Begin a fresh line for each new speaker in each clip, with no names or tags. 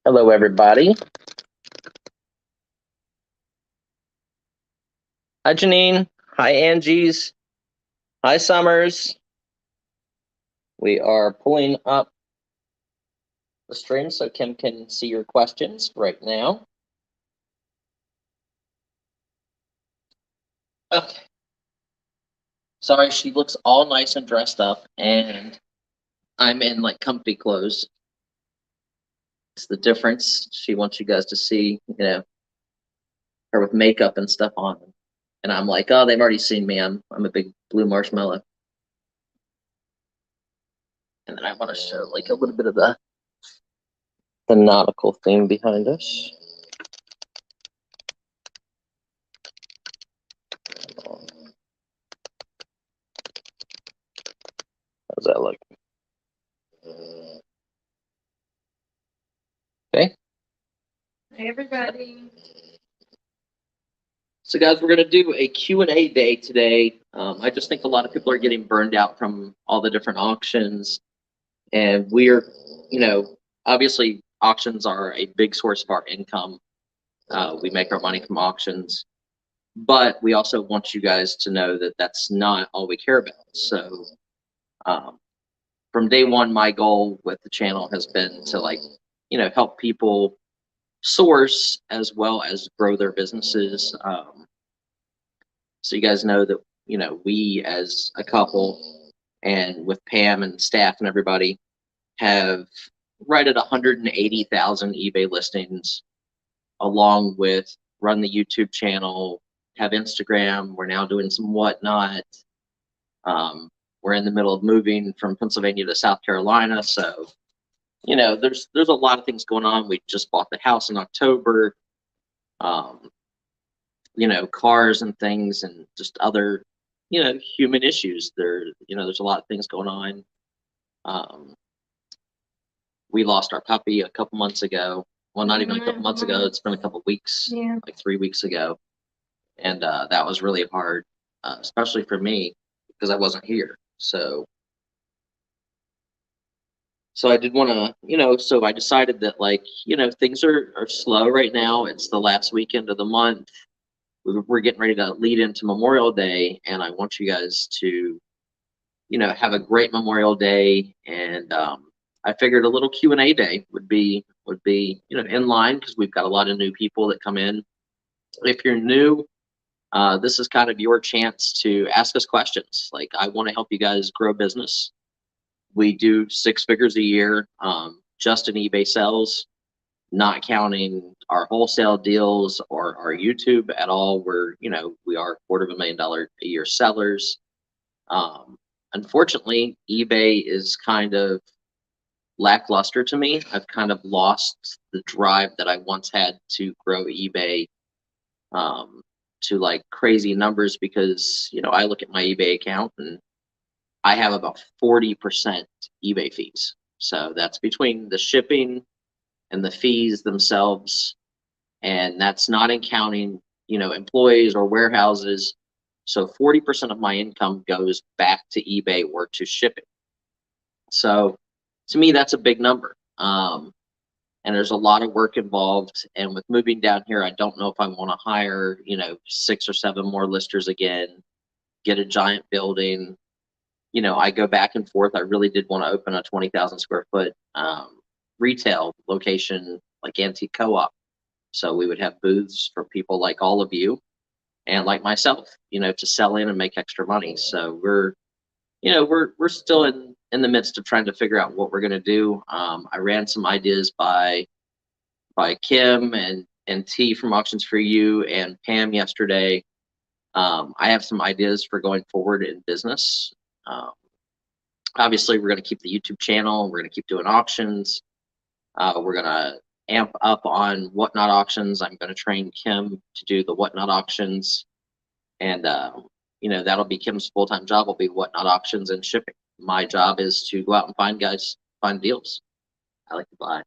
Hello, everybody. Hi, Janine. Hi, Angie's. Hi, Summers. We are pulling up the stream so Kim can see your questions right now. Okay. Sorry, she looks all nice and dressed up, and I'm in like comfy clothes. It's the difference. She wants you guys to see, her with makeup and stuff on. And I'm like, oh, they've already seen me. I'm a big blue marshmallow. And then I want to show like a little bit of the nautical theme behind us. How's that look? Okay.
Hey, everybody.
So guys, we're going to do a Q&A day today. I just think a lot of people are getting burned out from all the different auctions. And we're, obviously auctions are a big source of our income. We make our money from auctions. But we also want you guys to know that that's not all we care about. So from day one, my goal with the channel has been to help people source as well as grow their businesses. So you guys know that, we as a couple and with Pam and staff and everybody have right at 180,000 eBay listings, along with run the YouTube channel, have Instagram. We're now doing some whatnot. We're in the middle of moving from Pennsylvania to South Carolina. So, there's a lot of things going on. We just bought the house in October. Cars and things and just other, human issues. There's a lot of things going on. We lost our puppy a couple months ago. Well, not even a couple months ago. It's been a couple weeks, like 3 weeks ago. And that was really hard, especially for me because I wasn't here. So I did want to, so I decided that things are slow right now. It's the last weekend of the month. We're getting ready to lead into Memorial Day, and I want you guys to, have a great Memorial Day. And I figured a little Q&A day would be, in line because we've got a lot of new people that come in. If you're new, this is kind of your chance to ask us questions. Like, I want to help you guys grow business. We do 6 figures a year, just in eBay sales, not counting our wholesale deals or our YouTube at all. We are $250,000 a year sellers. Unfortunately, eBay is kind of lackluster to me. I've kind of lost the drive that I once had to grow eBay to like crazy numbers because, I look at my eBay account and I have about 40% eBay fees. So that's between the shipping and the fees themselves. And that's not in counting, employees or warehouses. So 40% of my income goes back to eBay or to shipping. So to me, that's a big number. And there's a lot of work involved. And with moving down here, I don't know if I want to hire, 6 or 7 more listers again, get a giant building. I go back and forth. I really did want to open a 20,000 square foot retail location, like antique co-op. So we would have booths for people like all of you and like myself, to sell in and make extra money. So we're still in the midst of trying to figure out what we're going to do. I ran some ideas by Kim and T from Auctions for You and Pam yesterday. I have some ideas for going forward in business. Obviously, we're going to keep the YouTube channel. We're going to keep doing auctions. We're going to amp up on whatnot auctions. I'm going to train Kim to do the whatnot auctions. And, that'll be Kim's full-time job will be whatnot auctions and shipping. My job is to go out and find deals. I like to buy.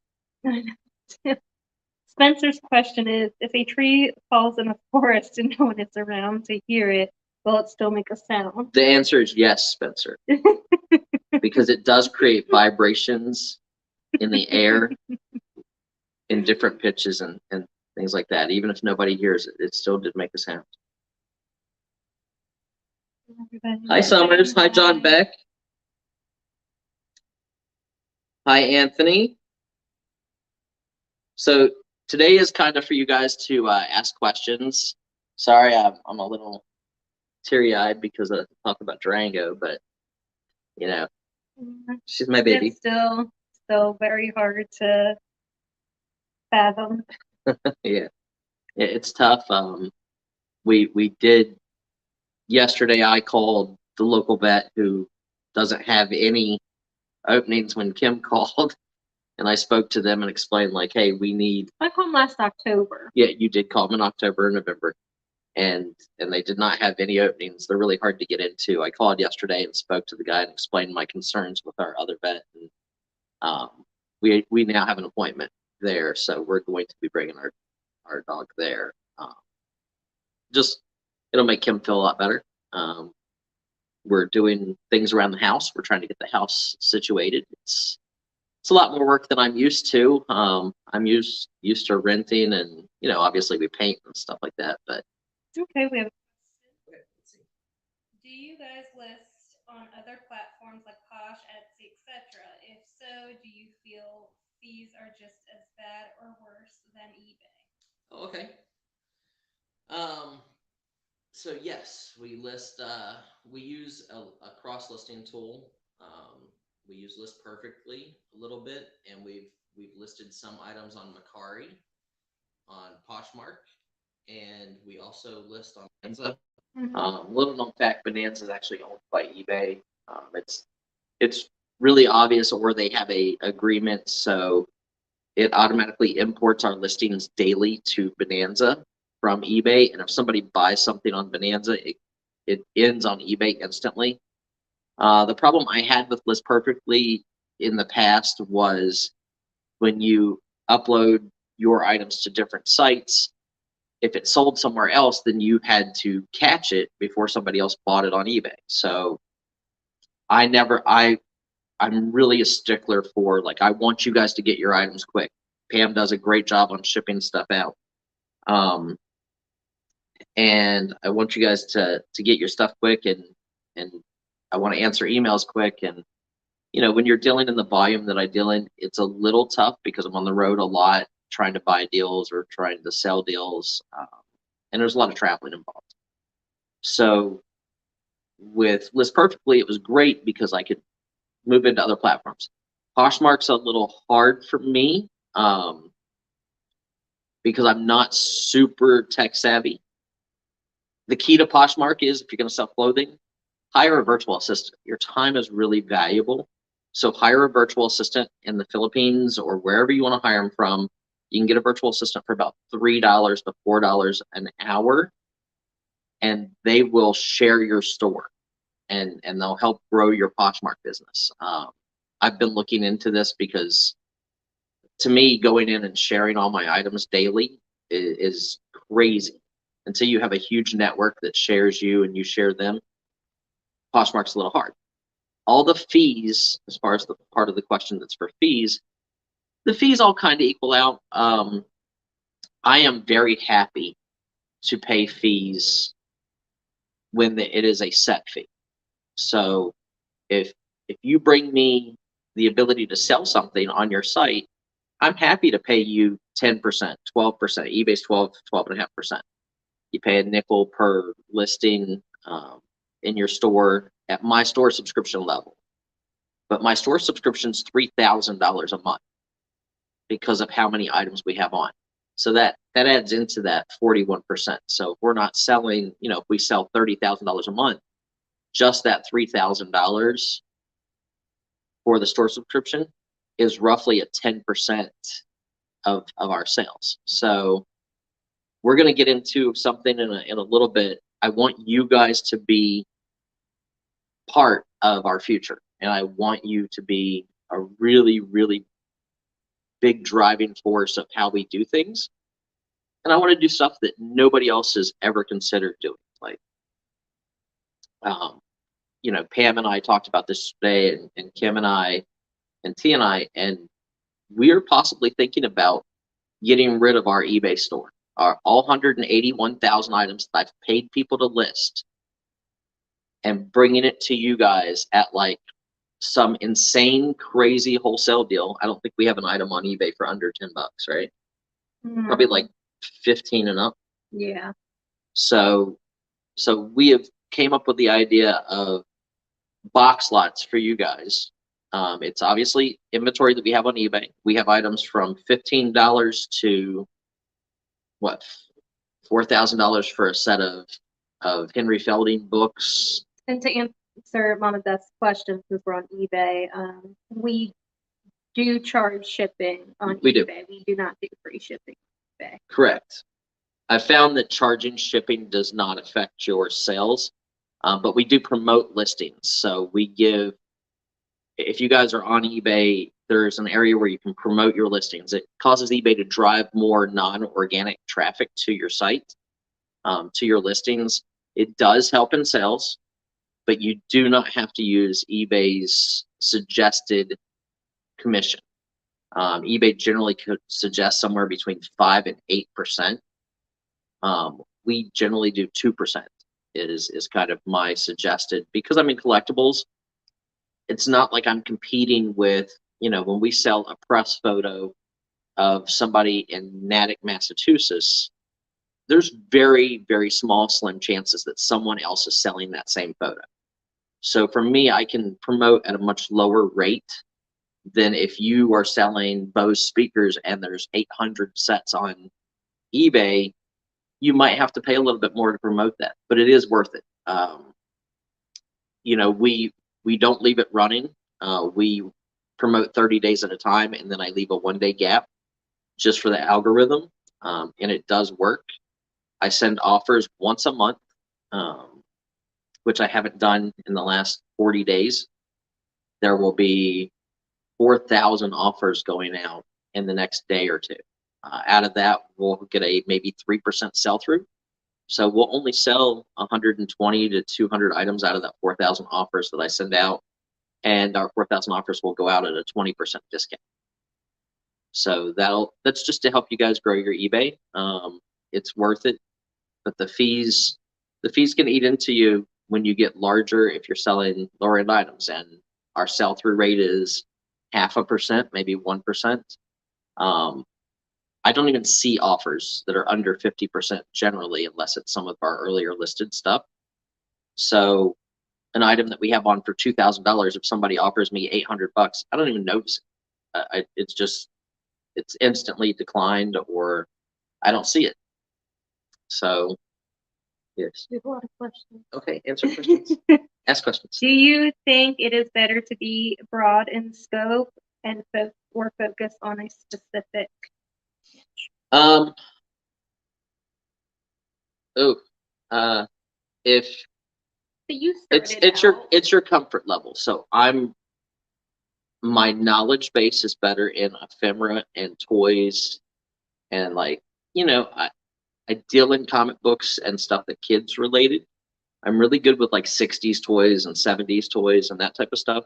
Spencer's question is, if a tree falls in a forest and no one is around to hear it, will it still make a sound?
The answer is yes, Spencer. Because it does create vibrations in the air. in different pitches and things like that. Even if nobody hears it, it still did make a sound. Hi, Summers. Hi, John Beck. Hi, Anthony. So today is kind of for you guys to ask questions. Sorry, I'm a little teary-eyed because I talk about Durango, but you know, she's my baby.
It's still very hard to fathom.
Yeah, it's tough. We did yesterday. I called the local vet who doesn't have any openings when Kim called, and I spoke to them and explained like, hey, we need.
I called last October.
Yeah, you did call them in October and November, and they did not have any openings. They're really hard to get into. I called yesterday and spoke to the guy and explained my concerns with our other vet, and we now have an appointment there, so we're going to be bringing our dog there. Just it'll make him feel a lot better. We're doing things around the house. We're trying to get the house situated. It's a lot more work than I'm used to. I'm used to renting, and obviously we paint and stuff like that. But
okay, we have. Do you guys list on other platforms like Posh, Etsy, etc.? If so, do you feel fees are just as bad or worse than eBay?
Okay. So yes, we list. We use a cross listing tool. We use List Perfectly a little bit, and we've listed some items on Macari, on Poshmark, and we also list on Bonanza. Little known fact: Bonanza is actually owned by eBay. It's really obvious, or they have a agreement, so it automatically imports our listings daily to Bonanza from eBay, and if somebody buys something on Bonanza, it ends on eBay instantly. The problem I had with List Perfectly in the past was when you upload your items to different sites, if it sold somewhere else, then you had to catch it before somebody else bought it on eBay. So I'm really a stickler for, like, I want you guys to get your items quick. Pam does a great job on shipping stuff out. And I want you guys to get your stuff quick, and I want to answer emails quick. And when you're dealing in the volume that I deal in, it's a little tough because I'm on the road a lot trying to buy deals or trying to sell deals, and there's a lot of traveling involved. So with List Perfectly, it was great because I could move into other platforms. Poshmark's a little hard for me because I'm not super tech savvy. The key to Poshmark is, if you're going to sell clothing, hire a virtual assistant. Your time is really valuable. So hire a virtual assistant in the Philippines or wherever you want to hire them from. You can get a virtual assistant for about $3 to $4 an hour, and they will share your store, and they'll help grow your Poshmark business. I've been looking into this because, to me, going in and sharing all my items daily is crazy. Until you have a huge network that shares you and you share them, Poshmark's a little hard. All the fees, as far as the part of the question that's for fees, the fees all kind of equal out. I am very happy to pay fees when it is a set fee. So if you bring me the ability to sell something on your site, I'm happy to pay you 10%, 12%. eBay's 12.5%. You pay a nickel per listing in your store at my store subscription level. But my store subscription's $3,000 a month because of how many items we have on. So that adds into that 41%. So if we're not selling, if we sell $30,000 a month, just that $3,000 for the store subscription is roughly a 10% of our sales. So we're going to get into something in a little bit. I want you guys to be part of our future, and I want you to be a really, really big driving force of how we do things. And I want to do stuff that nobody else has ever considered doing. Like, Pam and I talked about this today, and Kim and I, and T and I, and we are possibly thinking about getting rid of our eBay store. Our all 181,000 items that I've paid people to list, and bringing it to you guys at like some insane, crazy wholesale deal. I don't think we have an item on eBay for under $10, right? Probably like 15 and up.
Yeah.
So we have came up with the idea of box lots for you guys. It's obviously inventory that we have on eBay. We have items from $15 to what, $4,000 for a set of Henry Felding books.
And to answer Mom and Beth's question, since we're on eBay, we do charge shipping on
We do.
eBay. We do not do free shipping on eBay.
Correct. I found that charging shipping does not affect your sales, but we do promote listings. So we give, if you guys are on eBay, there's an area where you can promote your listings. It causes eBay to drive more non-organic traffic to your site, to your listings. It does help in sales, but you do not have to use eBay's suggested commission. eBay generally could suggest somewhere between 5 and 8%. We generally do 2% is kind of my suggested, because I'm in collectibles. It's not like I'm competing with, when we sell a press photo of somebody in Natick, Massachusetts, there's very, very small, slim chances that someone else is selling that same photo. So for me, I can promote at a much lower rate than if you are selling Bose speakers and there's 800 sets on eBay. You might have to pay a little bit more to promote that, but it is worth it. We don't leave it running. We promote 30 days at a time, and then I leave a 1-day gap just for the algorithm, and it does work. I send offers once a month, which I haven't done in the last 40 days. There will be 4,000 offers going out in the next day or two. Out of that, we'll get a maybe 3% sell-through. So we'll only sell 120 to 200 items out of that 4,000 offers that I send out, and our 4,000 offers will go out at a 20% discount. So that's just to help you guys grow your eBay. It's worth it, but the fees can eat into you when you get larger if you're selling lower end items, and our sell-through rate is 0.5%, maybe 1%. I don't even see offers that are under 50% generally, unless it's some of our earlier listed stuff. So an item that we have on for $2,000, if somebody offers me $800, I don't even notice it. It's instantly declined, or I don't see it. So, yes.
We have a lot of questions.
Okay, answer questions. Ask questions.
Do you think it is better to be broad in scope and or focus on a specific?
If
But you started
it's your comfort level. So my knowledge base is better in ephemera and toys, and I deal in comic books and stuff that kids related. I'm really good with like 60s toys and 70s toys and that type of stuff.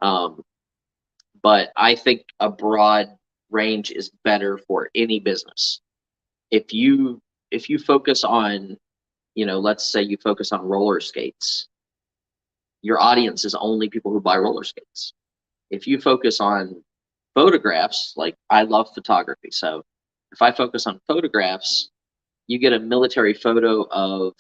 But I think a broad range is better for any business. If you focus on, let's say you focus on roller skates, your audience is only people who buy roller skates. If you focus on photographs, like I love photography, so if I focus on photographs, you get a military photo of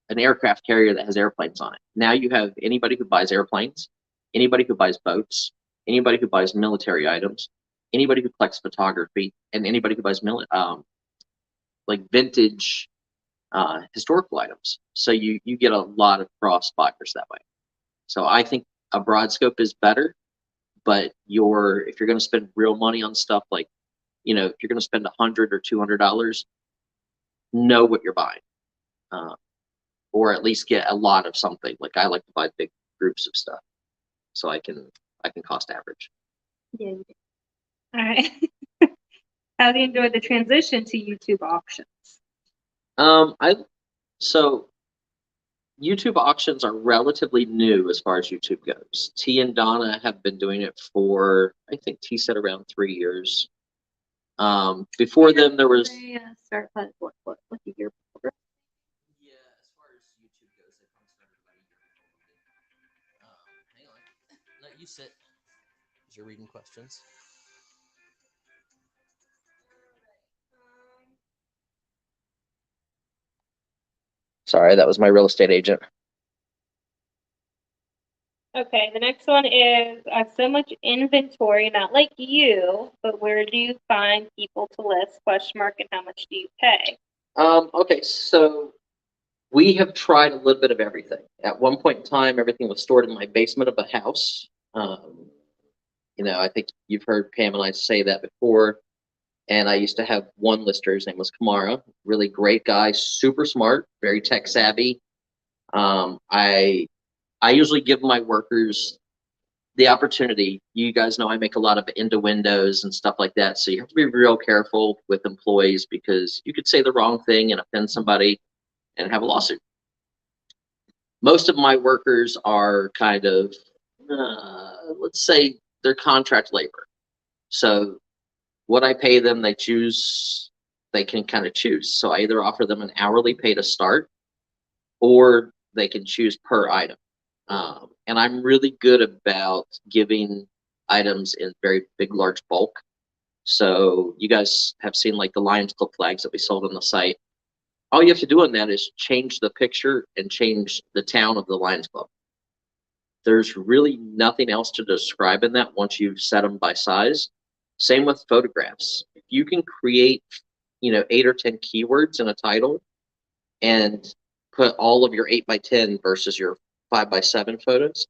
an aircraft carrier that has airplanes on it. Now you have anybody who buys airplanes, anybody who buys boats, anybody who buys military items, anybody who collects photography, and anybody who buys like vintage historical items. So you get a lot of cross buyers that way. So I think a broad scope is better, but if you're going to spend real money on stuff, like, if you're going to spend $100 or $200, know what you're buying, or at least get a lot of something. Like I like to buy big groups of stuff, so I can cost average.
Yeah. All right. How do you enjoy the transition to YouTube auctions?
So YouTube auctions are relatively new as far as YouTube goes. T and Donna have been doing it for, I think T said around 3 years. Before them, there was.
They start what like a year before.
Yeah, as far as YouTube goes, they probably started about a year before we did. Hang on. Let you sit. As you're reading questions. Sorry, that was my real estate agent.
Okay, the next one is so much inventory, not like you, but where do you find people to list? Question mark, and how much do you pay?
Okay, so we have tried a little bit of everything. At one point in time, everything was stored in my basement of a house. I think you've heard Pam and I say that before. And I used to have one lister. His name was Kamara. Really great guy, super smart, very tech savvy. I usually give my workers the opportunity. You guys know I make a lot of into windows and stuff like that. So you have to be real careful with employees because you could say the wrong thing and offend somebody and have a lawsuit. Most of my workers are kind of, let's say, they're contract labor. So what I pay them, they can kind of choose. So I either offer them an hourly pay to start, or they can choose per item. And I'm really good about giving items in very big, large bulk. So you guys have seen like the Lions Club flags that we sold on the site. All you have to do on that is change the picture and change the town of the Lions Club. There's really nothing else to describe in that once you've set them by size. Same with photographs. If you can create, 8 or 10 keywords in a title and put all of your 8x10 versus your 5x7 photos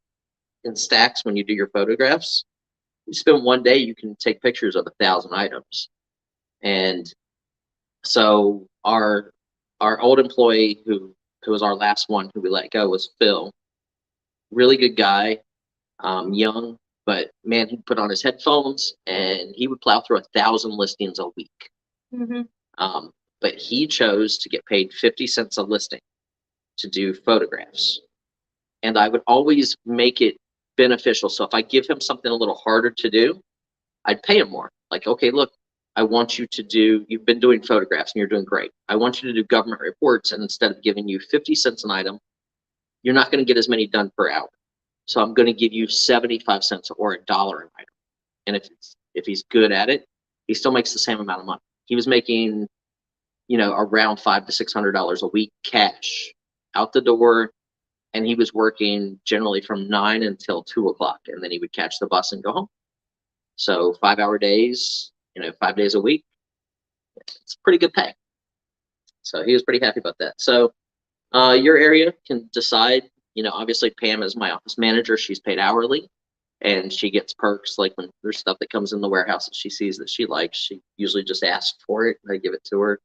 in stacks when you do your photographs, you spend one day, you can take pictures of 1,000 items. And so our old employee who was our last one who we let go was Phil. Really good guy, young, but man, he'd put on his headphones and he would plow through 1,000 listings a week.
Mm-hmm.
But he chose to get paid 50 cents a listing to do photographs. And I would always make it beneficial. So if I give him something a little harder to do, I'd pay him more. Like, okay, look, I want you to you've been doing photographs and you're doing great. I want you to do government reports. And instead of giving you 50 cents an item, you're not going to get as many done per hour. So I'm going to give you 75 cents or $1 an item. And if he's good at it, he still makes the same amount of money. He was making, around $500 to $600 a week cash out the door. And he was working generally from 9 until 2 o'clock. And then he would catch the bus and go home. So 5-hour days, 5 days a week. It's pretty good pay. So he was pretty happy about that. So your area can decide, obviously Pam is my office manager. She's paid hourly and she gets perks. Like when there's stuff that comes in the warehouse that she sees that she likes, she usually just asks for it. I give it to her.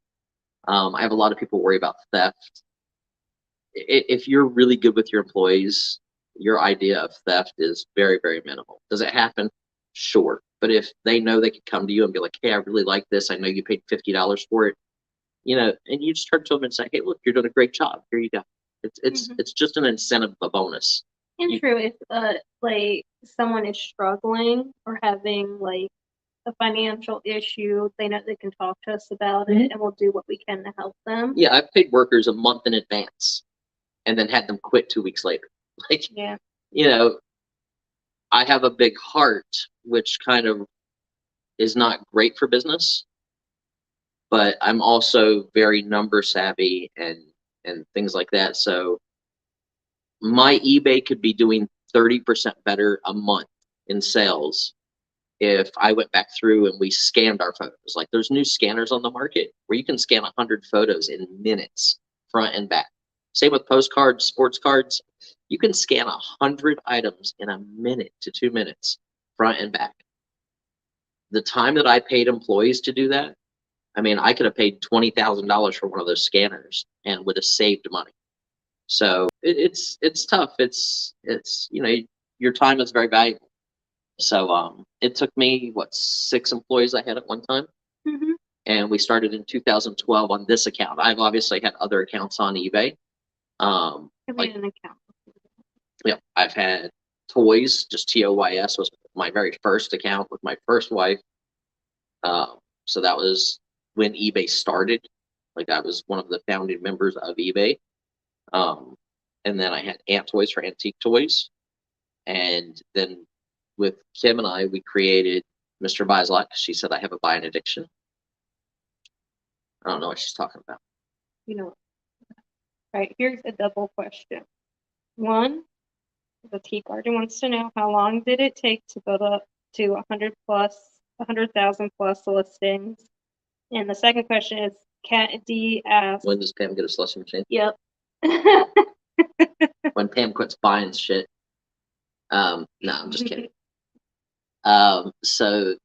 I have a lot of people worry about theft. If you're really good with your employees, your idea of theft is very, very minimal. Does it happen? Sure. But if they know they could come to you and be like, hey, I really like this. I know you paid $50 for it. And you just turn to them and say, hey, look, you're doing a great job. Here you go. It's just an incentive, a bonus.
And true, if like someone is struggling or having like a financial issue, they know they can talk to us about it and we'll do what we can to help them.
Yeah, I've paid workers a month in advance and then had them quit 2 weeks later. Like,
yeah.
I have a big heart, which kind of is not great for business, but I'm also very number savvy and things like that. So my eBay could be doing 30% better a month in sales if I went back through and we scanned our photos. Like there's new scanners on the market where you can scan 100 photos in minutes, front and back. Same with postcards, sports cards. You can scan 100 items in a minute to 2 minutes, front and back. The time that I paid employees to do that, I mean, I could have paid $20,000 for one of those scanners and would have saved money. So it's tough. It's your time is very valuable. So it took me 6 employees I had at one time, and we started in 2012 on this account. I've obviously had other accounts on eBay.
An account.
Yeah, I've had toys. Just TOYS was my very first account with my first wife. So that was when eBay started. Like I was one of the founding members of eBay. And then I had Ant Toys for antique toys. And then with Kim and I, we created Mr. Buysalot. She said I have a buying addiction. I don't know what she's talking about.
You know. All right, here's a double question. One, the tea garden wants to know how long did it take to build up to 100,000 plus listings? And the second question is, Cat D asks.
When does Pam get a slushing machine?
Yep.
When Pam quits buying shit. No, I'm just kidding. So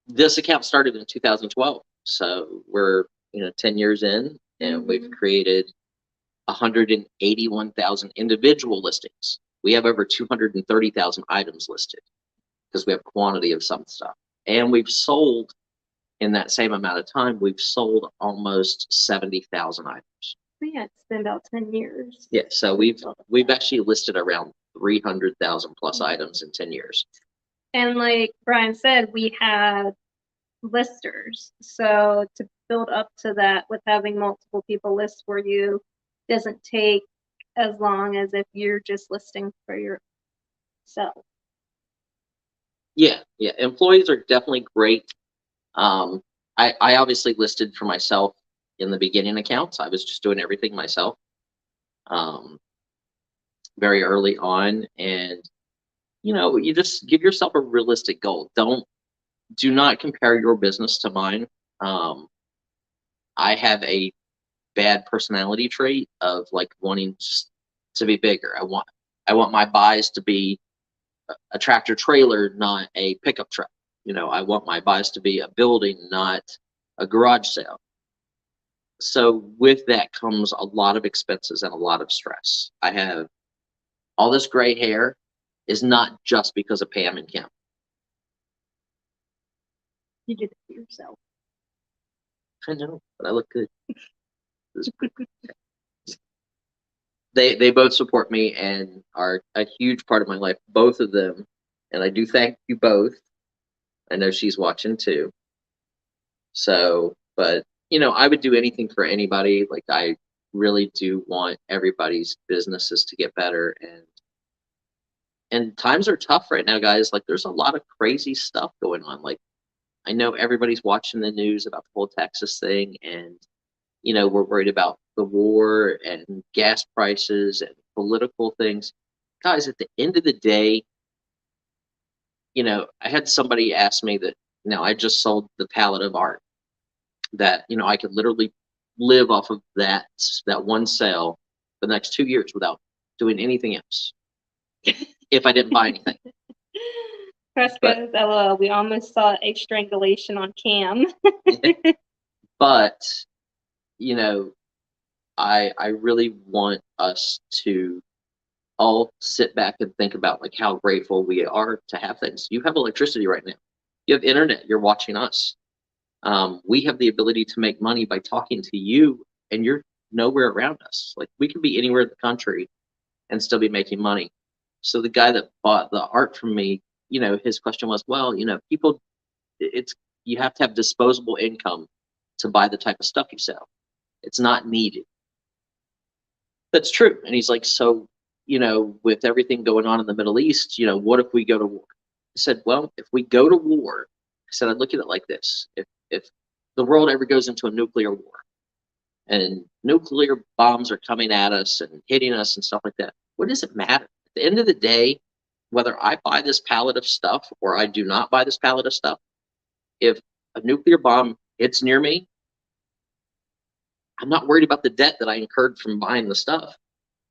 this account started in 2012. So we're 10 years in, and we've created 181,000 individual listings. We have over 230,000 items listed because we have quantity of some stuff. And we've sold, in that same amount of time, we've sold almost 70,000 items.
Yeah, it's been about 10 years.
Yeah, so we've actually listed around 300,000 plus items in 10 years.
And like Brian said, we had listers. So to build up to that with having multiple people list for you doesn't take as long as if you're just listing for yourself.
Yeah. Employees are definitely great. I obviously listed for myself in the beginning accounts. I was just doing everything myself very early on. And, you just give yourself a realistic goal. Do not compare your business to mine. I have a bad personality trait of like wanting to be bigger. I want my buys to be a tractor trailer, not a pickup truck. I want my buys to be a building, not a garage sale. So with that comes a lot of expenses and a lot of stress. I have all this gray hair is not just because of Pam and Kim.
You did it for yourself.
I know, but I look good. They both support me and are a huge part of my life, both of them. And I do thank you both. I know she's watching too. So, but I would do anything for anybody. Like I really do want everybody's businesses to get better, and times are tough right now, guys. Like there's a lot of crazy stuff going on. Like I know everybody's watching the news about the whole Texas thing, and we're worried about the war and gas prices and political things. Guys, at the end of the day, I had somebody ask me that I just sold the palette of art that, I could literally live off of that one sale for the next 2 years without doing anything else if I didn't buy anything.
Press goes, LOL, we almost saw a strangulation on cam.
But, I really want us to all sit back and think about like how grateful we are to have things. You have electricity right now. You have internet. You're watching us. We have the ability to make money by talking to you, and you're nowhere around us. Like we can be anywhere in the country and still be making money. So the guy that bought the art from me, his question was, well, people, you have to have disposable income to buy the type of stuff you sell. It's not needed. That's true. And he's like, so, with everything going on in the Middle East, what if we go to war? I said, well, if we go to war, I said, I'd look at it like this. If the world ever goes into a nuclear war and nuclear bombs are coming at us and hitting us and stuff like that, what does it matter? At the end of the day, whether I buy this pallet of stuff or I do not buy this pallet of stuff, if a nuclear bomb hits near me, I'm not worried about the debt that I incurred from buying the stuff.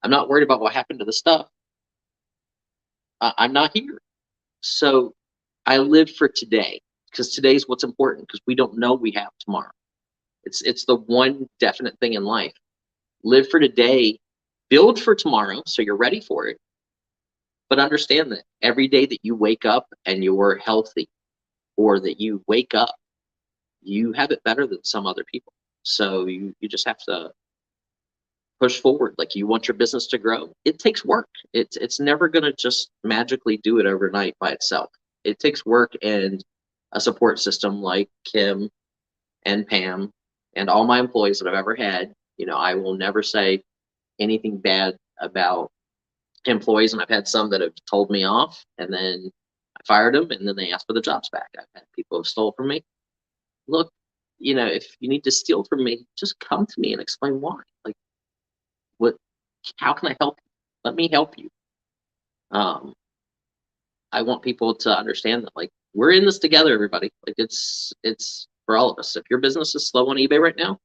I'm not worried about what happened to the stuff. I'm not here. So I live for today because today's what's important because we don't know we have tomorrow. It's the one definite thing in life. Live for today, build for tomorrow so you're ready for it. But understand that every day that you wake up and you're healthy or that you wake up, you have it better than some other people. So you just have to push forward. Like you want your business to grow. It takes work. It's never going to just magically do it overnight by itself. It takes work, and a support system like Kim and Pam and all my employees that I've ever had. You know, I will never say anything bad about employees, and I've had some that have told me off, and then I fired them, and then they asked for the jobs back. I've had people who stole from me. Look, you know, if you need to steal from me, just come to me and explain why. Like, what? How can I help you? Let me help you. I want people to understand that, like, we're in this together, everybody. Like, it's for all of us. If your business is slow on eBay right now,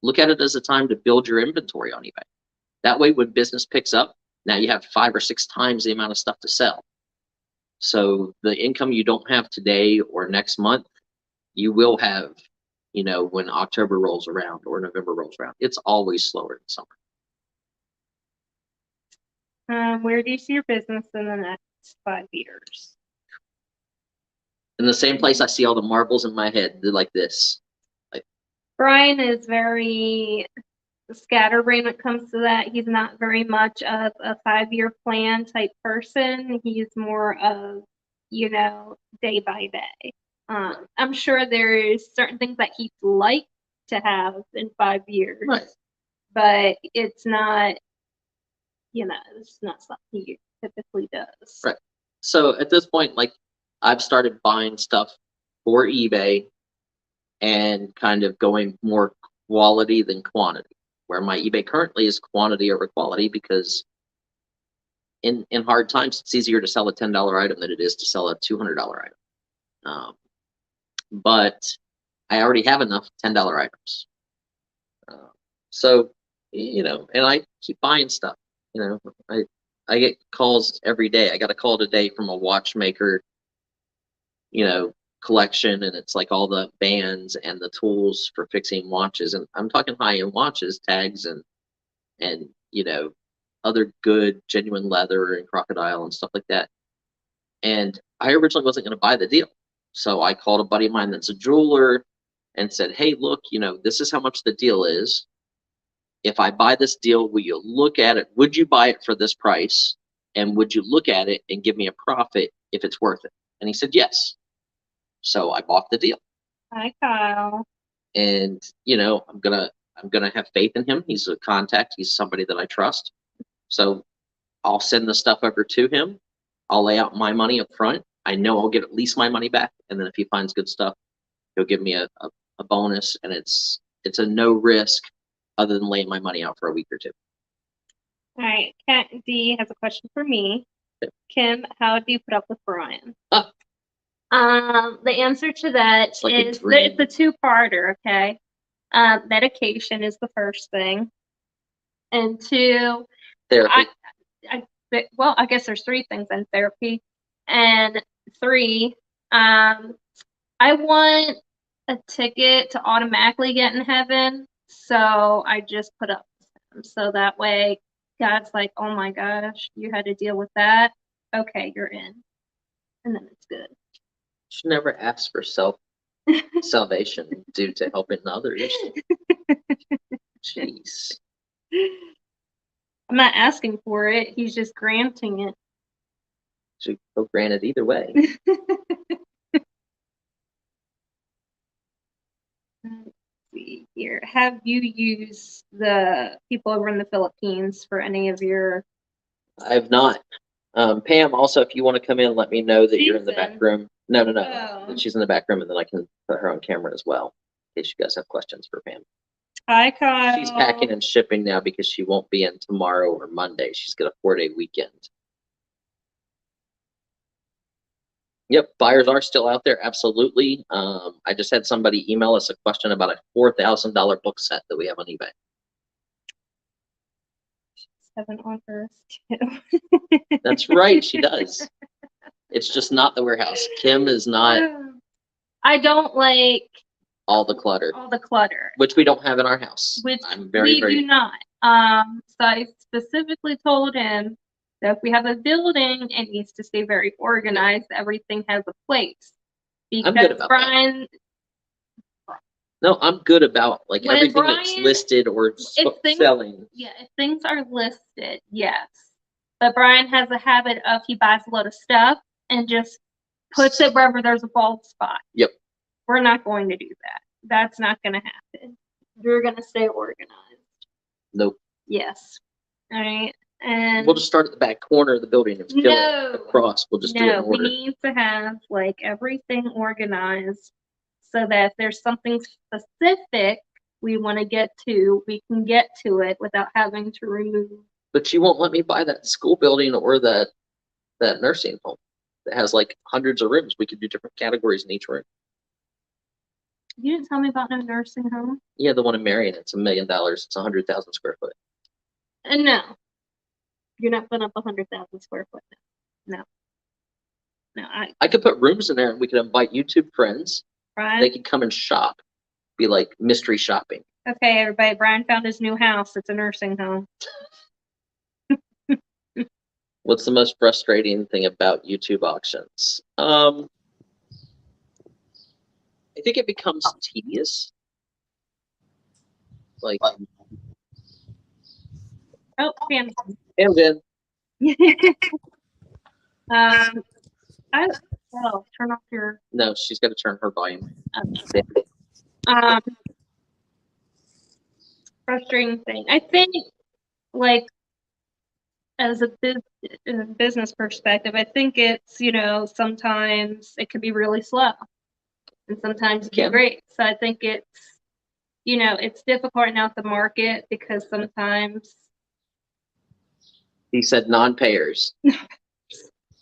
look at it as a time to build your inventory on eBay. That way, when business picks up, now you have 5 or 6 times the amount of stuff to sell. So the income you don't have today or next month, you will have, you know, when October rolls around or November rolls around. It's always slower in summer.
Where do you see your business in the next 5 years?
In the same place I see all the marbles in my head, they're like this.
Brian is very scatterbrained when it comes to that. He's not very much of a 5-year plan type person. He's more of, you know, day by day. I'm sure there's certain things that he'd like to have in 5 years,
Right.
but it's not, you know, it's not something he typically does.
Right. So at this point, like, I've started buying stuff for eBay and kind of going more quality than quantity, where my eBay currently is quantity over quality, because in hard times, it's easier to sell a $10 item than it is to sell a $200 item. But I already have enough $10 items. So, you know, and I keep buying stuff. You know, I get calls every day. I got a call today from a watchmaker, you know, collection, and it's like all the bands and the tools for fixing watches. And I'm talking high-end watches, tags, and you know, other good genuine leather and crocodile and stuff like that. And I originally wasn't going to buy the deal. So I called a buddy of mine that's a jeweler and said, hey, look, you know, this is how much the deal is. If I buy this deal, will you look at it? Would you buy it for this price? And would you look at it and give me a profit if it's worth it? And he said, yes. So I bought the deal.
Hi, Kyle.
And, you know, I'm gonna have faith in him. He's a contact. He's somebody that I trust. So I'll send the stuff over to him. I'll lay out my money up front. I know I'll get at least my money back. And then if he finds good stuff, he'll give me a bonus. And it's a no risk other than laying my money out for a week or two.
All right, Kat D has a question for me.
Okay.
Kim, how do you put up with Brian?
Ah.
The answer to that
It's like
is
a dream.
it's a two-parter, okay? Medication is the first thing. And 2,
Therapy.
well, I guess there's 3 things in therapy. And 3, I want a ticket to automatically get in heaven, so I just put up with him. So that way, God's like, oh my gosh, you had to deal with that. Okay, you're in. And then it's good.
Should never ask for salvation due to helping others. Jeez.
I'm not asking for it. He's just granting it.
Should go granted either way.
Let's see here. Have you used the people over in the Philippines for any of your?
I have not. Pam, also, if you want to come in, let me know that you're in the
She's in.
back room. No.
Oh.
That she's in the back room, and then I can put her on camera as well, in case you guys have questions for Pam.
Hi, Kyle.
She's packing and shipping now because she won't be in tomorrow or Monday. She's got a 4-day weekend. Yep, buyers are still out there, absolutely. I just had somebody email us a question about a $4,000 book set that we have on eBay.
7 offers too.
That's right, she does. It's just not the warehouse. Kim is not
I don't like
all the clutter, which we don't have in our house.
Which
I'm very,
we do not. So I specifically told him that if we have a building, it needs to stay very organized. Everything has a place. Because
I'm good about
Brian.
No, I'm good about like
When
everything that's
Brian-
listed or selling.
Yeah, if things are listed, yes. But Brian has a habit of he buys a lot of stuff and just puts it wherever there's a bald spot.
Yep.
We're not going to do that. That's not going to happen. We're going to stay organized.
Nope.
Yes. All right. And
We'll just start at the back corner of the building and fill
No.
it across. We'll just do it in
no, we
order.
need to have like everything organized so that if there's something specific we want to get to, we can get to it without having to remove.
But you won't let me buy that school building or that nursing home that has like hundreds of rooms. We could do different categories in each room.
You didn't tell me about no nursing home.
Yeah, the one in Marion, it's $1 million. It's 100,000 square foot.
No, you're not putting up 100,000 square foot. No.
I could put rooms in there and we could invite YouTube friends.
Brian.
They could come and shop. Be like mystery shopping.
Okay, everybody. Brian found his new house. It's a nursing home.
What's the most frustrating thing about YouTube auctions? I think it becomes tedious. Like,
Oh, Pam.
and then
Turn off your.
no, she's got to turn her volume.
Frustrating thing. I think, like, as a business perspective, I think it's, sometimes it can be really slow and sometimes it can be great. So I think it's, it's difficult right now at the market because sometimes.
He said non-payers.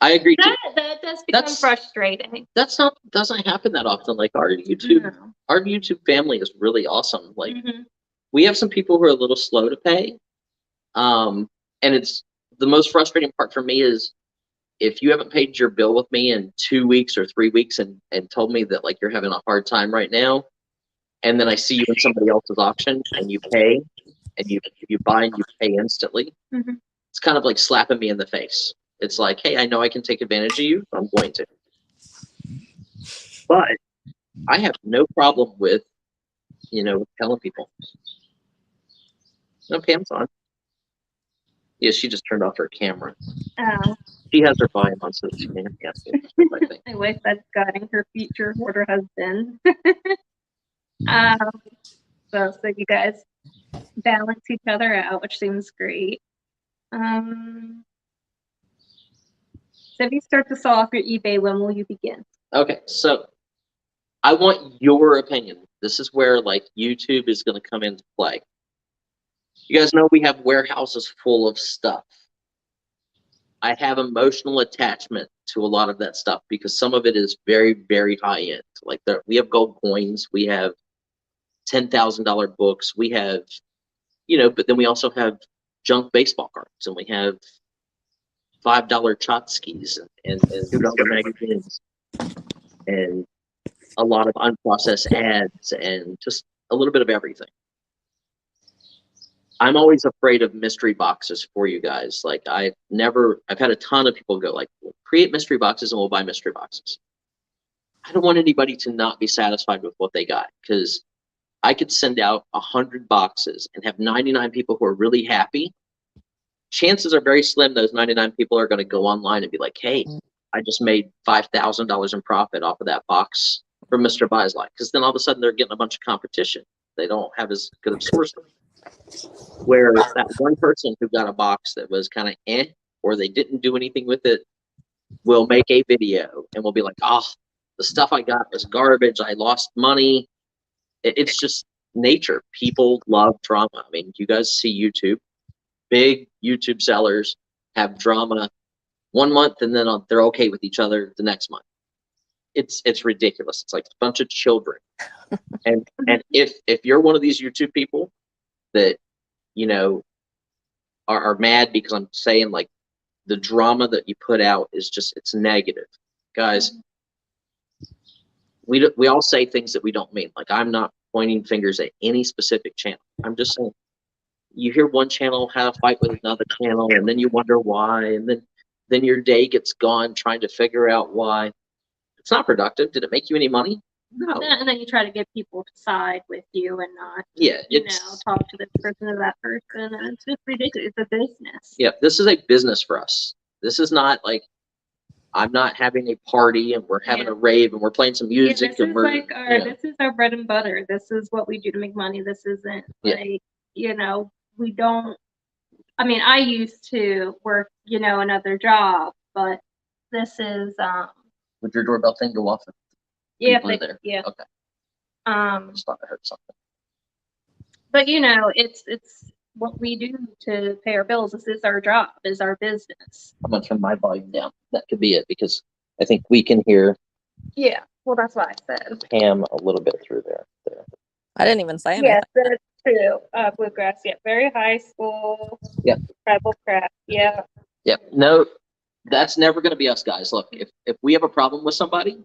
I agree too.
That does become frustrating.
Doesn't happen that often. Like our YouTube family is really awesome. Like we have some people who are a little slow to pay. And it's the most frustrating part for me is if you haven't paid your bill with me in 2 weeks or 3 weeks and told me that like you're having a hard time right now, and then I see you in somebody else's auction and you pay and you buy and you pay instantly. It's kind of like slapping me in the face. It's like, hey, I know I can take advantage of you, so I'm going to. But I have no problem with, telling people. No, Pam's on. Yeah, she just turned off her camera.
Oh.
She has her volume on so that she can ask me.
My wife that's guiding her future order husband. So you guys balance each other out, which seems great. So if you start to sell off your eBay, when will you begin?
Okay, so I want your opinion. This is where like YouTube is going to come into play. You guys know we have warehouses full of stuff. I have emotional attachment to a lot of that stuff because some of it is very, very high end. Like we have gold coins, we have $10,000 books, we have, but then we also have junk baseball cards, and we have $5 Chotskys and $2 magazines, and a lot of unprocessed ads, and just a little bit of everything. I'm always afraid of mystery boxes for you guys. Like I've had a ton of people go like, well, create mystery boxes and we'll buy mystery boxes. I don't want anybody to not be satisfied with what they got, because I could send out 100 boxes and have 99 people who are really happy. Chances are very slim those 99 people are going to go online and be like, hey, I just made $5,000 in profit off of that box from Mr. Buysalot, because then all of a sudden they're getting a bunch of competition. They don't have as good of sourcing. Where that one person who got a box that was kind of or they didn't do anything with it will make a video and will be like, oh, the stuff I got was garbage. I lost money. It's just nature. People love drama. I mean, you guys see YouTube. Big YouTube sellers have drama 1 month and then they're okay with each other the next month. It's ridiculous. It's like a bunch of children. and if you're one of these YouTube people that are mad because I'm saying like the drama that you put out is just, it's negative, guys. We all say things that we don't mean. Like I'm not pointing fingers at any specific channel. I'm just saying you hear one channel have a fight with another channel, and then you wonder why, and then your day gets gone trying to figure out why. It's not productive. Did it make you any money? No.
And then you try to get people to side with you and not, talk to this person or that person. And it's just ridiculous. It's a business.
Yeah, this is a business for us. This is not like, I'm not having a party and we're having a rave and we're playing some music
this
and
is
we're,
like this is our bread and butter. This is what we do to make money. This isn't like, we don't, I mean, I used to work, another job, but this is,
would your doorbell thing go off?
yeah,
People are there?
yeah.
Okay. I just thought I heard something.
But it's what we do to pay our bills. This is our job, is our business.
I'm gonna turn my volume down. That could be it because I think we can hear.
Yeah, well, that's what I said.
Pam a little bit through there.
I didn't even say anything.
Yes, that's true. Bluegrass, yeah, very high school.
Yep.
Tribal craft, yeah.
Yep. No, that's never gonna be us, guys. Look, if we have a problem with somebody,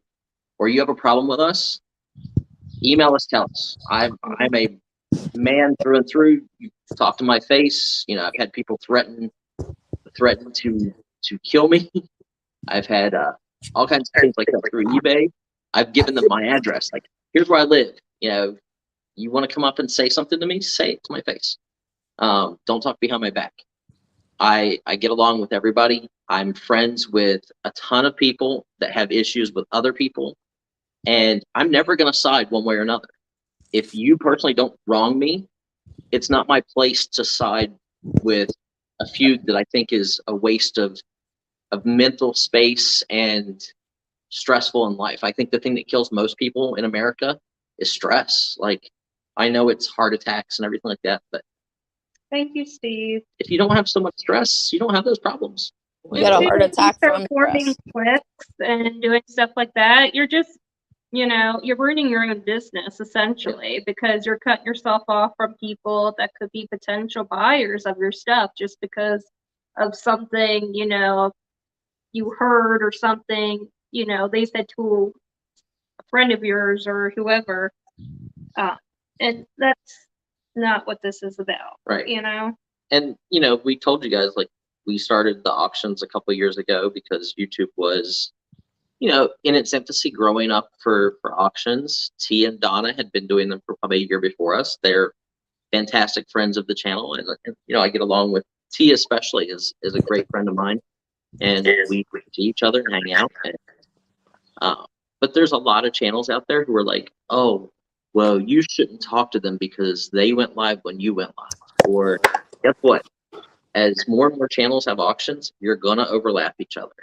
or you have a problem with us, email us, tell us. I'm a man through and through. You talk to my face. I've had people threaten to kill me. I've had all kinds of things like that through eBay. I've given them my address. Like, here's where I live. You want to come up and say something to me? Say it to my face. Don't talk behind my back. I get along with everybody. I'm friends with a ton of people that have issues with other people, and I'm never going to side one way or another. If you personally don't wrong me, it's not my place to side with a feud that I think is a waste of mental space and stressful in life. I think the thing that kills most people in America is stress. Like, I know it's heart attacks and everything like that, but
Thank you, Steve.
if you don't have so much stress, you don't have those problems.
You get a heart attack from
forming
stress.
cliques and doing stuff like that. You're just, you're ruining your own business essentially because you're cutting yourself off from people that could be potential buyers of your stuff just because of something, you heard or something, they said to a friend of yours or whoever. And that's not what this is about.
Right.
And,
we told you guys, like, we started the auctions a couple of years ago because YouTube was, in its infancy growing up for auctions. T and Donna had been doing them for probably a year before us. They're fantastic friends of the channel. And I get along with T especially is a great friend of mine. And we see each other and hang out. But there's a lot of channels out there who are like, oh, well, you shouldn't talk to them because they went live when you went live. Or guess what? As more and more channels have auctions, you're going to overlap each other.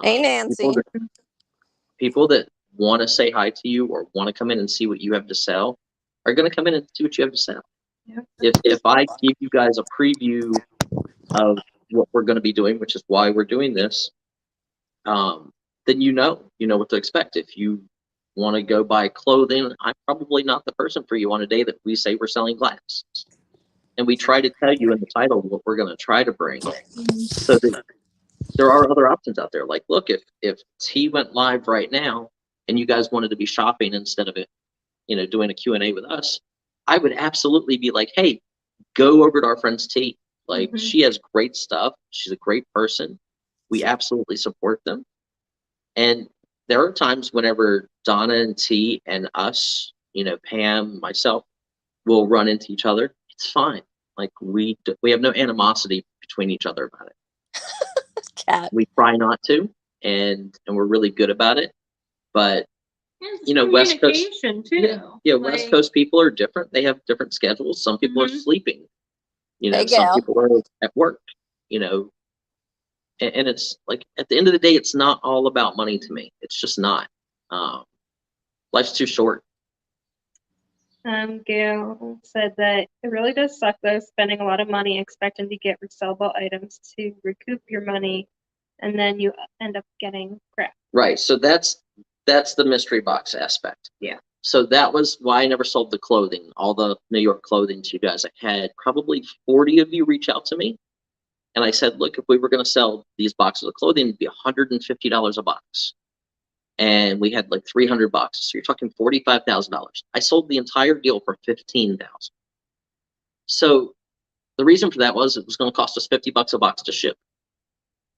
Hey, Nancy.
People that want to say hi to you or want to come in and see what you have to sell are going to come in and see what you have to sell.
yeah.
If I give you guys a preview of what we're going to be doing, which is why we're doing this, then you know what to expect. If you want to go buy clothing, I'm probably not the person for you on a day that we say we're selling glass. And we try to tell you in the title what we're going to try to bring. So that there are other options out there. Like, look, if T went live right now and you guys wanted to be shopping instead of it, doing a Q&A with us, I would absolutely be like, hey, go over to our friend's T. Like, she has great stuff. She's a great person. We absolutely support them. And there are times whenever Donna and T and us, Pam, myself, will run into each other. It's fine. Like, we have no animosity between each other about it.
Cat.
We try not to, and we're really good about it. But West Coast
too.
West Coast people are different. They have different schedules. Some people are sleeping. Some people are at work. And it's like, at the end of the day, it's not all about money to me. It's just not. Life's too short.
Gail said that it really does suck though, spending a lot of money expecting to get resellable items to recoup your money, and then you end up getting crap.
Right. So that's the mystery box aspect.
Yeah.
So that was why I never sold the clothing, all the New York clothing to you guys. I had probably 40 of you reach out to me. And I said, look, if we were going to sell these boxes of clothing, it'd be $150 a box. And we had like 300 boxes. So you're talking $45,000. I sold the entire deal for $15,000. So the reason for that was it was going to cost us $50 a box to ship.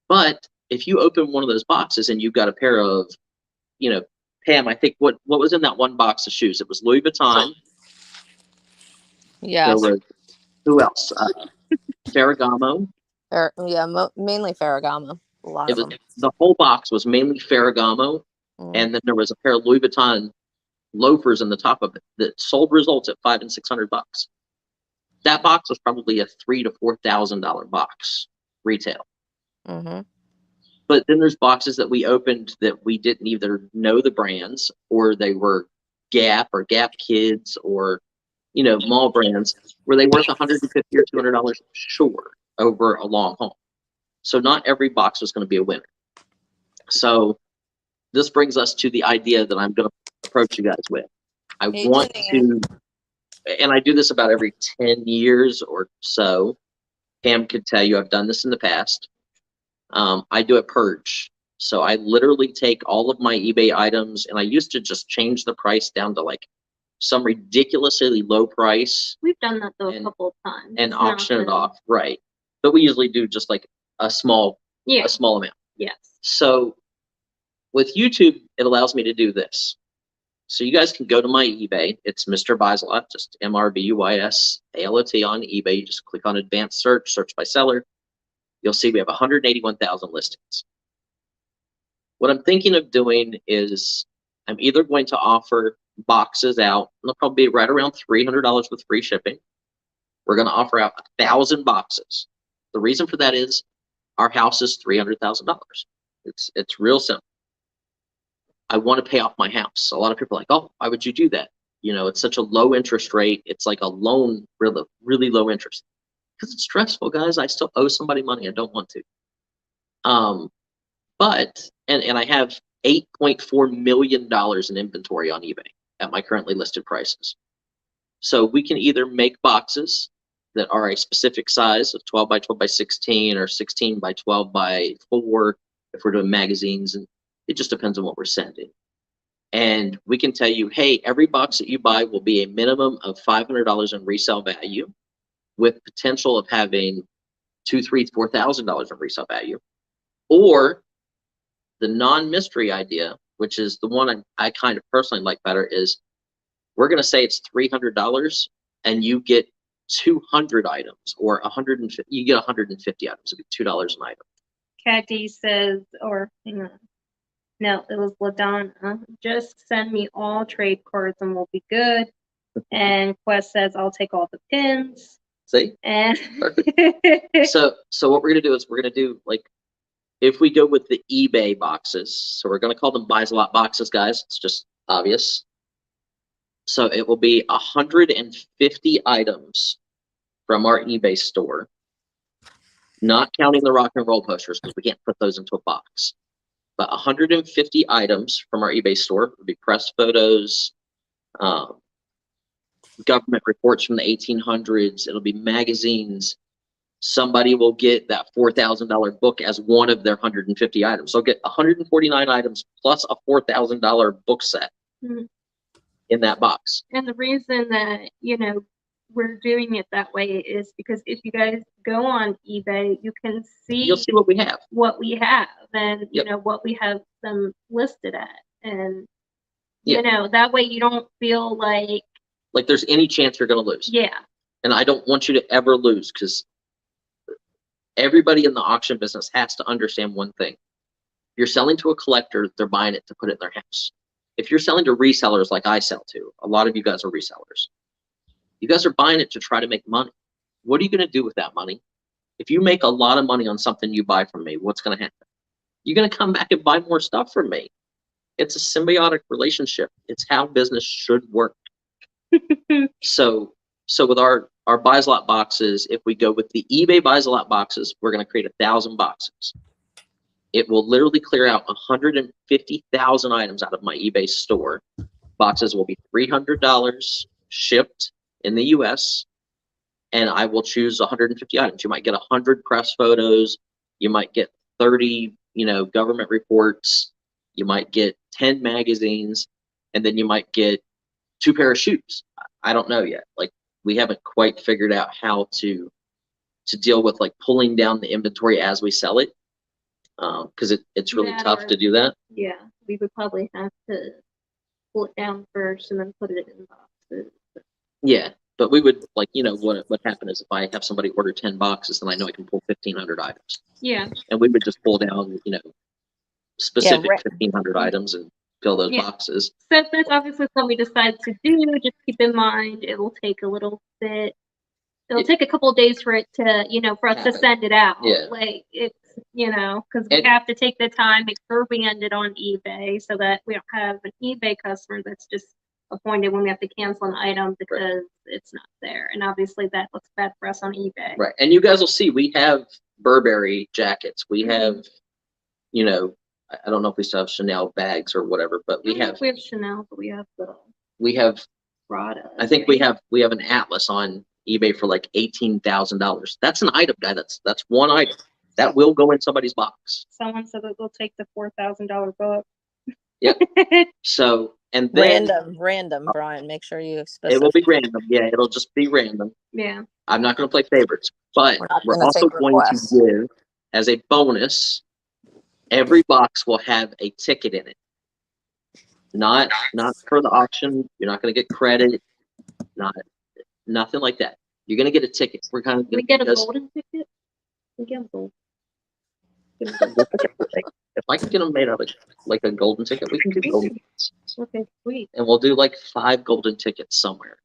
But if you open one of those boxes and you've got a pair of, Pam, I think what was in that one box of shoes? It was Louis Vuitton.
Yeah.
There was, who else? Ferragamo.
Mainly Ferragamo. A lot
It
of
was
them.
the whole box was mainly Ferragamo,
Mm.
and then there was a pair of Louis Vuitton loafers in the top of it that sold results at $500 and $600. That box was probably a $3,000 to $4,000 box retail.
Mm-hmm.
But then there's boxes that we opened that we didn't either know the brands, or they were Gap or Gap Kids, or mall brands, where they worth $150 or $200, sure, over a long haul. So not every box was going to be a winner. So this brings us to the idea that I'm going to approach you guys with. I
Hey,
want
Janine.
to, and I do this about every 10 years or so. Pam could tell you I've done this in the past. I do a purge. So I literally take all of my eBay items, and I used to just change the price down to like some ridiculously low price
We've done that though a
And-
couple of times.
and
It's
auction it
nothing.
off, right? But we usually do just like a small
Yeah.
amount.
Yes.
So with YouTube, it allows me to do this. So you guys can go to my eBay. It's Mr. Buysalot, just MRBUYSALOT on eBay. You just click on advanced search by seller. You'll see we have 181,000 listings. What I'm thinking of doing is I'm either going to offer boxes out. They'll probably be right around $300 with free shipping. We're going to offer out 1,000 boxes. The reason for that is our house is $300,000. It's real simple. I want to pay off my house. A lot of people are like, oh, why would you do that? It's such a low interest rate. It's like a loan, really, really low interest. Because it's stressful, guys. I still owe somebody money. I don't want to. But I have $8.4 million in inventory on eBay at my currently listed prices. So we can either make boxes that are a specific size of 12 by 12 by 16 or 16 by 12 by 4 if we're doing magazines, and it just depends on what we're sending. And we can tell you, hey, every box that you buy will be a minimum of $500 in resale value, with potential of having $2,000, $3,000, $4,000 in resale value. Or the non-mystery idea, which is the one I kind of personally like better, is we're going to say it's $300 and you get 200 items, or 150. You get 150 items. It'd be $2 an item.
Caddy says, or hang on. No, it was LaDonna. Just send me all trade cards and we'll be good. And Quest says, I'll take all the pins.
See?
And
So what we're going to do is we're going to do, like, if we go with the eBay boxes, so we're going to call them Buysalot boxes, guys. It's just obvious. So it will be 150 items from our eBay store, not counting the rock and roll posters, because we can't put those into a box. But 150 items from our eBay store would be press photos, government reports from the 1800s. It'll be magazines. Somebody will get that $4,000 book as one of their 150 items. So get 149 items plus a $4,000 book set in that box.
And the reason that, we're doing it that way is because if you guys go on eBay, you can
You'll
see
see what we have.
And,
Yep.
what we have them listed at. And,
Yeah.
that way you don't feel like,
there's any chance you're going to lose.
yeah,
And I don't want you to ever lose, because everybody in the auction business has to understand one thing. If you're selling to a collector, they're buying it to put it in their house. If you're selling to resellers like I sell to, a lot of you guys are resellers. You guys are buying it to try to make money. What are you going to do with that money? If you make a lot of money on something you buy from me, what's going to happen? You're going to come back and buy more stuff from me. It's a symbiotic relationship. It's how business should work. So with our Buysalot boxes, if we go with the eBay Buysalot boxes, we're going to create 1,000 boxes. It will literally clear out 150,000 items out of my eBay store. Boxes will be $300 shipped in the US, and I will choose 150 items. You might get 100 press photos. You might get 30, government reports. You might get 10 magazines, and then you might get 2 pair of shoes. I don't know yet. Like, we haven't quite figured out how to deal with like pulling down the inventory as we sell it, because it's really
That
tough
or-
to do that.
yeah, we would probably have to pull it down first and then put it in boxes.
Yeah, But we would like, what happened is if I have somebody order 10 boxes, then I know I can pull 1,500 items.
Yeah.
And we would just pull down, specific
right.
1,500 items and fill those
Yeah.
boxes.
So if that's obviously what we decide to do, just keep in mind it will take a little bit. It'll take a couple of days for it to, for us to
Happen.
send it out.
Yeah.
Like it's, because we
And-
have to take the time, make sure we end it on eBay so that we don't have an eBay customer that's just appointed when we have to cancel an item because it's not there. And obviously that looks bad for us on eBay.
Right. And you guys will see we have Burberry jackets. We
Mhm.
have, I don't know if we still have Chanel bags or whatever, but we have
Chanel, but we have Prada.
I think we have an Atlas on eBay for like $18,000. That's an item, guy. That's one item that will go in somebody's box.
Someone said that they'll take the $4,000 book.
Yep. So, and then
Random, Brian. Make sure you
it
specify.
will be random. Yeah, it'll just be random.
Yeah.
I'm not going to play favorites, but
We're not
we're
gonna
also
take
going
requests.
to give as a bonus. Every box will have a ticket in it. Not for the auction. You're not going to get credit. Nothing like that. You're going to get a ticket. We're kind of
We get a golden ticket? We get a gold.
If I can get them made out of like a golden ticket, we can do golden tickets.
Okay, sweet.
And we'll do like 5 golden tickets somewhere.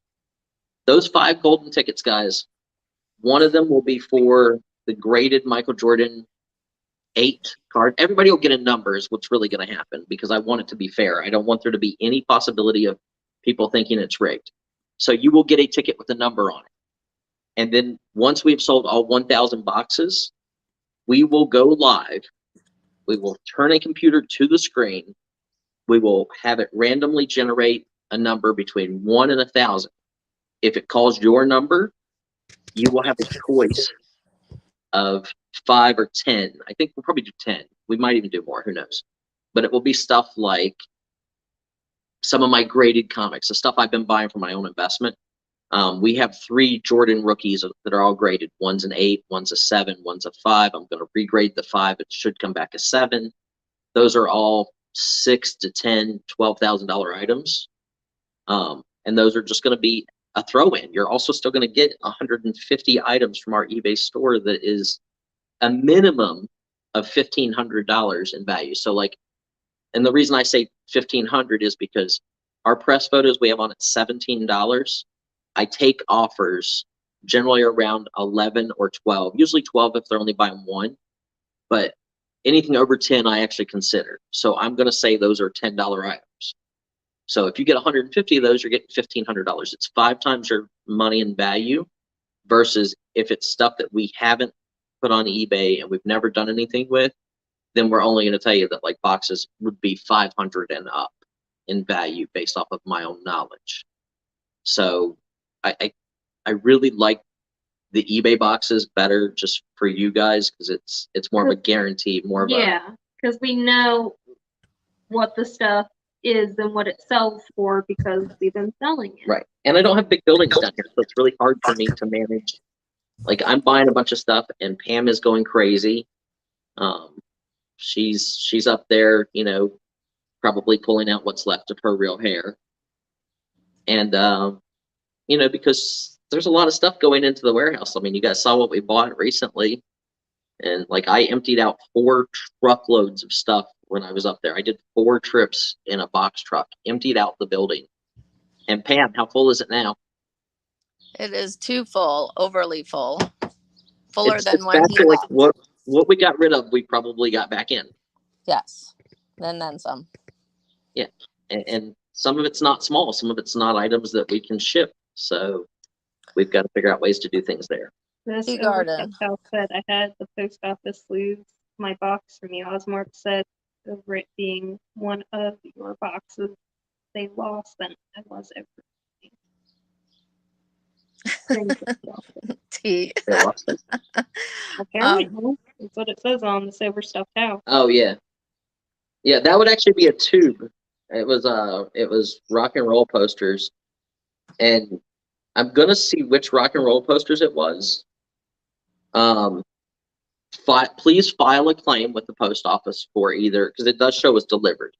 Those 5 golden tickets, guys, one of them will be for the graded Michael Jordan 8 card. Everybody will get a number is what's really going to happen because I want it to be fair. I don't want there to be any possibility of people thinking it's rigged. So you will get a ticket with a number on it. And then once we've sold all 1,000 boxes, we will go live. We will turn a computer to the screen. We will have it randomly generate a number between 1 and 1,000. If it calls your number, you will have a choice of 5 or 10. I think we'll probably do 10. We might even do more. Who knows? But it will be stuff like some of my graded comics, the stuff I've been buying for my own investment. We have 3 Jordan rookies that are all graded. One's an 8, one's a 7, one's a 5. I'm going to regrade the 5. It should come back a 7. Those are all $6 to $10, $12,000 items. And those are just going to be a throw-in. You're also still going to get 150 items from our eBay store that is a minimum of $1,500 in value. So and the reason I say $1,500 is because our press photos we have on at $17. I take offers generally around 11 or 12, usually 12 if they're only buying 1, but anything over 10 I actually consider. So I'm going to say those are $10 items. So if you get 150 of those, you're getting $1,500. It's 5 times your money in value versus if it's stuff that we haven't put on eBay and we've never done anything with, then we're only going to tell you that like boxes would be 500 and up in value based off of my own knowledge. So I really like the eBay boxes better just for you guys because it's more of a guarantee, more of
because we know what the stuff is and what it sells for because we've been selling it.
Right. And I don't have big buildings down here, so it's really hard for me to manage. Like I'm buying a bunch of stuff and Pam is going crazy. She's up there, probably pulling out what's left of her real hair. And because there's a lot of stuff going into the warehouse. I mean, you guys saw what we bought recently. And like I emptied out 4 truckloads of stuff when I was up there. I did 4 trips in a box truck, emptied out the building. And Pam, how full is it now?
It is too full, overly full, fuller
It's
than when
back
he
to like
left.
what we got rid of, we probably got back in.
Yes, then some.
Yeah, and some of it's not small. Some of it's not items that we can ship. So we've got to figure out ways to do things there.
This
Tea garden.
house said I had the post office lose my box from you. I was more upset over it being one of your boxes they lost than I was everything.
Tea.
They lost it.
Apparently, that's what it says on this overstuffed house.
Oh yeah, yeah. That would actually be a tube. It was rock and roll posters, and I'm gonna see which rock and roll posters it was. Please file a claim with the post office for either, because it does show it's delivered.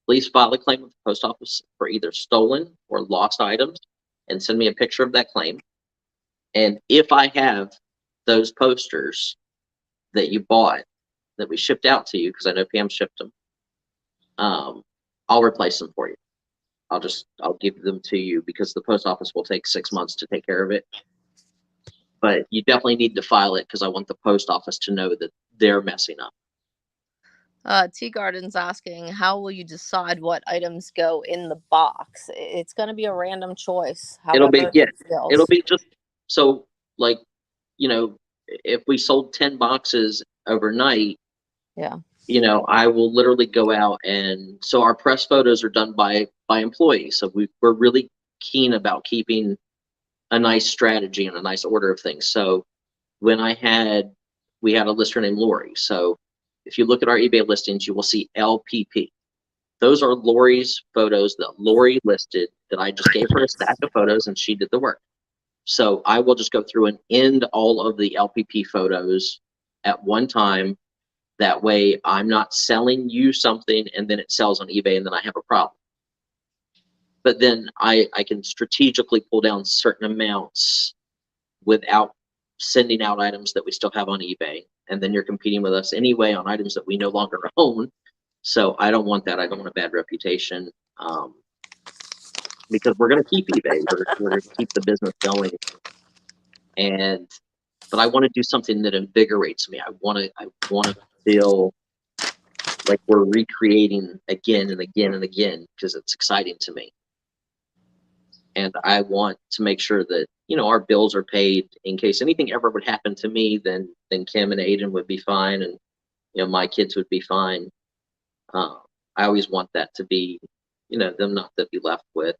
Please file a claim with the post office for either stolen or lost items, and send me a picture of that claim. And if I have those posters that you bought that we shipped out to you, because I know Pam shipped them, I'll replace them for you. I'll give them to you because the post office will take 6 months to take care of it. But you definitely need to file it because I want the post office to know that they're messing up.
Tea Garden's asking, how will you decide what items go in the box? It's going to be a random choice.
It'll be,
however
yeah,
it feels.
it'll be just so, like, you know, if we sold 10 boxes overnight,
Yeah.
you know, I will literally go out, and so our press photos are done by employees. So we're really keen about keeping a nice strategy and a nice order of things. So when we had a lister named Lori. So if you look at our eBay listings, you will see LPP. Those are Lori's photos that Lori listed that I just gave her a stack of photos and she did the work. So I will just go through and end all of the LPP photos at one time. That way I'm not selling you something and then it sells on eBay and then I have a problem. But then I can strategically pull down certain amounts without sending out items that we still have on eBay. And then you're competing with us anyway on items that we no longer own. So I don't want that. I don't want a bad reputation, because we're going to keep eBay. We're going to keep the business going. But I want to do something that invigorates me. I want to feel like we're recreating again and again and again because it's exciting to me. And I want to make sure that, you know, our bills are paid in case anything ever would happen to me, then Kim and Aiden would be fine. And, you know, my kids would be fine. I always want that to be, you know, them not to be left with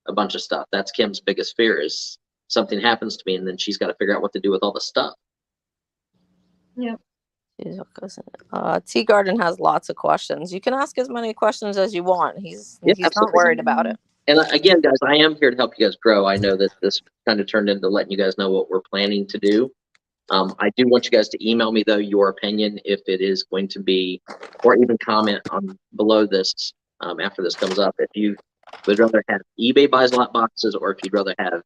a bunch of stuff. That's Kim's biggest fear is something happens to me and then she's got to figure out what to do with all the stuff.
Yep.
Tea Garden has lots of questions. You can ask as many questions as you want. He's not
absolutely.
worried about it.
And again, guys, I am here to help you guys grow. I know that this kind of turned into letting you guys know what we're planning to do. I do want you guys to email me, though, your opinion if it is going to be, or even comment on below this after this comes up. If you would rather have eBay Buysalot boxes or if you'd rather have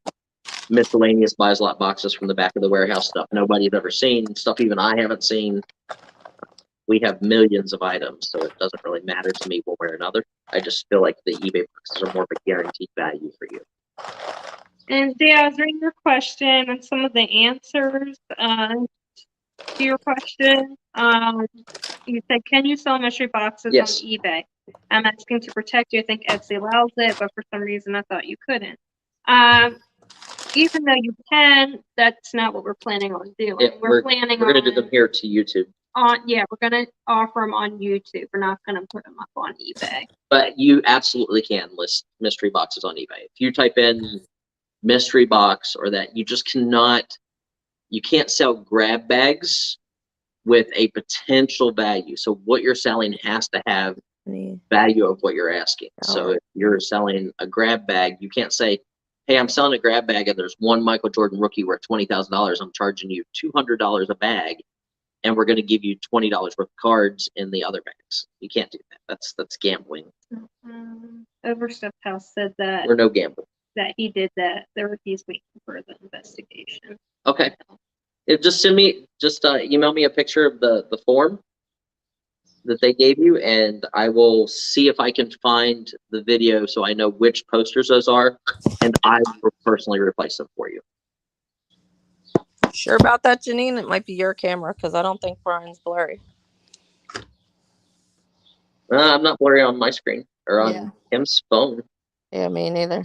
miscellaneous Buysalot boxes from the back of the warehouse, stuff nobody's ever seen, stuff even I haven't seen. We have millions of items, so it doesn't really matter to me one way or another. I just feel like the eBay boxes are more of a guaranteed value for you.
And yeah, I was reading your question and some of the answers to your question. You said, can you sell mystery boxes
Yes.
on eBay? I'm asking to protect you. I think Etsy allows it, but for some reason I thought you couldn't. Even though you can, that's not what we're planning on doing. We're planning
we're going to do them here to YouTube.
We're going to offer them on YouTube. We're not going to put them up on eBay.
But you absolutely can list mystery boxes on eBay. If you type in mystery box or that, you just you can't sell grab bags with a potential value. So what you're selling has to have value of what you're asking. So if you're selling a grab bag, you can't say, hey, I'm selling a grab bag and there's one Michael Jordan rookie worth $20,000. I'm charging you $200 a bag and we're going to give you $20 worth of cards in the other bags. You can't do that. That's gambling.
Overstuffed House said that
We're no gambling.
That he did that. He's waiting for the investigation.
Okay. Just email me a picture of the form that they gave you, and I will see if I can find the video so I know which posters those are, and I will personally replace them for you.
Sure about that, Janine? It might be your camera because I don't think Brian's blurry.
I'm not blurry on my screen or on Kim's phone.
Yeah, me neither.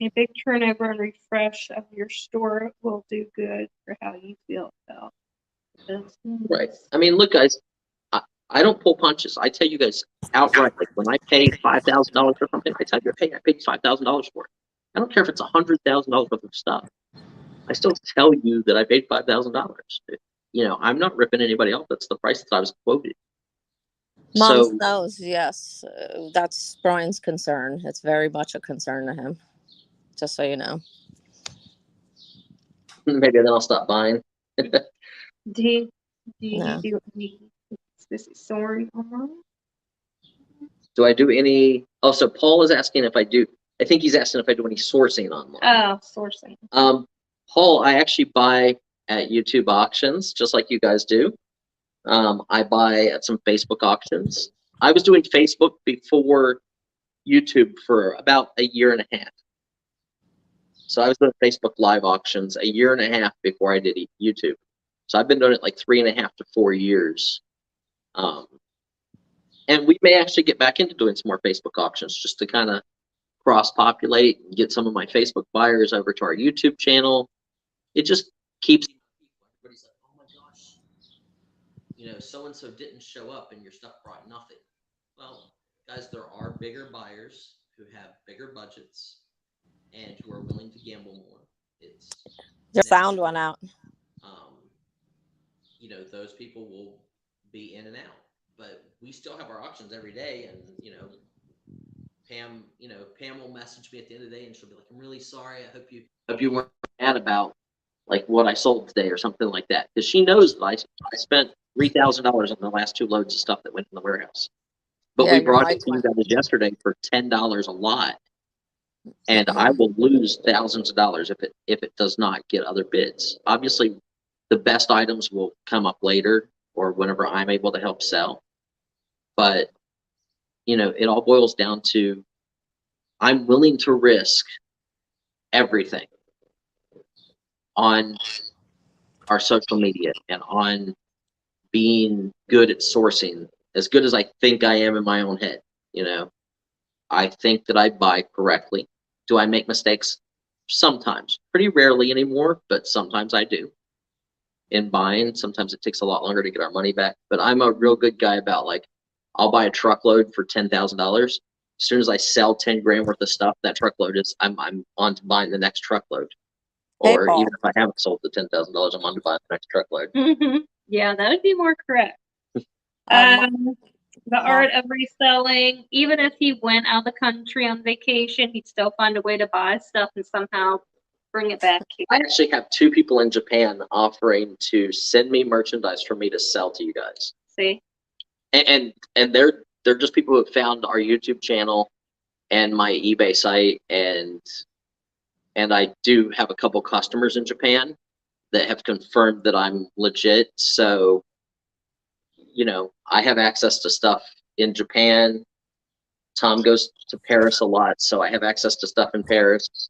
A big turnover and refresh of your store will do good for how you feel about this.
Right. I mean, look, guys, I don't pull punches. I tell you guys outright, like when I pay $5,000 for something, I tell you, hey, I paid $5,000 for it. I don't care if it's $100,000 worth of stuff. I still tell you that I paid $5,000. You know, I'm not ripping anybody off. That's the price that I was quoted.
Mom knows, yes. That's Brian's concern. It's very much a concern to him. Just so you know.
Maybe then I'll stop buying.
Do you do any soaring online?
Do I do any? Oh, so Paul is asking if I do. I think he's asking if I do any sourcing online.
Oh, sourcing.
Paul, I actually buy at YouTube auctions, just like you guys do. I buy at some Facebook auctions. I was doing Facebook before YouTube for about a year and a half. So I was doing Facebook live auctions a year and a half before I did YouTube. So I've been doing it like 3.5 to 4 years. And we may actually get back into doing some more Facebook auctions just to kind of cross-populate and get some of my Facebook buyers over to our YouTube channel. It just keeps everybody's like, oh my gosh, so-and-so didn't show up and your stuff brought nothing. Well, guys, there are bigger buyers who have bigger budgets and who are willing to gamble more.
Your sound went out.
Those people will be in and out, but we still have our auctions every day. And Pam will message me at the end of the day and she'll be like, I'm really sorry. I hope you weren't mad about like what I sold today or something like that. Because she knows that I spent $3,000 on the last 2 loads of stuff that went in the warehouse. But
Yeah,
we
your
brought it
mic
to you
went.
guys yesterday for $10 a lot. And I will lose thousands of dollars if it does not get other bids. Obviously, the best items will come up later or whenever I'm able to help sell. But, it all boils down to I'm willing to risk everything on our social media and on being good at sourcing, as good as I think I am in my own head. I think that I buy correctly. Do I make mistakes? Sometimes. Pretty rarely anymore, but sometimes I do. In buying, sometimes it takes a lot longer to get our money back. But I'm a real good guy about like, I'll buy a truckload for $10,000. As soon as I sell 10 grand worth of stuff, that truckload is I'm on to buying the next truckload.
Hey,
Or
Paul.
even if I haven't sold the $10,000, I'm on to buy the next truckload.
Yeah, that would be more correct. The art of reselling, even if he went out of the country on vacation, he'd still find a way to buy stuff and somehow bring it back here.
I actually have 2 people in Japan offering to send me merchandise for me to sell to you guys.
See?
And they're just people who have found our YouTube channel and my eBay site, and I do have a couple customers in Japan that have confirmed that I'm legit. So, I have access to stuff in Japan. Tom goes to Paris a lot, so I have access to stuff in Paris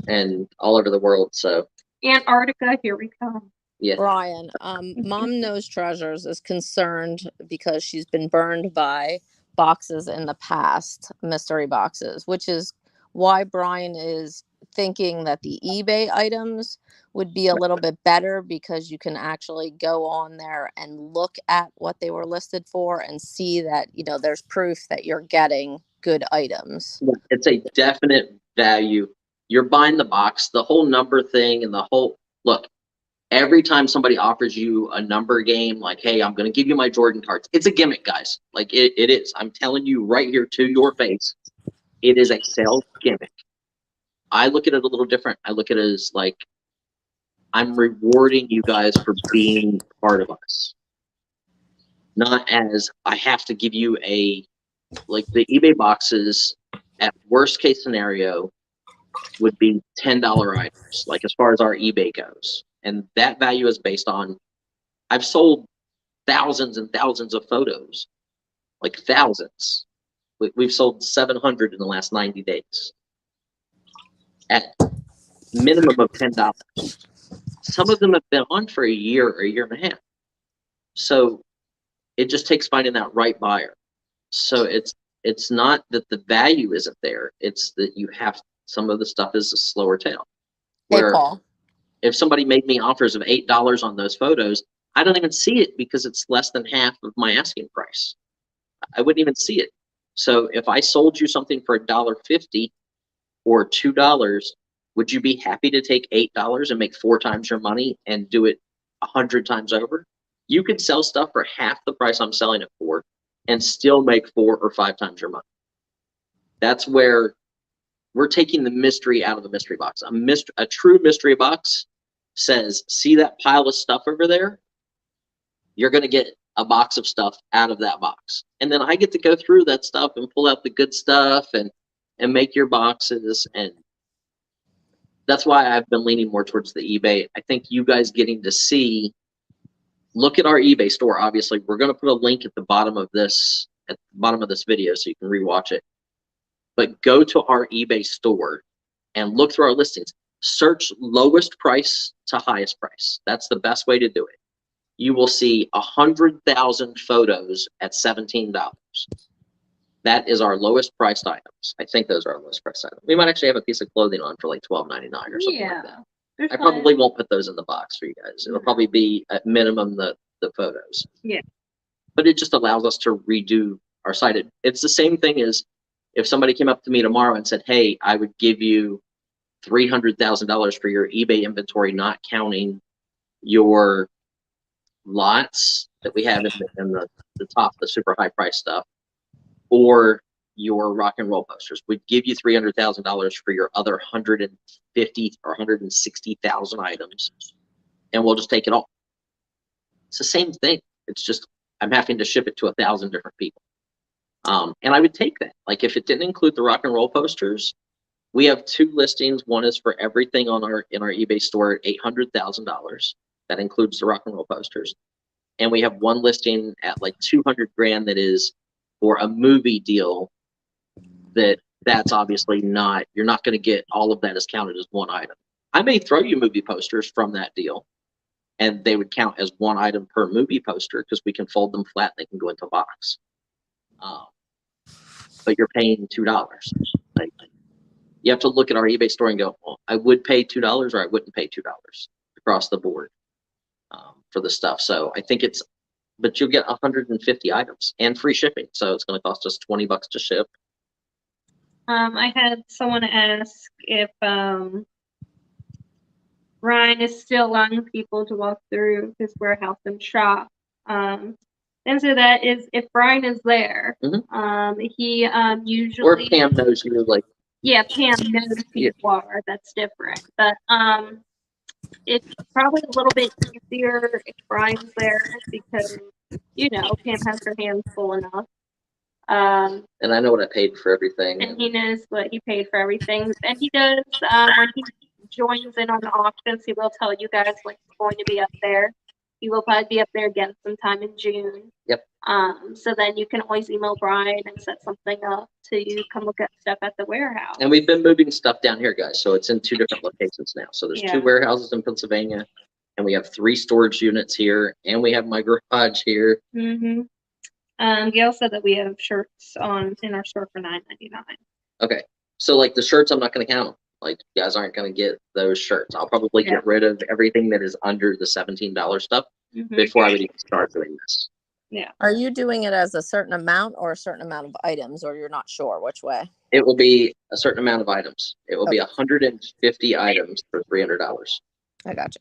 and all over the world. So
Antarctica, here we come.
yeah.
Brian, Mom Knows Treasures is concerned because she's been burned by boxes in the past, mystery boxes, which is why Brian is thinking that the eBay items would be a little bit better because you can actually go on there and look at what they were listed for and see that, there's proof that you're getting good items.
It's a definite value. You're buying the box, the whole number thing, and the whole look. Every time somebody offers you a number game, like, hey, I'm going to give you my Jordan cards. It's a gimmick, guys. Like it is. I'm telling you right here to your face. It is a sales gimmick. I look at it a little different. I look at it as like, I'm rewarding you guys for being part of us. Not as I have to give you like the eBay boxes at worst case scenario would be $10 items, like as far as our eBay goes. And that value is based on, I've sold thousands and thousands of photos, like thousands. We've sold 700 in the last 90 days at minimum of $10. Some of them have been on for a year or a year and a half. So it just takes finding that right buyer. So it's not that the value isn't there. It's that you have, some of the stuff is a slower tail.
Hey, Paul.
If somebody made me offers of $8 on those photos, I don't even see it because it's less than half of my asking price. I wouldn't even see it. So if I sold you something for $1.50 or $2, would you be happy to take $8 and make 4 times your money and do it 100 times over? You could sell stuff for half the price I'm selling it for and still make 4 or 5 times your money. That's where we're taking the mystery out of the mystery box. A true mystery box says, see that pile of stuff over there? You're going to get a box of stuff out of that box. And then I get to go through that stuff and pull out the good stuff and and make your boxes. And that's why I've been leaning more towards the eBay. I think you guys getting to see, look at our eBay store. Obviously, we're going to put a link at the bottom of this video so you can rewatch it. But go to our eBay store and look through our listings. Search lowest price to highest price. That's the best way to do it. You will see 100,000 photos at $17. That is our lowest priced items. I think those are our lowest priced items. We might actually have a piece of clothing on for like $12.99 or something like that. I probably won't put those in the box for you guys. It'll probably be at minimum the photos.
Yeah.
But it just allows us to redo our site. It's the same thing as if somebody came up to me tomorrow and said, hey, I would give you $300,000 for your eBay inventory, not counting your lots that we have in the top, the super high price stuff, or your rock and roll posters. We'd give you $300,000 for your other 150 or 160,000 items, and we'll just take it all. It's the same thing. It's just I'm having to ship it to 1,000 different people. And I would take that. Like if it didn't include the rock and roll posters, we have 2 listings. One is for everything in our eBay store at $800,000. That includes the rock and roll posters. And we have one listing at like 200 grand that is for a movie deal. That's obviously not, you're not going to get all of that as counted as one item. I may throw you movie posters from that deal, and they would count as one item per movie poster because we can fold them flat. They can go into a box. But you're paying $2. Like, you have to look at our eBay store and go, well, I would pay $2 or I wouldn't pay $2 across the board for the stuff. So I think but you'll get 150 items and free shipping. So it's going to cost us $20 to ship.
I had someone ask if Ryan is still allowing people to walk through his warehouse and shop. Answer that is if Brian is there. He usually,
or Pam knows you, like,
yeah, Pam knows who you are. That's different. But it's probably a little bit easier if Brian's there because Pam has her hands full enough.
And I know what I paid for everything.
And he knows what he paid for everything. And he does, when he joins in on the auctions, he will tell you guys when he's going to be up there. He will probably be up there again sometime in June.
Yep.
So then you can always email Brian and set something up to come look at stuff at the warehouse.
And we've been moving stuff down here, guys. So it's in 2 different locations now. So there's 2 warehouses in Pennsylvania, and we have 3 storage units here, and we have my garage here.
Gail said that we have shirts in our store for $9.99.
Okay. So like the shirts, I'm not going to count. Like, you guys aren't going to get those shirts. I'll probably get rid of everything that is under the $17 stuff before I would even start doing this.
Yeah.
Are you doing it as a certain amount or a certain amount of items, or you're not sure which way?
It will be a certain amount of items. It will be 150 items for $300.
I gotcha.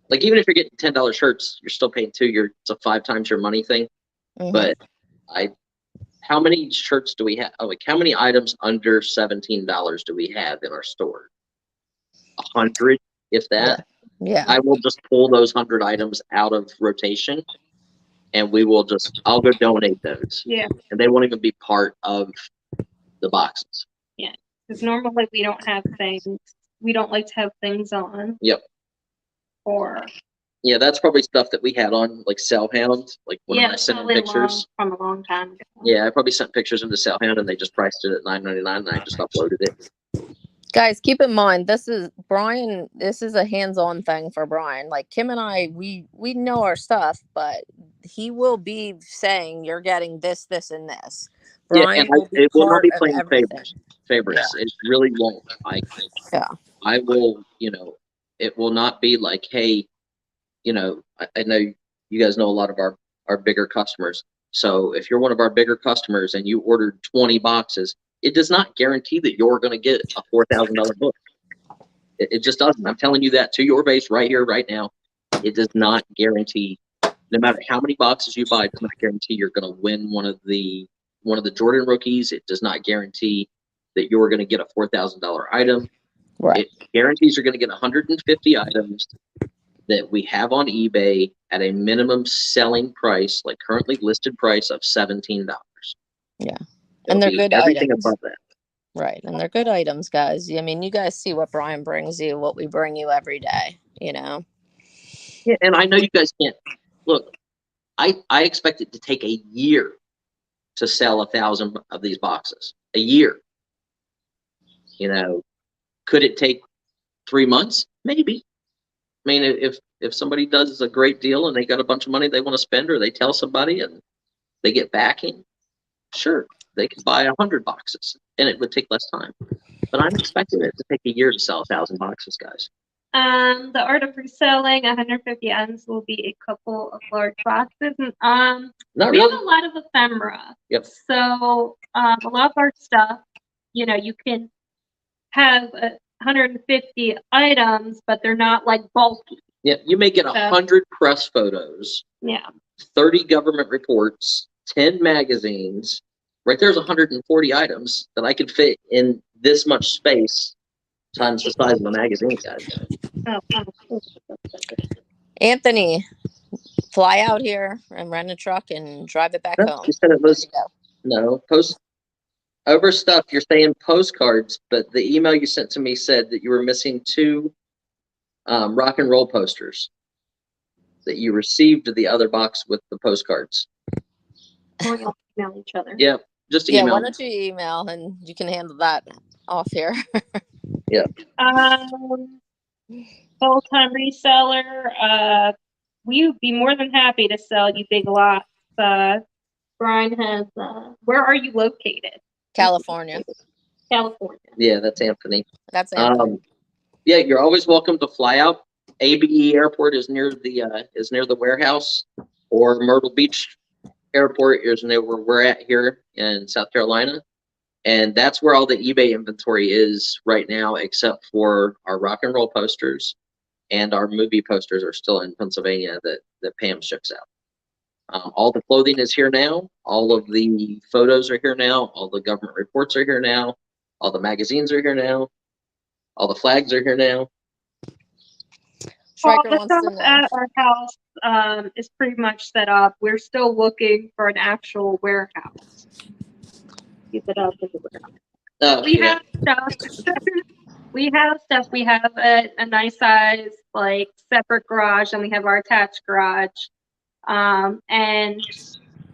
Like, even if you're getting $10 shirts, you're still paying 2. It's a 5 times your money thing. But how many shirts do we have? Like, how many items under $17 do we have in our store? 100, if that.
Yeah.
I will just pull those 100 items out of rotation, and I'll go donate those.
Yeah.
And they won't even be part of the boxes.
Yeah. Because normally we don't have things. We don't like to have things on.
Yep. Yeah, that's probably stuff that we had on, like Sellhound, like when I sent in pictures.
From a long time ago.
Yeah, I probably sent pictures into Sellhound, and they just priced it at $9.99, and I just uploaded it.
Guys, keep in mind, this is a hands-on thing for Brian. Like Kim and I, we know our stuff, but he will be saying you're getting this, and this. Brian
it will not be playing favorites.
Yeah.
It really won't. I will, it will not be like, hey, I know you guys know a lot of our bigger customers. So if you're one of our bigger customers and you ordered 20 boxes, it does not guarantee that you're going to get a $4,000 book. It just doesn't. I'm telling you that to your base right here, right now. It does not guarantee, no matter how many boxes you buy, it does not guarantee you're going to win one of the Jordan rookies. It does not guarantee that you're going to get a $4,000 item.
Right.
It guarantees you're going to get 150 items that we have on eBay at a minimum selling price, like currently listed price of $17.
Yeah. And they're good
everything
items.
above that.
Right. And they're good items, guys. I mean, you guys see what Brian brings you, what we bring you every day, you know?
Yeah, and I know you guys can't look. I expect it to take a year to sell 1,000 of these boxes. A year. You know, could it take 3 months? Maybe. I mean, if somebody does a great deal and they got a bunch of money they want to spend, or they tell somebody and they get backing, sure, they could buy 100 boxes and it would take less time. But I'm expecting it to take a year to sell 1,000 boxes, guys.
The art of reselling 150 items will be a couple of large boxes. And,
Not
we have
really.
a lot of ephemera.
Yep.
So a lot of our stuff, you know, you can have 150 items, but they're not like bulky.
Yeah, you may get 100 press photos,
Yeah.
30 government reports, 10 magazines. Right there's 140 items that I could fit in this much space times the size of the magazine, guys.
Anthony, fly out here and rent a truck and drive it back
No,
home.
you said it was
There you go.
no post over stuff. You're saying postcards, but the email you sent to me said that you were missing 2 rock and roll posters that you received the other box with the postcards.
We'll email each other.
Yeah, just
Yeah,
email.
why don't you email and you can handle that off here.
Yeah.
Full-time reseller. We would be more than happy to sell you big lots. Brian has. Where are you located?
California.
California.
Yeah, that's Anthony.
That's Anthony.
Yeah, you're always welcome to fly out. ABE Airport is near the warehouse, or Myrtle Beach Airport is near where we're at here in South Carolina, and that's where all the eBay inventory is right now, except for our rock and roll posters and our movie posters are still in Pennsylvania that Pam ships out. All the clothing is here now. All of the photos are here now. All the government reports are here now. All the magazines are here now. All the flags are here now.
Well,
Striker
the
wants to
stuff
know.
at our house is pretty much set up. We're still looking for an actual warehouse. Keep it up in the warehouse. We have stuff. We have stuff. We have a nice size, like, separate garage, and we have our attached garage. And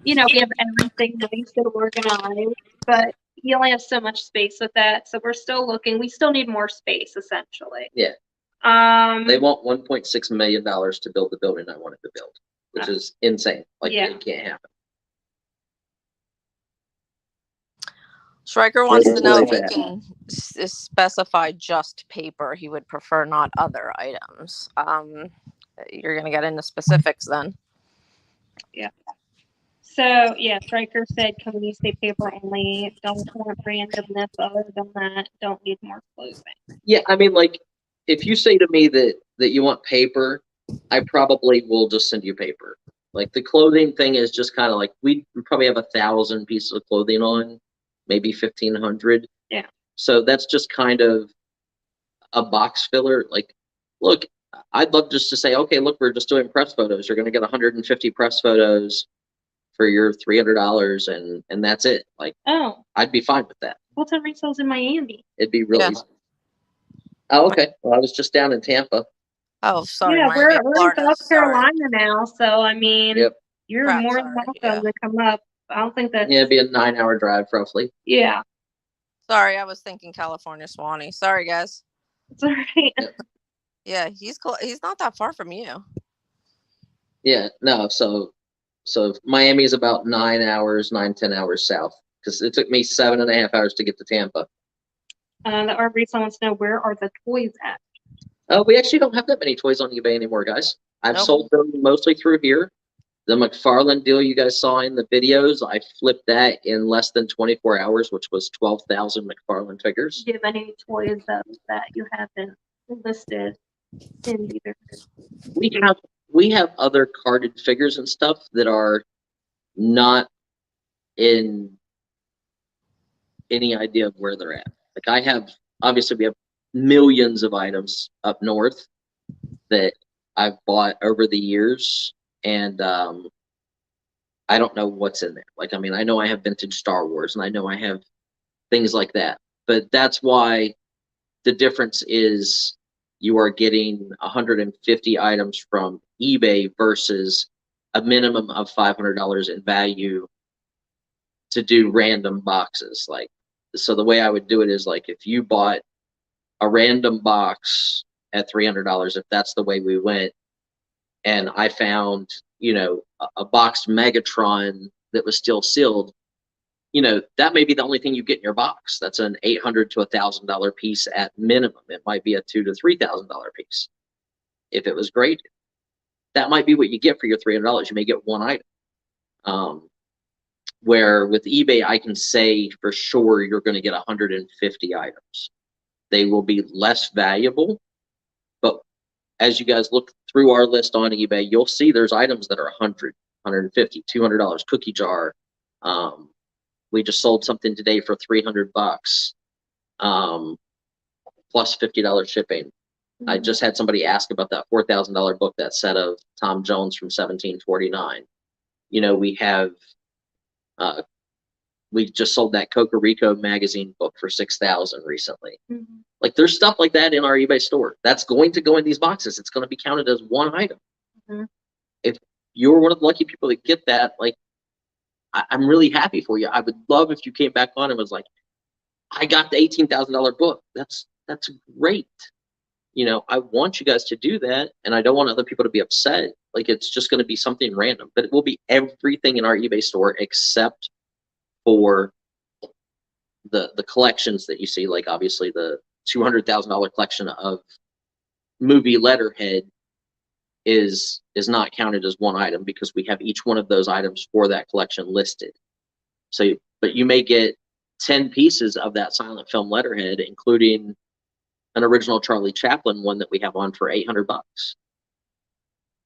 you know, we have everything nice and organized, but you only have so much space with that. So we're still looking. We still need more space, essentially.
Yeah. They want $1.6 million to build the building I wanted to build, which is insane. Like, it can't happen.
Striker wants to know if he can specify just paper. He would prefer not other items. You're going to get into specifics then.
Yeah. So, yeah, Striker said, can we say paper only? Don't want randomness. Other than that, don't need more clothing.
Yeah, I mean, like, if you say to me that you want paper, I probably will just send you paper. Like, the clothing thing is just kind of like, we probably have 1,000 pieces of clothing on, maybe 1,500.
Yeah.
So that's just kind of a box filler. Like, look, I'd love just to say, okay, look, we're just doing press photos. You're going to get 150 press photos for your $300, and that's it. Like, I'd be fine with that.
Full-time resell's in Miami.
It'd be really easy. Oh, okay. Well, I was just down in Tampa.
Oh, sorry.
Yeah,
Miami,
we're in South Carolina now, so I mean, you're
Crap,
more
sorry,
than welcome to come up. I don't think that's.
Yeah, it'd be a 9-hour drive, roughly.
Yeah.
Sorry, I was thinking California, Swanee. Sorry, guys.
It's all right.
Yeah, he's not that far from you.
Yeah, no. So Miami is about 9 hours, 10 hours south, because it took me 7.5 hours to get to Tampa.
The art resale wants to know, where are the toys at?
We actually don't have that many toys on eBay anymore, guys. I've sold them mostly through here. The McFarlane deal you guys saw in the videos, I flipped that in less than 24 hours, which was 12,000 McFarlane figures.
Do you have any toys that you haven't listed in either?
We have other carded figures and stuff that are not in any idea of where they're at. Like, we have millions of items up north that I've bought over the years, and I don't know what's in there. Like, I mean, I know I have vintage Star Wars, and I know I have things like that, but that's why the difference is you are getting 150 items from eBay versus a minimum of $500 in value to do random boxes. Like, so the way I would do it is like, if you bought a random box at $300, if that's the way we went, and I found, a boxed Megatron that was still sealed, that may be the only thing you get in your box. That's an $800 to $1,000 piece at minimum. It might be a $2,000 to $3,000 piece. If it was great, that might be what you get for your $300. You may get one item. Where with eBay, I can say for sure you're going to get 150 items. They will be less valuable, but as you guys look through our list on eBay, you'll see there's items that are 100, 150, $200. Cookie jar. We just sold something today for $300, plus $50 shipping. I just had somebody ask about that $4,000 book, that set of Tom Jones from 1749. We have, we just sold that Cocorico magazine book for $6,000 recently. Like, there's stuff like that in our eBay store that's going to go in these boxes. It's going to be counted as one item. If you're one of the lucky people that get that, like, I'm really happy for you. I would love if you came back on and was like, I got the $18,000 book. That's great. I want you guys to do that, and I don't want other people to be upset. Like, it's just going to be something random, but it will be everything in our eBay store except for the collections that you see. Like, obviously the $200,000 collection of movie letterhead is not counted as one item because we have each one of those items for that collection listed. So, but you may get 10 pieces of that silent film letterhead, including an original Charlie Chaplin one that we have on for $800.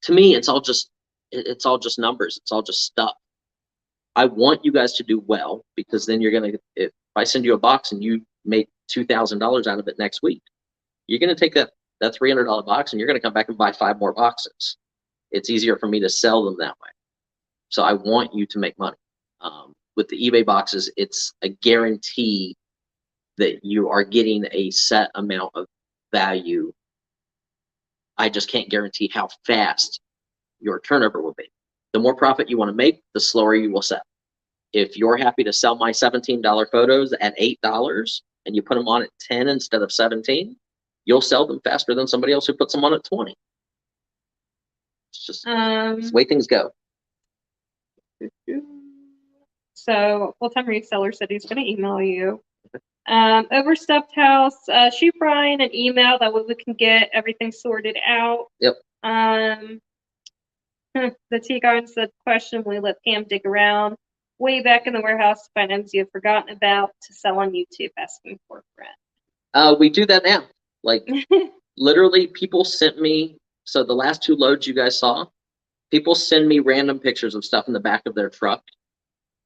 To me, it's all just numbers. It's all just stuff. I want you guys to do well, because then you're gonna, if I send you a box and you make $2,000 out of it next week, you're gonna take that $300 box and you're gonna come back and buy 5 more boxes. It's easier for me to sell them that way. So I want you to make money. With the eBay boxes, it's a guarantee that you are getting a set amount of value. I just can't guarantee how fast your turnover will be. The more profit you want to make, the slower you will sell. If you're happy to sell my $17 photos at $8 and you put them on at 10 instead of 17, you'll sell them faster than somebody else who puts them on at 20. It's just it's the way things go.
So full-time reseller said he's going to email you. Overstuffed house, shoot Brian an email, that way we can get everything sorted out.
Yep.
The Tea Garden said, question, we let Pam dig around way back in the warehouse to find items you have forgotten about to sell on YouTube, asking for rent.
We do that now. Like, literally, people sent me, so the last 2 loads you guys saw, people send me random pictures of stuff in the back of their truck,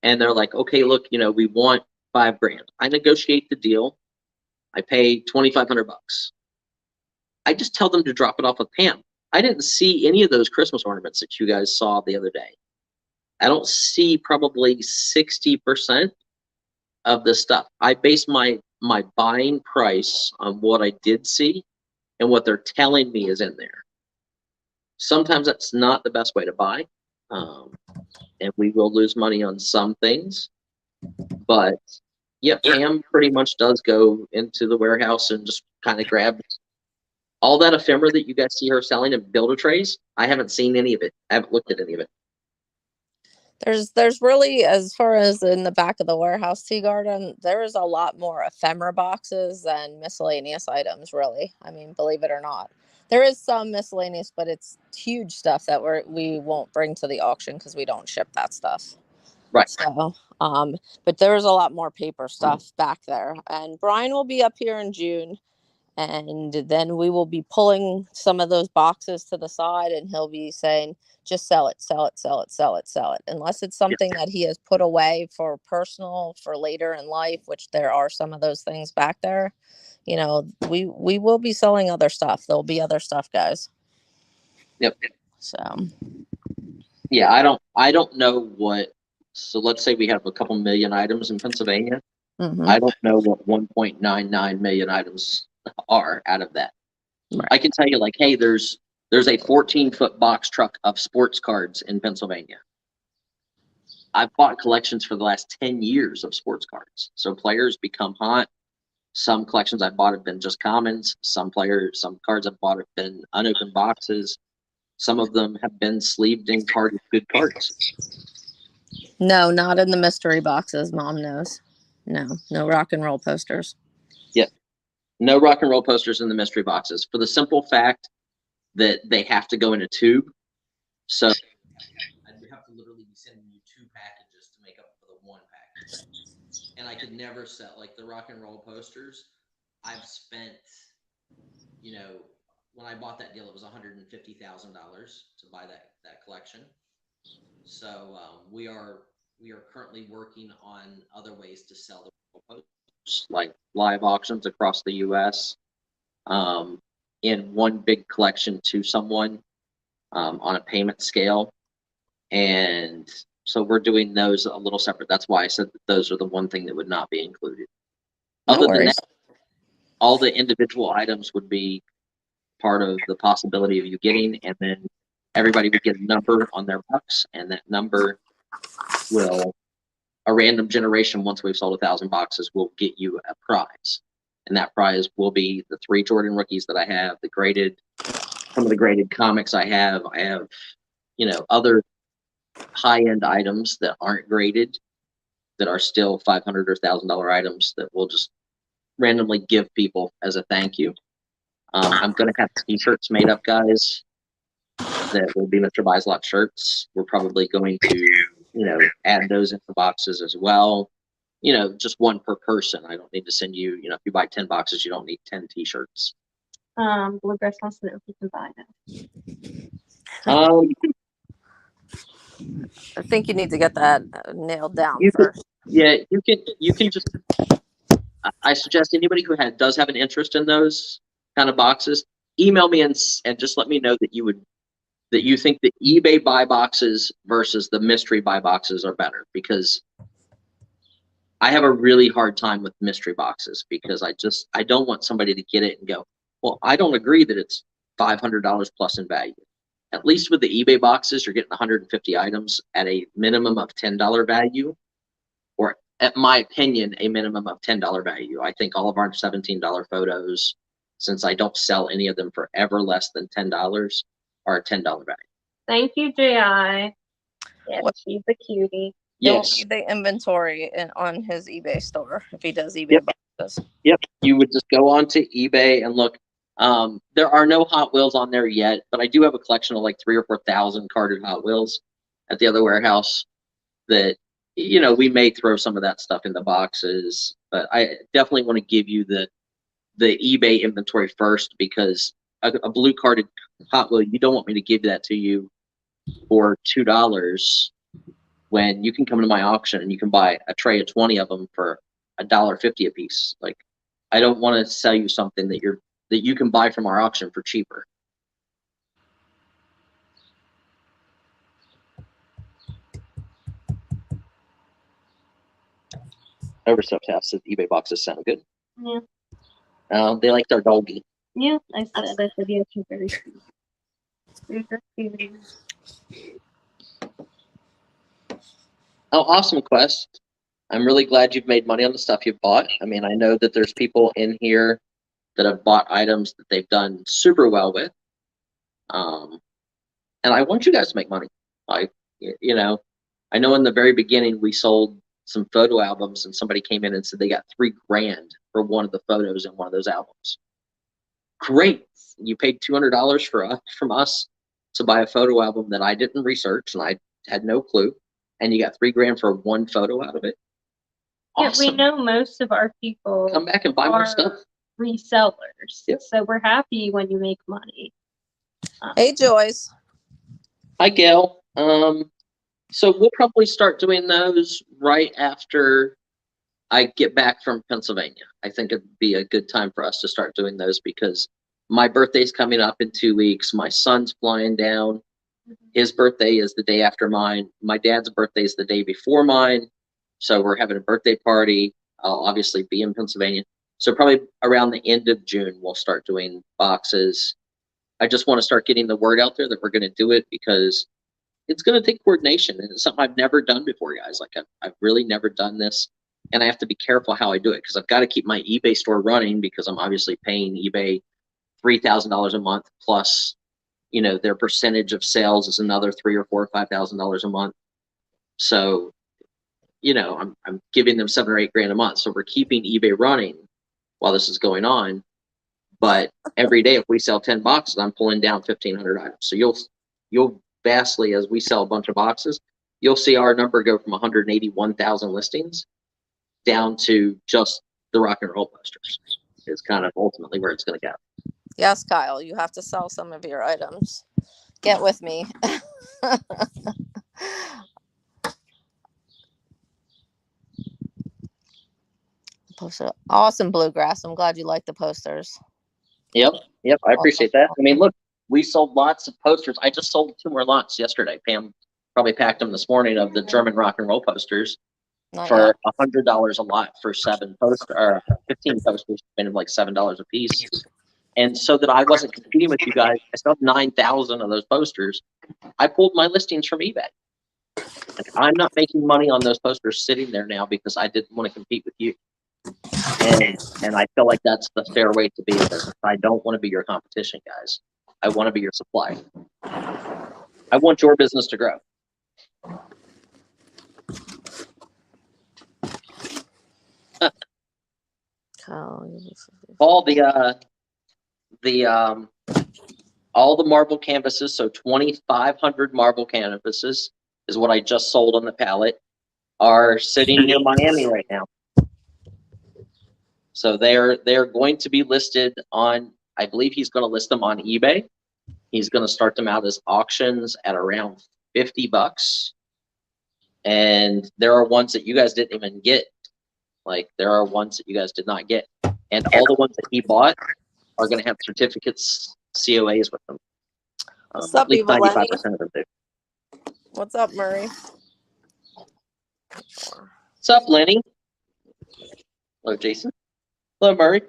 and they're like, okay, look, we want $5,000. I negotiate the deal. I pay $2,500. I just tell them to drop it off with Pam. I didn't see any of those Christmas ornaments that you guys saw the other day. I don't see probably 60% of the stuff. I base my buying price on what I did see and what they're telling me is in there. Sometimes that's not the best way to buy, and we will lose money on some things. But yeah, Pam pretty much does go into the warehouse and just kind of grabs all that ephemera that you guys see her selling in Build-A-Trays. I haven't seen any of it. I haven't looked at any of it.
There's really, as far as in the back of the warehouse Tea Garden, there is a lot more ephemera boxes than miscellaneous items, really. I mean, believe it or not. There is some miscellaneous, but it's huge stuff that we won't bring to the auction because we don't ship that stuff.
Right.
So, but there's a lot more paper stuff back there. And Brian will be up here in June. And then we will be pulling some of those boxes to the side, and he'll be saying, just sell it, sell it, sell it, sell it, sell it. Unless it's something that he has put away for personal, for later in life, which there are some of those things back there. We will be selling other stuff. There'll be other stuff, guys.
Yep.
So.
Yeah, I don't know what. So let's say we have a couple million items in Pennsylvania.
Mhm.
I don't know what 1.99 million items are out of that.
Right.
I can tell you, like, hey, there's a 14-foot box truck of sports cards in Pennsylvania. I've bought collections for the last 10 years of sports cards. So players become hot. Some collections I've bought have been just commons. Some cards I've bought have been unopened boxes. Some of them have been sleeved and carded good cards.
No, not in the mystery boxes. Mom knows. No rock and roll posters.
Yep. No rock and roll posters in the mystery boxes for the simple fact that they have to go in a tube. So I'd have to literally be sending you 2 packages to make up for the 1 package. And I could never sell, like, the rock and roll posters. I've spent, when I bought that deal, it was $150,000 to buy that collection. So we are currently working on other ways to sell the posters, like live auctions across the U.S. In one big collection to someone on a payment scale. And so we're doing those a little separate. That's why I said that those are the one thing that would not be included.
No
Other than
worries.
that, all the individual items would be part of the possibility of you getting, and then everybody would get a number on their box, and that number will, a random generation, once we've sold 1,000 boxes, will get you a prize. And that prize will be the 3 Jordan rookies that I have, some of the graded comics I have. I have, other high-end items that aren't graded that are still $500 or $1,000 items that we'll just randomly give people as a thank you. I'm going to have t-shirts made up, guys, that will be Mr. Buysalot shirts. We're probably going to, add those into boxes as well. Just 1 per person. I don't need to send you, if you buy 10 boxes, you don't need 10 t-shirts.
Bluegrass wants to know if you can buy them.
I think you need to get that nailed down
You could,
first.
yeah, you can just, I suggest anybody who does have an interest in those kind of boxes, email me and just let me know that you think the eBay buy boxes versus the mystery buy boxes are better, because I have a really hard time with mystery boxes, because I don't want somebody to get it and go, well, I don't agree that it's $500 plus in value. At least with the eBay boxes, you're getting 150 items at a minimum of $10 value, or at my opinion, a minimum of $10 value. I think all of our $17 photos, since I don't sell any of them for ever less than $10, are a $10 value.
Thank you, J.I. Yeah,
What-
she's a cutie.
It will
Yes.
be the inventory on his eBay store if he does eBay
Yep.
boxes.
Yep. You would just go on to eBay and look. There are no Hot Wheels on there yet, but I do have a collection of like 3,000 or 4,000 carded Hot Wheels at the other warehouse that, we may throw some of that stuff in the boxes, but I definitely want to give you the eBay inventory first, because a blue carded Hot Wheel, you don't want me to give that to you for $2 when you can come to my auction and you can buy a tray of 20 of them for $1.50 a piece. Like, I don't want to sell you something that you can buy from our auction for cheaper. Overstuffed House says eBay boxes sound good.
Yeah.
They like their doggy.
Yeah, I said yes, she's very cute. Super cutie.
Oh, awesome, Quest. I'm really glad you've made money on the stuff you've bought. I mean, I know that there's people in here that have bought items that they've done super well with. And I want you guys to make money. I know in the very beginning we sold some photo albums, and somebody came in and said they got $3,000 for one of the photos in one of those albums. Great. You paid $200 from us to buy a photo album that I didn't research and I had no clue, and you got $3,000 for one photo out of it. Awesome.
Yeah, we know most of our people
Come back and buy more stuff.
Resellers.
Yep.
So we're happy when you make money.
Hey, Joyce.
Hi, Gail. So we'll probably start doing those right after I get back from Pennsylvania. I think it'd be a good time for us to start doing those, because my birthday's coming up in 2 weeks. My son's flying down. His birthday is the day after mine. My dad's birthday is the day before mine. So we're having a birthday party. I'll obviously be in Pennsylvania. So probably around the end of June, we'll start doing boxes. I just want to start getting the word out there that we're going to do it because it's going to take coordination, and it's something I've never done before, guys. Like I've really never done this, and I have to be careful how I do it because I've got to keep my eBay store running because I'm obviously paying eBay $3,000 a month plus, you know, their percentage of sales is another $3,000 or $4,000 or $5,000 a month. So, you know, I'm giving them $7,000 or $8,000 a month. So we're keeping eBay running while this is going on. But every day, if we sell 10 boxes, I'm pulling down 1,500 items. So you'll vastly, as we sell a bunch of boxes, you'll see our number go from 181,000 listings down to just the rock and roll posters. Is kind of ultimately where it's going to go.
Yes, Kyle, you have to sell some of your items. Get with me. Poster. Awesome, Bluegrass. I'm glad you like the posters.
Yep. I appreciate that. I mean, look, we sold lots of posters. I just sold 2 more lots yesterday. Pam probably packed them this morning of the German rock and roll posters for $100 a lot for 7 posters or 15 posters, spending like $7 a piece. And so that I wasn't competing with you guys, I still have 9,000 of those posters. I pulled my listings from eBay. And I'm not making money on those posters sitting there now because I didn't want to compete with you. And I feel like that's the fair way to be in business. I don't want to be your competition, guys. I want to be your supplier. I want your business to grow. All all the marble canvases, so 2,500 marble canvases is what I just sold on the pallet, are sitting near Miami right now. So they're going to be listed on, I believe he's going to list them on eBay. He's going to start them out as auctions at around $50. And there are ones that you guys didn't even get. Like there are ones that you guys did not get. And all the ones that he bought are going to have certificates, COAs with them.
What's up,
at least
Eva
95%
Lenny?
of them do.
What's up, Murray?
What's up, Lenny? Hello, Jason. Hello, Murray.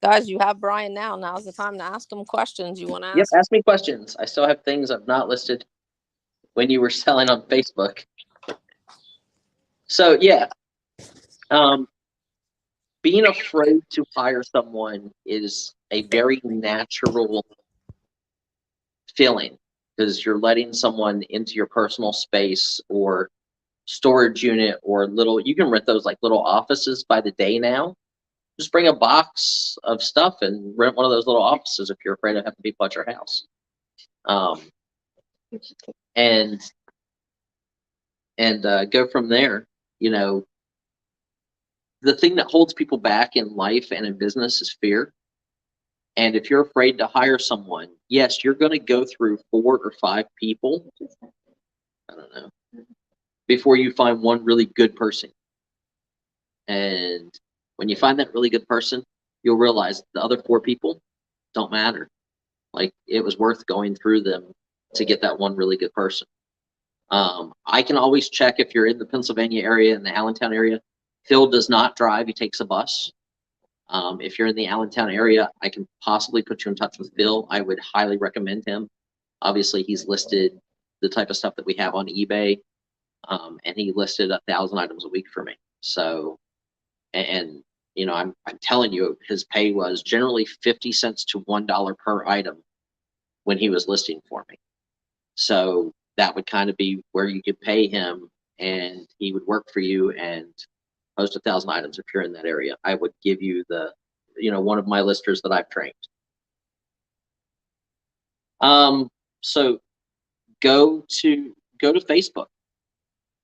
Guys, you have Brian now. Now's the time to ask him questions you want to ask.
Yep, ask me questions. I still have things I've not listed when you were selling on Facebook. So, yeah. Being afraid to hire someone is a very natural feeling because you're letting someone into your personal space or storage unit or you can rent those like little offices by the day now. Just bring a box of stuff and rent one of those little offices if you're afraid of having people at your house. And go from there. You know, the thing that holds people back in life and in business is fear. And if you're afraid to hire someone, yes, you're going to go through 4 or 5 people. I don't know. Before you find one really good person. And when you find that really good person, you'll realize the other 4 people don't matter. Like it was worth going through them to get that one really good person. I can always check if you're in the Pennsylvania area, in the Allentown area. Phil does not drive, he takes a bus. If you're in the Allentown area, I can possibly put you in touch with Phil. I would highly recommend him. Obviously, he's listed the type of stuff that we have on eBay, and he listed 1,000 items a week for me. So, and you know, I'm telling you, his pay was generally 50 cents to $1 per item when he was listing for me. So that would kind of be where you could pay him, and he would work for you and post 1,000 items if you're in that area. I would give you one of my listers that I've trained. So go to Facebook.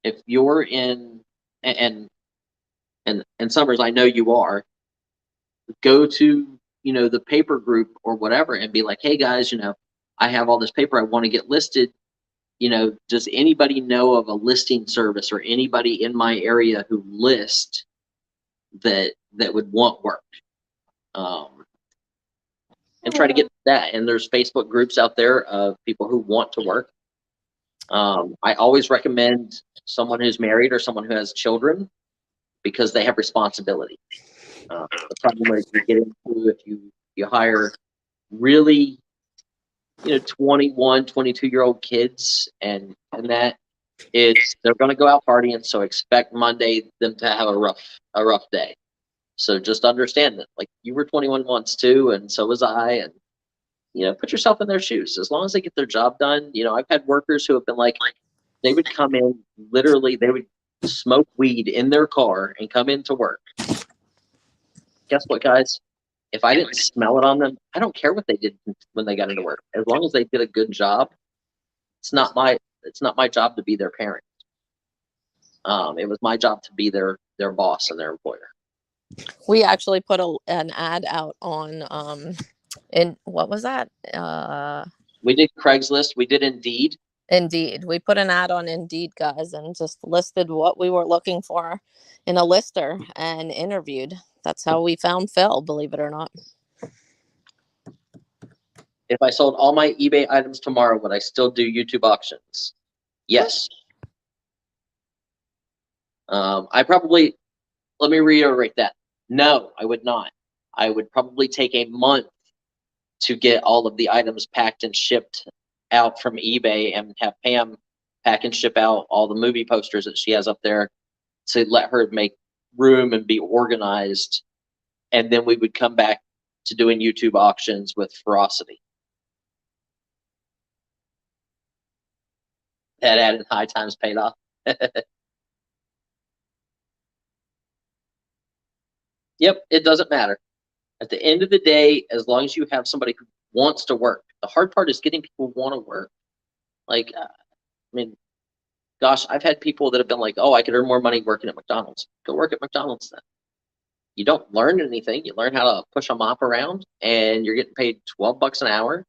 If you're in and Summers, I know you are. Go to the paper group or whatever and be like, hey guys, I have all this paper I want to get listed. Does anybody know of a listing service or anybody in my area who list that would want work? And try to get that. And there's Facebook groups out there of people who want to work. I always recommend someone who's married or someone who has children, because they have responsibility. The problem where you get into if you hire really 21, 22-year-old kids, and that is they're going to go out partying, so expect Monday them to have a rough day. So just understand that, like, you were 21 once too, and so was I, and put yourself in their shoes. As long as they get their job done, I've had workers who have been like, they would come in, literally, they would smoke weed in their car and come into work. Guess what, guys? If I didn't smell it on them, I don't care what they did when they got into work. As long as they did a good job, it's not my job to be their parent. It was my job to be their boss and their employer.
We actually put an ad out on in what was that?
We did Craigslist. We did Indeed.
Indeed. We put an ad on Indeed, guys, and just listed what we were looking for in a lister and interviewed. That's how we found Phil, believe it or not.
If I sold all my eBay items tomorrow, would I still do YouTube auctions? Yes. Let me reiterate that. No, I would not. I would probably take a month to get all of the items packed and shipped out from eBay, and have Pam pack and ship out all the movie posters that she has up there to let her make room and be organized. And then we would come back to doing YouTube auctions with ferocity. That added high times paid off. Yep, it doesn't matter. At the end of the day, as long as you have somebody who wants to work. The hard part is getting people who want to work. Like, I mean, gosh, I've had people that have been like, oh, I could earn more money working at McDonald's. Go work at McDonald's then. You don't learn anything. You learn how to push a mop around, and you're getting paid $12 an hour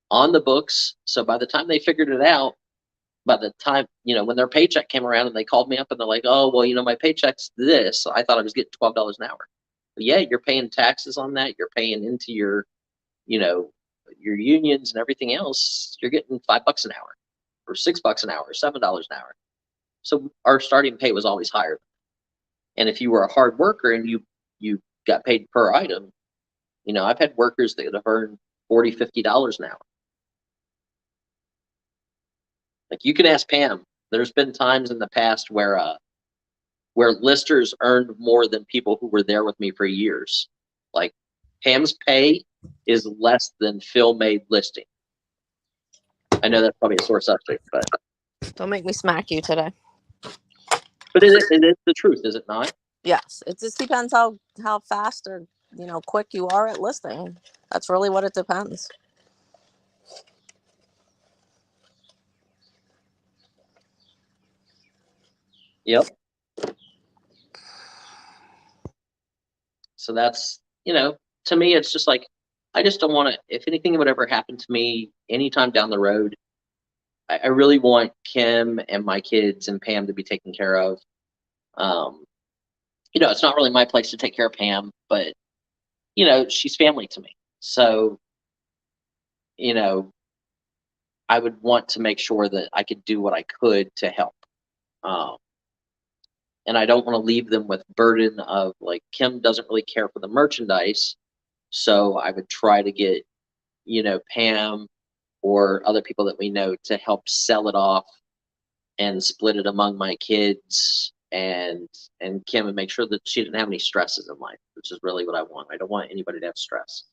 on the books. So by the time they figured it out, by the time, when their paycheck came around and they called me up and they're like, oh, well, my paycheck's this. I thought I was getting $12 an hour. But yeah, you're paying taxes on that. You're paying into your, your unions and everything else. You're getting $5 an hour or $6 an hour, or $7 an hour. So our starting pay was always higher. And if you were a hard worker and you got paid per item, I've had workers that have earned $40, $50 an hour. Like, you can ask Pam. There's been times in the past where listers earned more than people who were there with me for years. Like, Pam's pay is less than Phil made listing. I know that's probably a sore subject, but
Don't make me smack you today.
But it is the truth, is it not?
Yes, it just depends how fast or quick you are at listing. That's really what it depends.
Yep. So that's, to me, it's just like, I just don't want to, if anything would ever happen to me anytime down the road, I really want Kim and my kids and Pam to be taken care of. It's not really my place to take care of Pam, but, she's family to me. So, I would want to make sure that I could do what I could to help. And I don't want to leave them with burden of, like, Kim doesn't really care for the merchandise. So I would try to get, Pam or other people that we know to help sell it off and split it among my kids and Kim, and make sure that she didn't have any stresses in life, which is really what I want. I don't want anybody to have stress.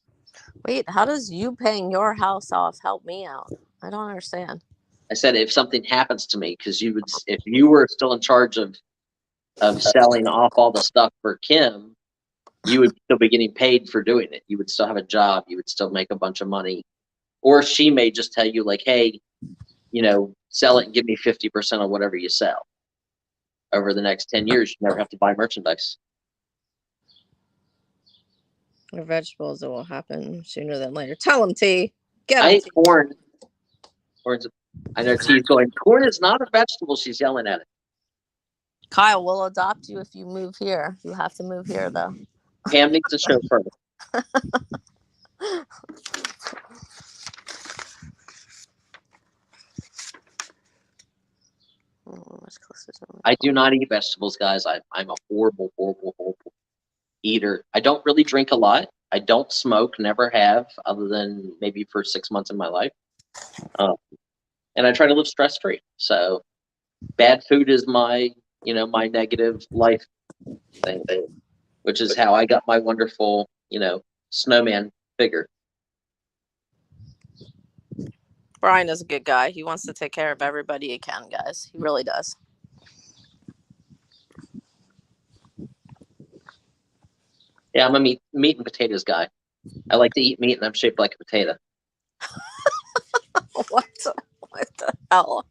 Wait, how does you paying your house off help me out? I don't understand.
I said, if something happens to me, because if you were still in charge of selling off all the stuff for Kim, you would still be getting paid for doing it. You would still have a job. You would still make a bunch of money. Or she may just tell you, like, hey, sell it and give me 50% of whatever you sell. Over the next 10 years, you never have to buy merchandise.
Or vegetables, it will happen sooner than later. Tell them, T. Get
I
them.
ate corn. I know T's going, corn is not a vegetable. She's yelling at it.
Kyle, we'll adopt you if you move here. You have to move here, though.
Pam needs a chauffeur.
Oh, let's close.
I do not eat vegetables, guys. I'm a horrible, horrible, horrible eater. I don't really drink a lot. I don't smoke, never have, other than maybe for 6 months in my life. And I try to live stress-free. So bad food is my, my negative life thing, which is how I got my wonderful, snowman figure.
Brian is a good guy. He wants to take care of everybody he can, guys. He really does.
Yeah, I'm a meat and potatoes guy. I like to eat meat, and I'm shaped like a potato.
What the hell?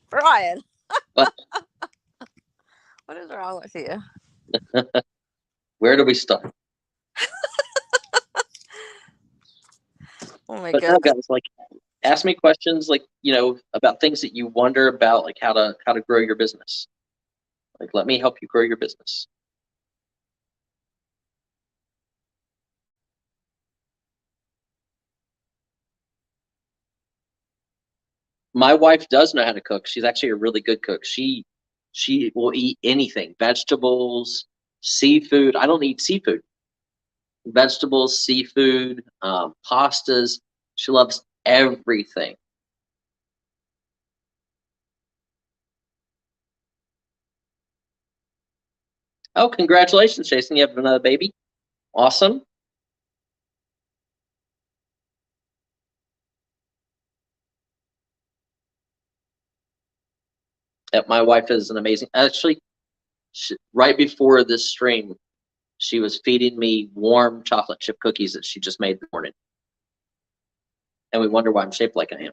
Brian.
What?
What is wrong with you?
Where do we start?
Oh my
But
god.
no, guys, like, ask me questions, like, about things that you wonder about, like how to grow your business. Like, let me help you grow your business. My wife does know how to cook. She's actually a really good cook. She will eat anything, vegetables, seafood. I don't eat seafood. Vegetables, seafood, pastas. She loves everything. Oh, congratulations, Jason. You have another baby. Awesome. My wife is an amazing. Actually, right before this stream, she was feeding me warm chocolate chip cookies that she just made this morning. And we wonder why I'm shaped like I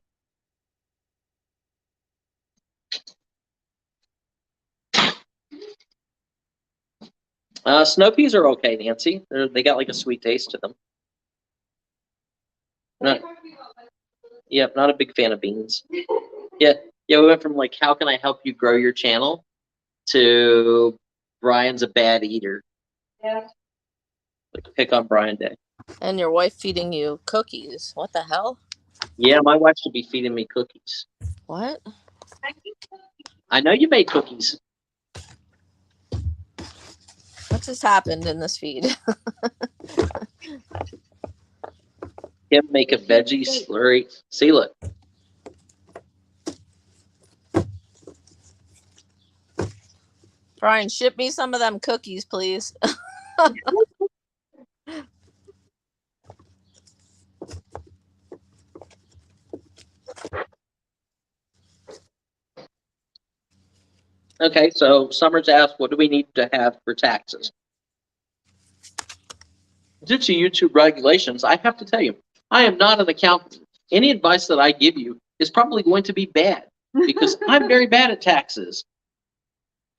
am. Snow peas are okay, Nancy. They got like a sweet taste to them. Not a big fan of beans. Yeah, we went from like, how can I help you grow your channel, to Brian's a bad eater.
Yeah.
Like, pick on Brian Day.
And your wife feeding you cookies. What the hell?
Yeah, my wife should be feeding me cookies.
What?
I know you made cookies.
What just happened in this feed?
Him make a veggie slurry. See, look.
Brian, ship me some of them cookies, please.
Okay, so Summers asked, what do we need to have for taxes? Due to YouTube regulations, I have to tell you, I am not an accountant. Any advice that I give you is probably going to be bad, because I'm very bad at taxes.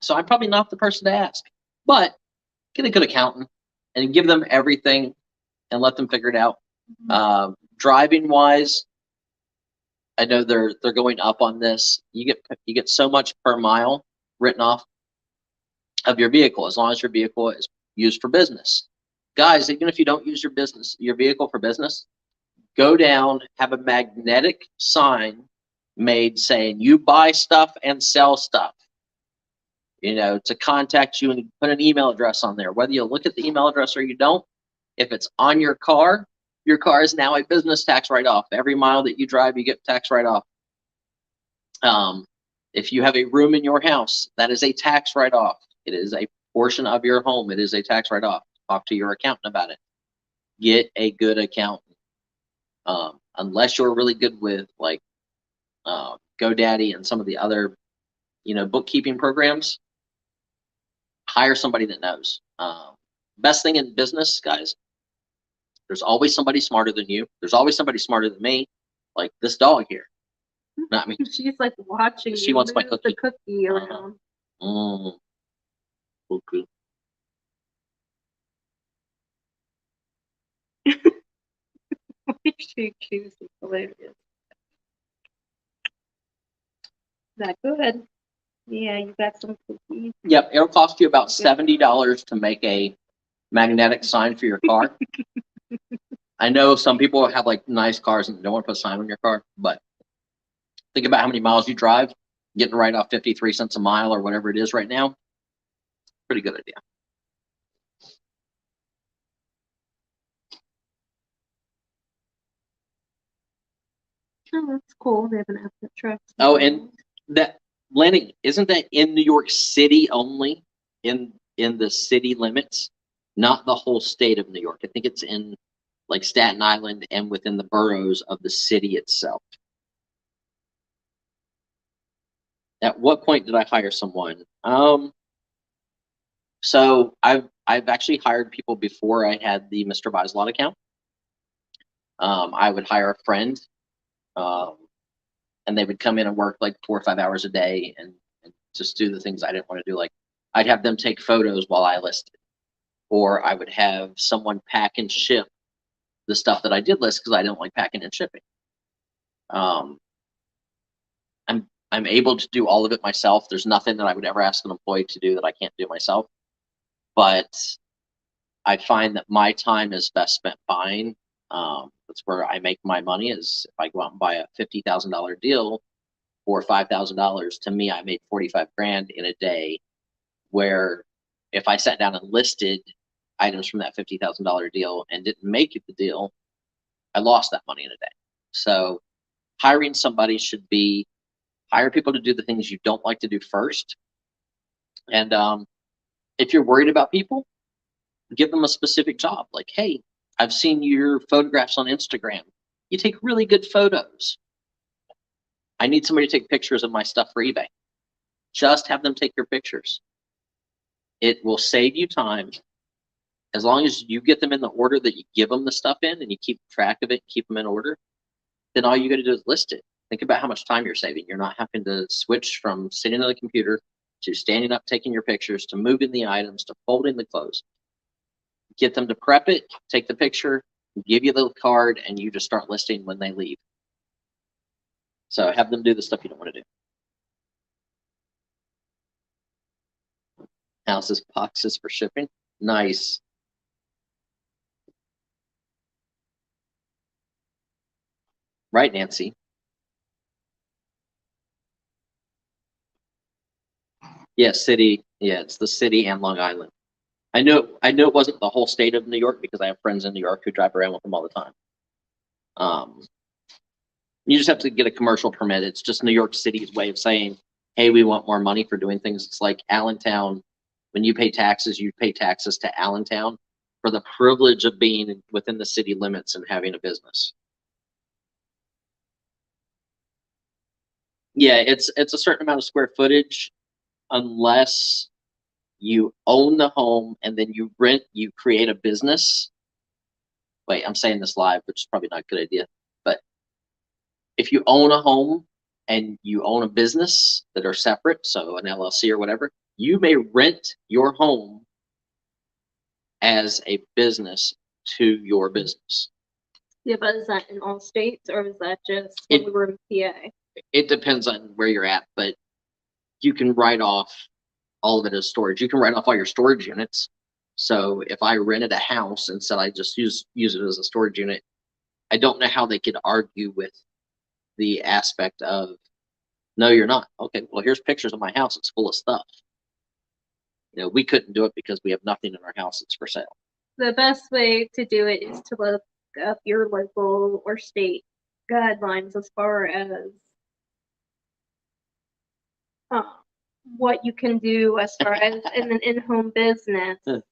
So I'm probably not the person to ask. But get a good accountant and give them everything and let them figure it out. Driving wise, I know they're going up on this. You get so much per mile written off of your vehicle, as long as your vehicle is used for business. Guys, even if you don't use your vehicle for business, go down, have a magnetic sign made saying you buy stuff and sell stuff. To contact you, and put an email address on there. Whether you look at the email address or you don't, if it's on your car is now a business tax write-off. Every mile that you drive, you get tax write-off. If you have a room in your house, that is a tax write-off. It is a portion of your home. It is a tax write-off. Talk to your accountant about it. Get a good accountant. Unless you're really good with like GoDaddy and some of the other, bookkeeping programs, hire somebody that knows. Best thing in business, guys, there's always somebody smarter than you. There's always somebody smarter than me. Like this dog here. Not me.
She's like watching.
She wants my cookie.
The cookie around.
Okay.
She chooses hilarious. That good? Yeah, you got some cookies.
Yep, it'll cost you about $70 to make a magnetic sign for your car. I know some people have like nice cars and don't want to put a sign on your car, but think about how many miles you drive getting right off 53 cents a mile or whatever it is right now. Pretty good idea.
Oh, that's cool. They have an app that tracks.
Oh, and that Lennox, isn't that in New York City only, in the city limits, not the whole state of New York? I think it's in like Staten Island and within the boroughs of the city itself. At what point did I hire someone? So I've actually hired people before I had the Mr. Buysalot account. I would hire a friend, and they would come in and work like 4 or 5 hours a day and just do the things I didn't want to do. Like I'd have them take photos while I listed, or I would have someone pack and ship the stuff that I did list because I don't like packing and shipping. I'm able to do all of it myself. There's nothing that I would ever ask an employee to do that I can't do myself. But I find that my time is best spent buying. That's where I make my money. Is if I go out and buy a $50,000 deal for $5,000, to me, I made 45 grand in a day. Where if I sat down and listed items from that $50,000 deal and didn't make it the deal, I lost that money in a day. So hiring somebody should be hire people to do the things you don't like to do first. And if you're worried about people, give them a specific job. Like, hey, I've seen your photographs on Instagram. You take really good photos. I need somebody to take pictures of my stuff for eBay. Just have them take your pictures. It will save you time. As long as you get them in the order that you give them the stuff in and you keep track of it, keep them in order, then all you got to do is list it. Think about how much time you're saving. You're not having to switch from sitting at the computer to standing up, taking your pictures, to moving the items, to folding the clothes. Get them to prep it, take the picture, give you the card, and you just start listing when they leave. So have them do the stuff you don't want to do. Houses, boxes for shipping. Nice. Right, Nancy? Yeah, city. Yeah, it's the city and Long Island. I know it wasn't the whole state of New York because I have friends in New York who drive around with them all the time. You just have to get a commercial permit. It's just New York City's way of saying, hey, we want more money for doing things. It's like Allentown. When you pay taxes, you pay taxes to Allentown for the privilege of being within the city limits and having a business. Yeah, it's a certain amount of square footage, unless you own the home and then you create a business. Wait, I'm saying this live, which is probably not a good idea. But if you own a home and you own a business that are separate, so an LLC or whatever, you may rent your home as a business to your business.
Yeah, but is that in all states or is that just when we were in PA?
It depends on where you're at, but you can write off all of it as storage. You can write off all your storage units. So if I rented a house and said I just use it as a storage unit, I don't know how they could argue with the aspect of, no, you're not. Okay, well, here's pictures of my house. It's full of stuff. You know, we couldn't do it because we have nothing in our house that's for sale.
The best way to do it is to look up your local or state guidelines as far as what you can do as far as in an in-home business of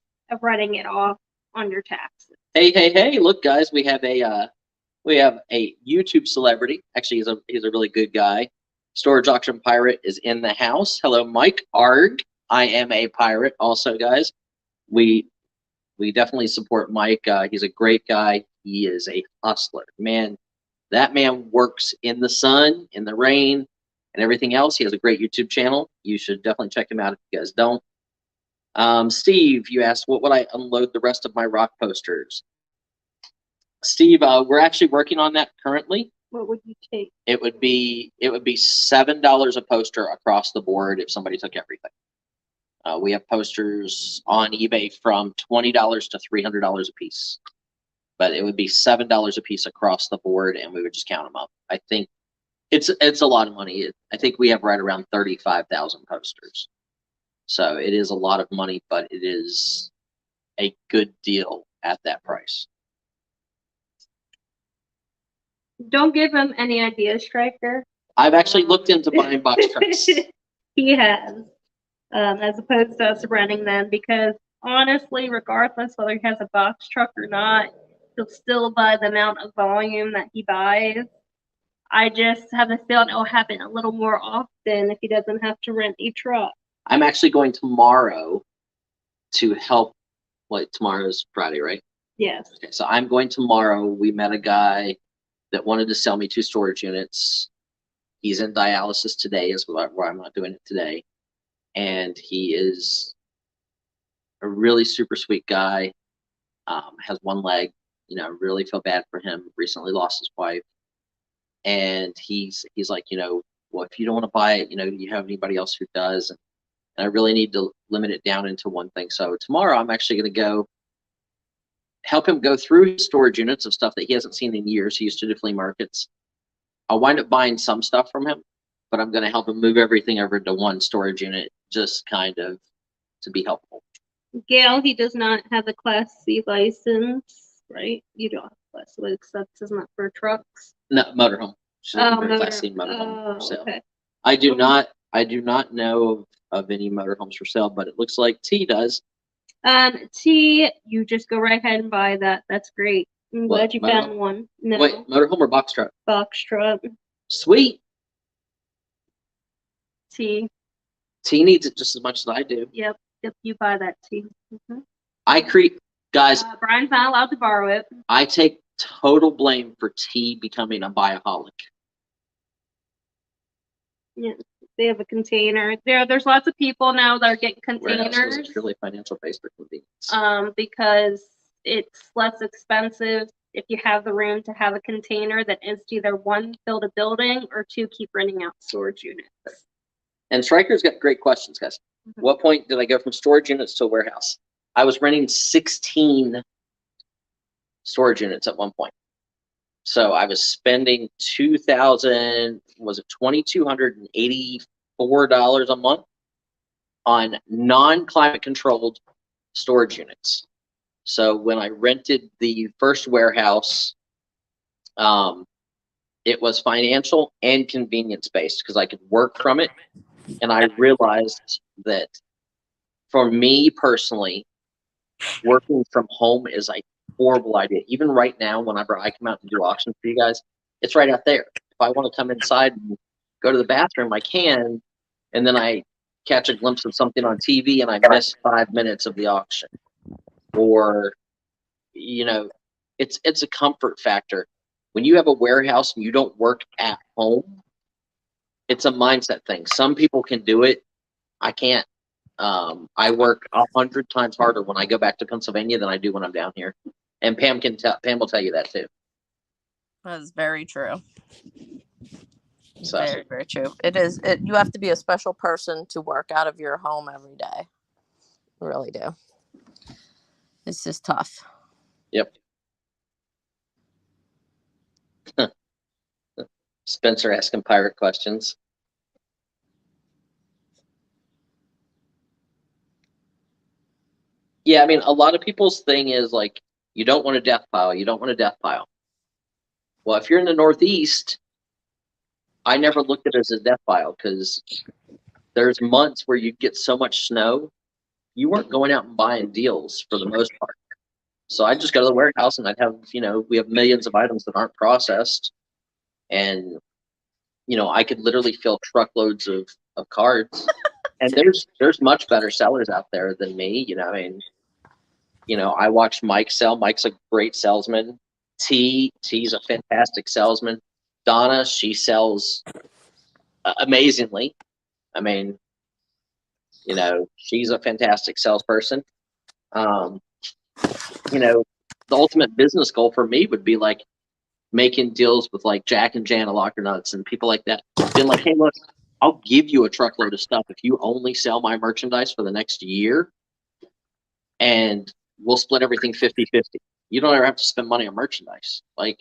writing it off on your taxes.
Hey! Look, guys, we have a YouTube celebrity. Actually, he's a really good guy. Storage Auction Pirate is in the house. Hello, Mike. Arg. I am a pirate. Also, guys, we definitely support Mike. He's a great guy. He is a hustler, man. That man works in the sun, in the rain, and everything else. He has a great YouTube channel. You should definitely check him out if you guys don't. Steve, you asked, what would I unload the rest of my rock posters? Steve, we're actually working on that currently.
What would you take?
It would be $7 a poster across the board if somebody took everything. We have posters on eBay from $20 to $300 a piece, but it would be $7 a piece across the board, and we would just count them up. I think It's a lot of money. I think we have right around 35,000 posters. So it is a lot of money, but it is a good deal at that price.
Don't give him any ideas, Striker.
I've actually looked into buying box trucks.
He has, as opposed to us renting them, because honestly, regardless whether he has a box truck or not, he'll still buy the amount of volume that he buys. I just have a feeling it'll happen a little more often if he doesn't have to rent a truck.
I'm actually going tomorrow to help. Like tomorrow's Friday, right?
Yes.
Okay, so I'm going tomorrow. We met a guy that wanted to sell me 2 storage units. He's in dialysis today, is why I'm not doing it today. And he is a really super sweet guy. Has one leg. You know, really feel bad for him. Recently lost his wife. And he's like, you know, well, if you don't want to buy it, you know, you have anybody else who does. And I really need to limit it down into one thing. So tomorrow I'm actually going to go help him go through his storage units of stuff that he hasn't seen in years. He used to do flea markets. I'll wind up buying some stuff from him, but I'm going to help him move everything over to one storage unit, just kind of to be helpful.
Gail, he does not have a Class C license, right? You don't have a Class C license, that's not for trucks.
No, motorhome. She's looking for a Class C
motor.
motorhome for sale.
Okay.
I do not know of any motorhomes for sale, but it looks like T does.
T, you just go right ahead and buy that. That's great. I'm glad you found one. No,
Wait, motorhome or box truck?
box truck.
Sweet.
T.
T needs it just as much as I do.
Yep, you buy that T.
I create, guys.
Brian's not allowed to borrow it.
I take total blame for T becoming a buyaholic.
Yeah, they have a container. There's lots of people now that are getting
Warehouse
containers.
is purely financial based for convenience.
Because it's less expensive if you have the room to have a container that is to either 1, build a building, or 2, keep renting out storage units.
And Stryker's got great questions, guys.
Mhm.
What point did I go from storage units to a warehouse? I was renting 16 storage units at one point. So I was spending $2,284 a month on non-climate controlled storage units. So when I rented the first warehouse, it was financial and convenience based because I could work from it. And I realized that for me personally, working from home is a horrible idea. Even right now, whenever I come out and do auctions for you guys, it's right out there. If I want to come inside and go to the bathroom, I can, and then I catch a glimpse of something on TV and I miss 5 minutes of the auction. Or, you know, it's a comfort factor. When you have a warehouse and you don't work at home, it's a mindset thing. Some people can do it. I can't. I work 100 times harder when I go back to Pennsylvania than I do when I'm down here. And Pam will tell you that too.
That is very true.
So.
Very, very true. It is. You have to be a special person to work out of your home every day. You really do. It's just tough.
Yep. Spencer asking pirate questions. Yeah, I mean, a lot of people's thing is like, you don't want a death pile. You don't want a death pile. Well, if you're in the Northeast, I never looked at it as a death pile because there's months where you get so much snow, you weren't going out and buying deals for the most part. So I'd just go to the warehouse and I'd have, you know, we have millions of items that aren't processed. And, you know, I could literally fill truckloads of cards. And there's much better sellers out there than me. You know, I mean, you know, I watch Mike sell. Mike's a great salesman. T's a fantastic salesman. Donna, she sells amazingly. I mean, you know, she's a fantastic salesperson. You know, the ultimate business goal for me would be like making deals with like Jack and Jan Locker Nuts and people like that. Being like, hey, look, I'll give you a truckload of stuff if you only sell my merchandise for the next year, and we'll split everything 50-50. You don't ever have to spend money on merchandise. Like,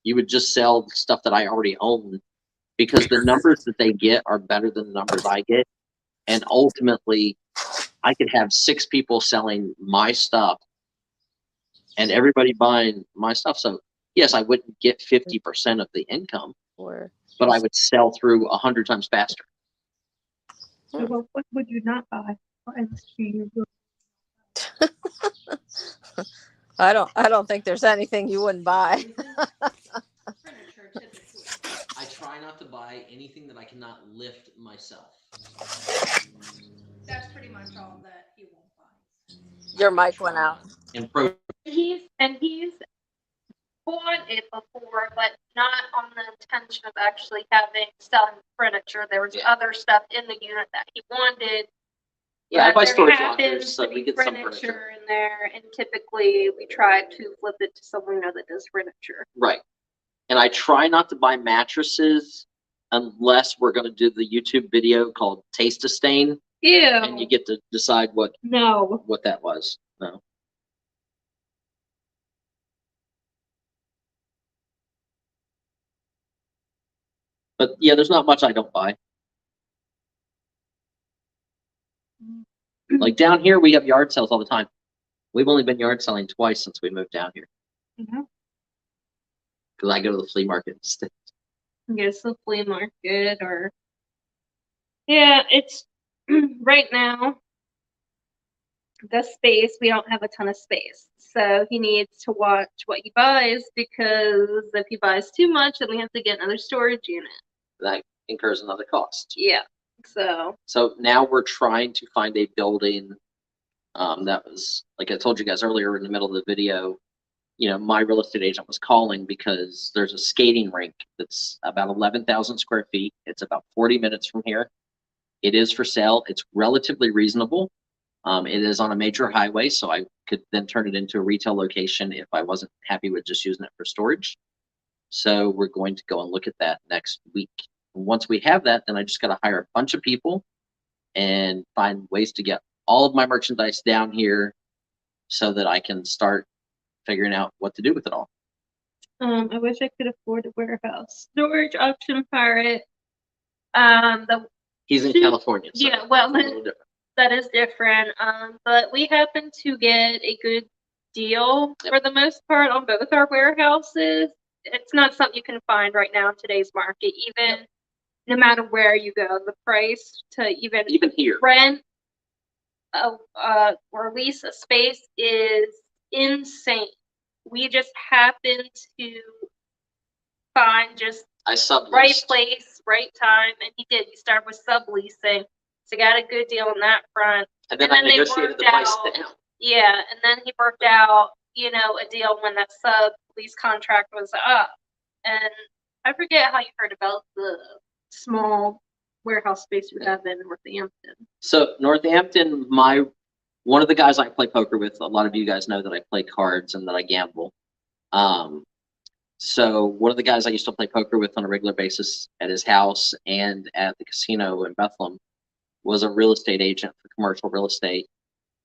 you would just sell the stuff that I already own because the numbers that they get are better than the numbers I get. And ultimately, I could have 6 people selling my stuff and everybody buying my stuff. So yes, I wouldn't get 50% of the income,
Or
but I would sell through 100 times faster.
So what would you not buy? What else do you do?
I don't think there's anything you wouldn't buy.
Furniture typically.
I try not to buy anything that I cannot lift myself.
That's pretty much all that he won't buy.
Your mic went out.
And pro
He's bought it before, but not on the intention of actually selling furniture. There was
Yeah.
other stuff in the unit that he wanted.
yeah, I
but
buy
there
storage
happens
lockers, so
to
we
be
get some furniture.
in there, and typically we try to flip it to someone we know that does furniture.
Right. And I try not to buy mattresses unless we're going to do the YouTube video called Taste a Stain,
Ew.
and you get to decide what
No.
that was. No. But yeah, there's not much I don't buy. Like down here, we have yard sales all the time. We've only been yard selling twice since we moved down here
Mhm.
because I go to the flea market instead.
Yes, the flea market or yeah, it's right now the space, we don't have a ton of space. So he needs to watch what he buys because if he buys too much, then we have to get another storage unit.
That incurs another cost.
Yeah. So
So now we're trying to find a building that was, like I told you guys earlier in the middle of the video, you know, my real estate agent was calling because there's a skating rink that's about 11,000 square feet. It's about 40 minutes from here. It is for sale. It's relatively reasonable. It is on a major highway, so I could then turn it into a retail location if I wasn't happy with just using it for storage. So we're going to go and look at that next week. And once we have that, then I just got to hire a bunch of people and find ways to get all of my merchandise down here so that I can start figuring out what to do with it all.
I wish I could afford a warehouse. Storage option pirate.
He's in
Two-
California, so
yeah, well,
it's a little different.
that is different. But we happen to get a good deal for the most part on both our warehouses. It's not something you can find right now in today's market, even no matter where you go. The price to even
here.
rent or lease a space is insane. We just happen to find just
I subleased.
right place, right time, and he did. He started with subleasing, so got a good deal on that front.
And then
and
I
then they
negotiated
worked
the price
out-
down.
Yeah, and then he worked out, a deal when that sublease contract was up. And I forget how you heard about the small warehouse space we have in Northampton.
So Northampton, one of the guys I play poker with, a lot of you guys know that I play cards and that I gamble. So one of the guys I used to play poker with on a regular basis at his house and at the casino in Bethlehem was a real estate agent for commercial real estate.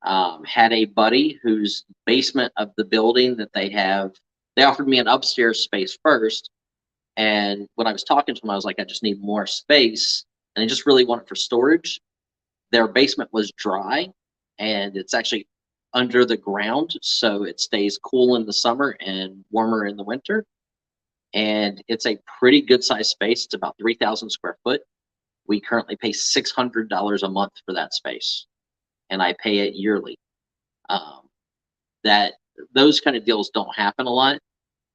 Had a buddy whose basement of the building that they offered me an upstairs space first. And when I was talking to him, I was like, I just need more space. And I just really want it for storage. Their basement was dry and it's actually under the ground. So it stays cool in the summer and warmer in the winter. And it's a pretty good sized space. It's about 3,000 square foot. We currently pay $600 a month for that space, and I pay it yearly. Those kind of deals don't happen a lot.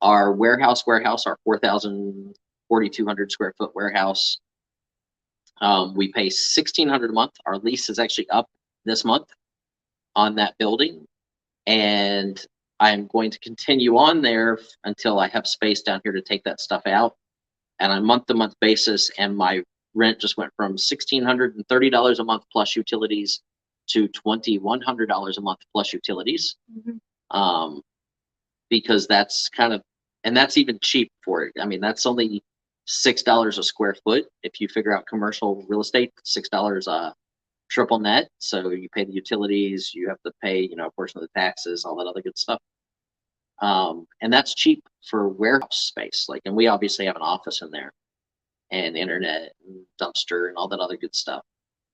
Our warehouse, our 4,200 square foot warehouse, we pay $1,600 a month. Our lease is actually up this month on that building, and I'm going to continue on there until I have space down here to take that stuff out. And on a month-to-month basis, and my rent just went from $1,630 a month plus utilities to $2,100 a month plus utilities.
Mm-hmm.
Because that's and that's even cheap for it. I mean, that's only $6 a square foot. If you figure out commercial real estate, $6 triple net. So you pay the utilities, you have to pay, a portion of the taxes, all that other good stuff. And that's cheap for warehouse space. And we obviously have an office in there. and internet and dumpster and all that other good stuff.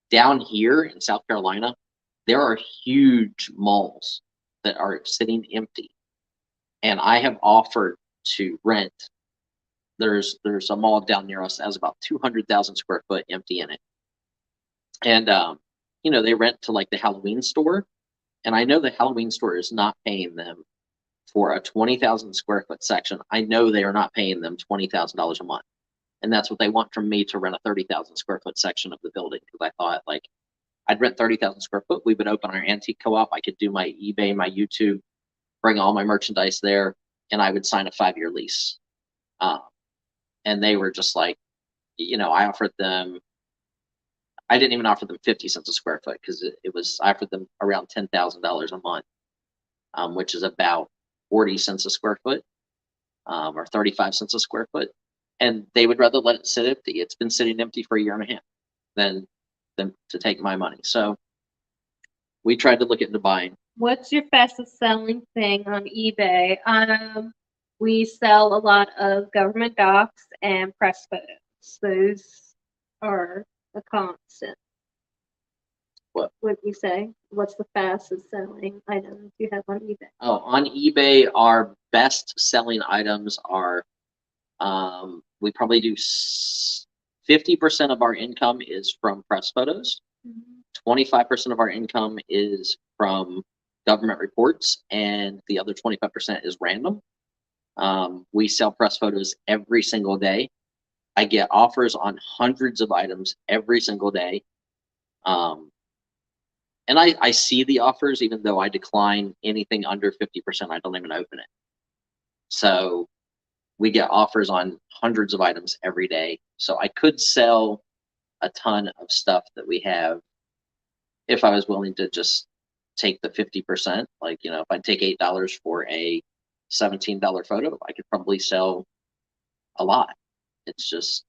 Down here in South Carolina, there are huge malls that are sitting empty, and I have offered to rent. There's a mall down near us that has about 200,000 square foot empty in it, and they rent to like the Halloween store, and I know the Halloween store is not paying them for a 20,000 square foot section. I know they are not paying them $20,000 a month, and that's what they want from me to rent a 30,000 square foot section of the building. Because I thought, like, I'd rent 30,000 square foot. We would open our antique co-op. I could do my eBay, my YouTube, bring all my merchandise there, and I would sign a 5-year lease. And they were just like, I offered them. I didn't even offer them 50 cents a square foot because I offered them around $10,000 a month, which is about 40 cents a square foot, or 35 cents a square foot. And they would rather let it sit empty. It's been sitting empty for a year and a half than to take my money. So we tried to look into buying.
What's your fastest selling thing on eBay? We sell a lot of government docs and press photos. Those are a constant.
What
would you say? What's the fastest selling items you have on eBay?
Oh, on eBay, our best selling items are, we probably do 50% of our income is from press photos. 25% of our income is from government reports, and the other 25% is random. We sell press photos every single day. I get offers on hundreds of items every single day. And I see the offers, even though I decline anything under 50%, I don't even open it. So we get offers on hundreds of items every day. So I could sell a ton of stuff that we have if I was willing to just take the 50%. Like, if I take $8 for a $17 photo, I could probably sell a lot. It's just,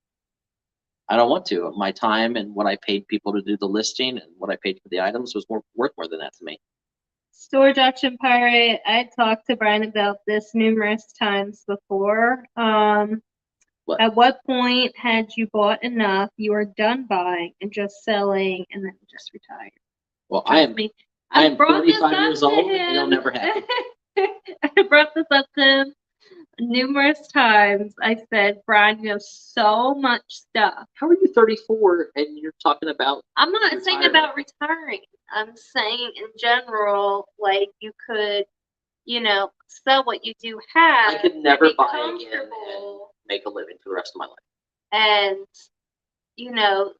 I don't want to. My time and what I paid people to do the listing and what I paid for the items was worth more than that to me.
Storage Auction Pirate, I talked to Brian about this numerous times before. At what point had you bought enough, you were done buying and just selling, and then just retired?
Well, I am 35 years old, and it'll never happen.
I brought this up to him numerous times. I said, Brian, you have so much stuff.
How are you 34 and you're talking about
I'm not saying about retiring. I'm saying in general, like, you could, sell what you do have.
I could never buy again and make a living for the rest of my life.
And,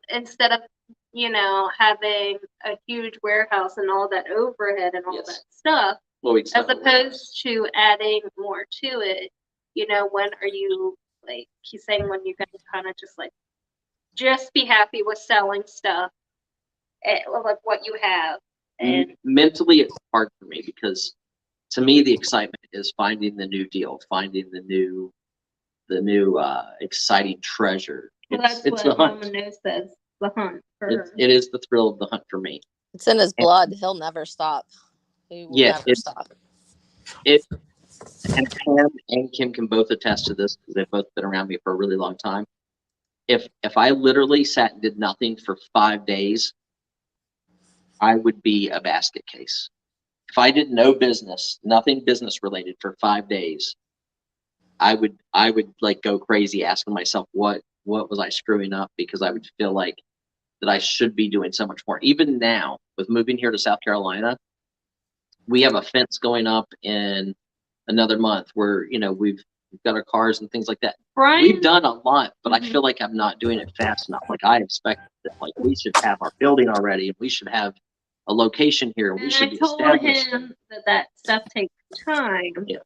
instead of, having a huge warehouse and all that overhead and all that stuff, as opposed to adding more to it, when are you, like, he's saying when you can kind of just be happy with selling stuff, like what you have. And
mentally, it's hard for me because to me, the excitement is finding the new deal, finding the new exciting treasure.
Well, that's what
the hunt.
Mama Knows says, the hunt for her.
It is the thrill of the hunt for me.
It's in his blood. He'll never stop. He will never stop.
And Pam and Kim can both attest to this because they've both been around me for a really long time. If I literally sat and did nothing for 5 days, I would be a basket case. If I did no business, nothing business related for 5 days, I would like go crazy asking myself what was I screwing up, because I would feel like that I should be doing so much more. Even now, with moving here to South Carolina, we have a fence going up in another month where, we've got our cars and things like that.
Brian,
we've done a lot, but I feel like I'm not doing it fast enough. Like, I expect that, like, we should have our building already, and we should have a location here, and we should be established.
I told him that stuff takes time.
Yeah.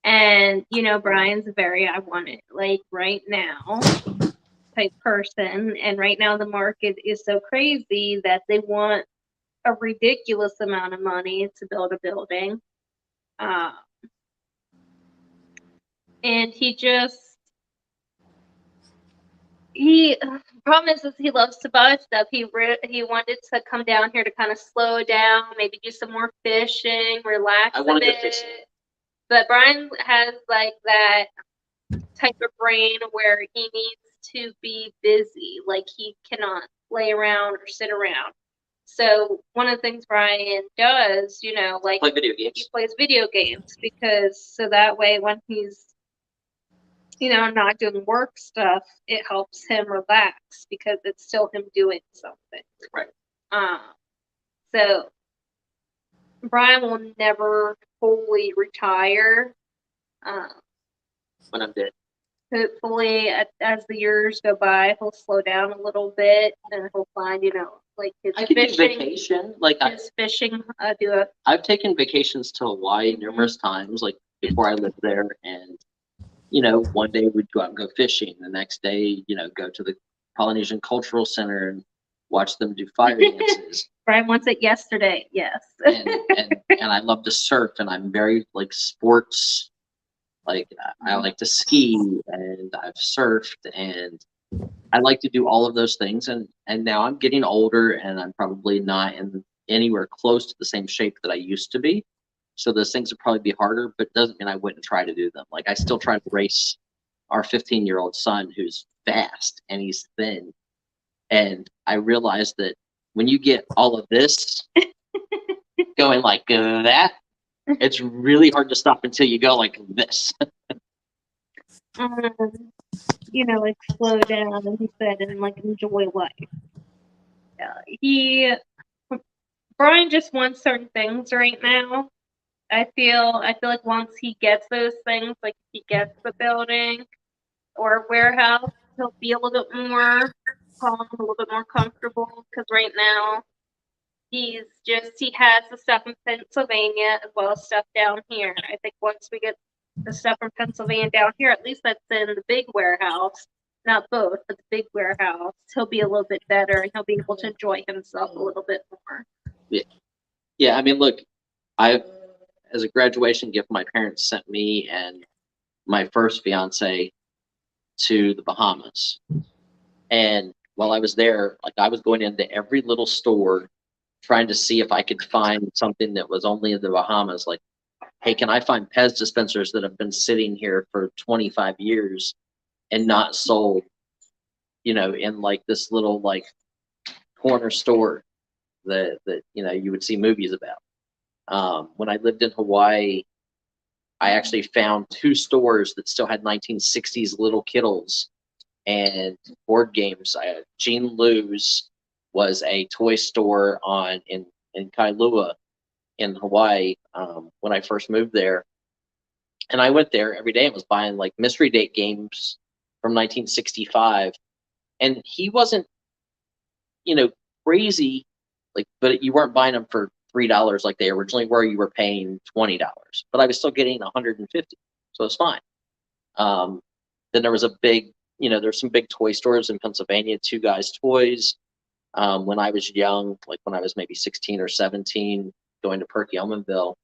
And, Brian's I want it, like, right now type person. And right now the market is so crazy that they want a ridiculous amount of money to build a building. And problem is he loves to buy stuff. He wanted to come down here to kind of slow down, maybe do some more fishing, relax
I want
a
to
bit.
go fishing.
But Brian has like that type of brain where he needs to be busy. Like he cannot lay around or sit around. So one of the things Brian does, you know, like
Play video
he
games.
plays video games because so that way when he's, you know, not doing work stuff, it helps him relax because it's still him doing something.
Right.
So Brian will never fully retire.
When I'm dead.
Hopefully, as the years go by, he'll slow down a little bit and he'll find, you know, like his
I could do
fishing.
vacation. Like
His fishing, do a
I've taken vacations to Hawaii numerous times, like before I lived there, and you know, one day we'd go out and go fishing. The next day, you know, go to the Polynesian Cultural Center and watch them do fire dances.
Brian wants it yesterday. Yes.
and I love to surf, and I'm very like sports. Like I like to ski, and I've surfed, and I like to do all of those things. And now I'm getting older, and I'm probably not in anywhere close to the same shape that I used to be. So those things would probably be harder, but doesn't mean I wouldn't try to do them. Like I still try to race our 15-year-old son who's fast and he's thin. And I realized that when you get all of this going like that, it's really hard to stop until you go like this.
You know, like slow down, and he said, and like enjoy life. Brian just wants certain things right now. I feel like once he gets those things, like if he gets the building or warehouse, he'll be a little bit more calm, a little bit more comfortable. Because right now, he has the stuff in Pennsylvania as well as stuff down here. I think once we get the stuff from Pennsylvania down here, at least that's in the big warehouse, not both, but the big warehouse, he'll be a little bit better and he'll be able to enjoy himself a little bit more.
Yeah. I mean, look, as a graduation gift, my parents sent me and my first fiance to the Bahamas. And while I was there, like I was going into every little store trying to see if I could find something that was only in the Bahamas. Like, hey, can I find Pez dispensers that have been sitting here for 25 years and not sold, you know, in like this little like corner store that you know you would see movies about. When I lived in Hawaii, I actually found two stores that still had 1960s little Kittles and board games. Gene Lou's was a toy store in Kailua in Hawaii when I first moved there. And I went there every day and was buying like mystery date games from 1965. And he wasn't, you know, crazy, like, but you weren't buying them for $3 like they originally were. You were paying $20, but I was still getting 150, so it's fine. Then there was a big, you know, there's some big toy stores in Pennsylvania, Two Guys Toys. When I was young, like when I was maybe 16 or 17, going to Perkiomenville,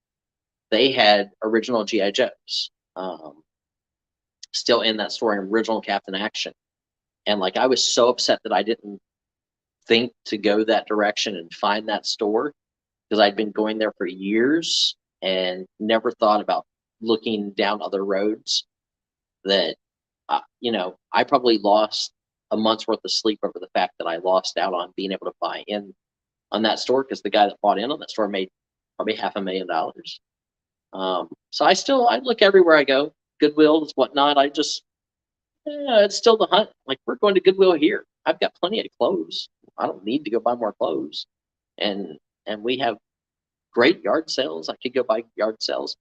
they had original G.I. Joes still in that store, in original Captain Action. And like I was so upset that I didn't think to go that direction and find that store, because I'd been going there for years and never thought about looking down other roads. That you know, I probably lost a month's worth of sleep over the fact that I lost out on being able to buy in on that store, because the guy that bought in on that store made probably $500,000. So I look everywhere I go, Goodwill's, whatnot. It's still the hunt. Like we're going to Goodwill here. I've got plenty of clothes. I don't need to go buy more clothes, and we have great yard sales. I could go buy yard sales.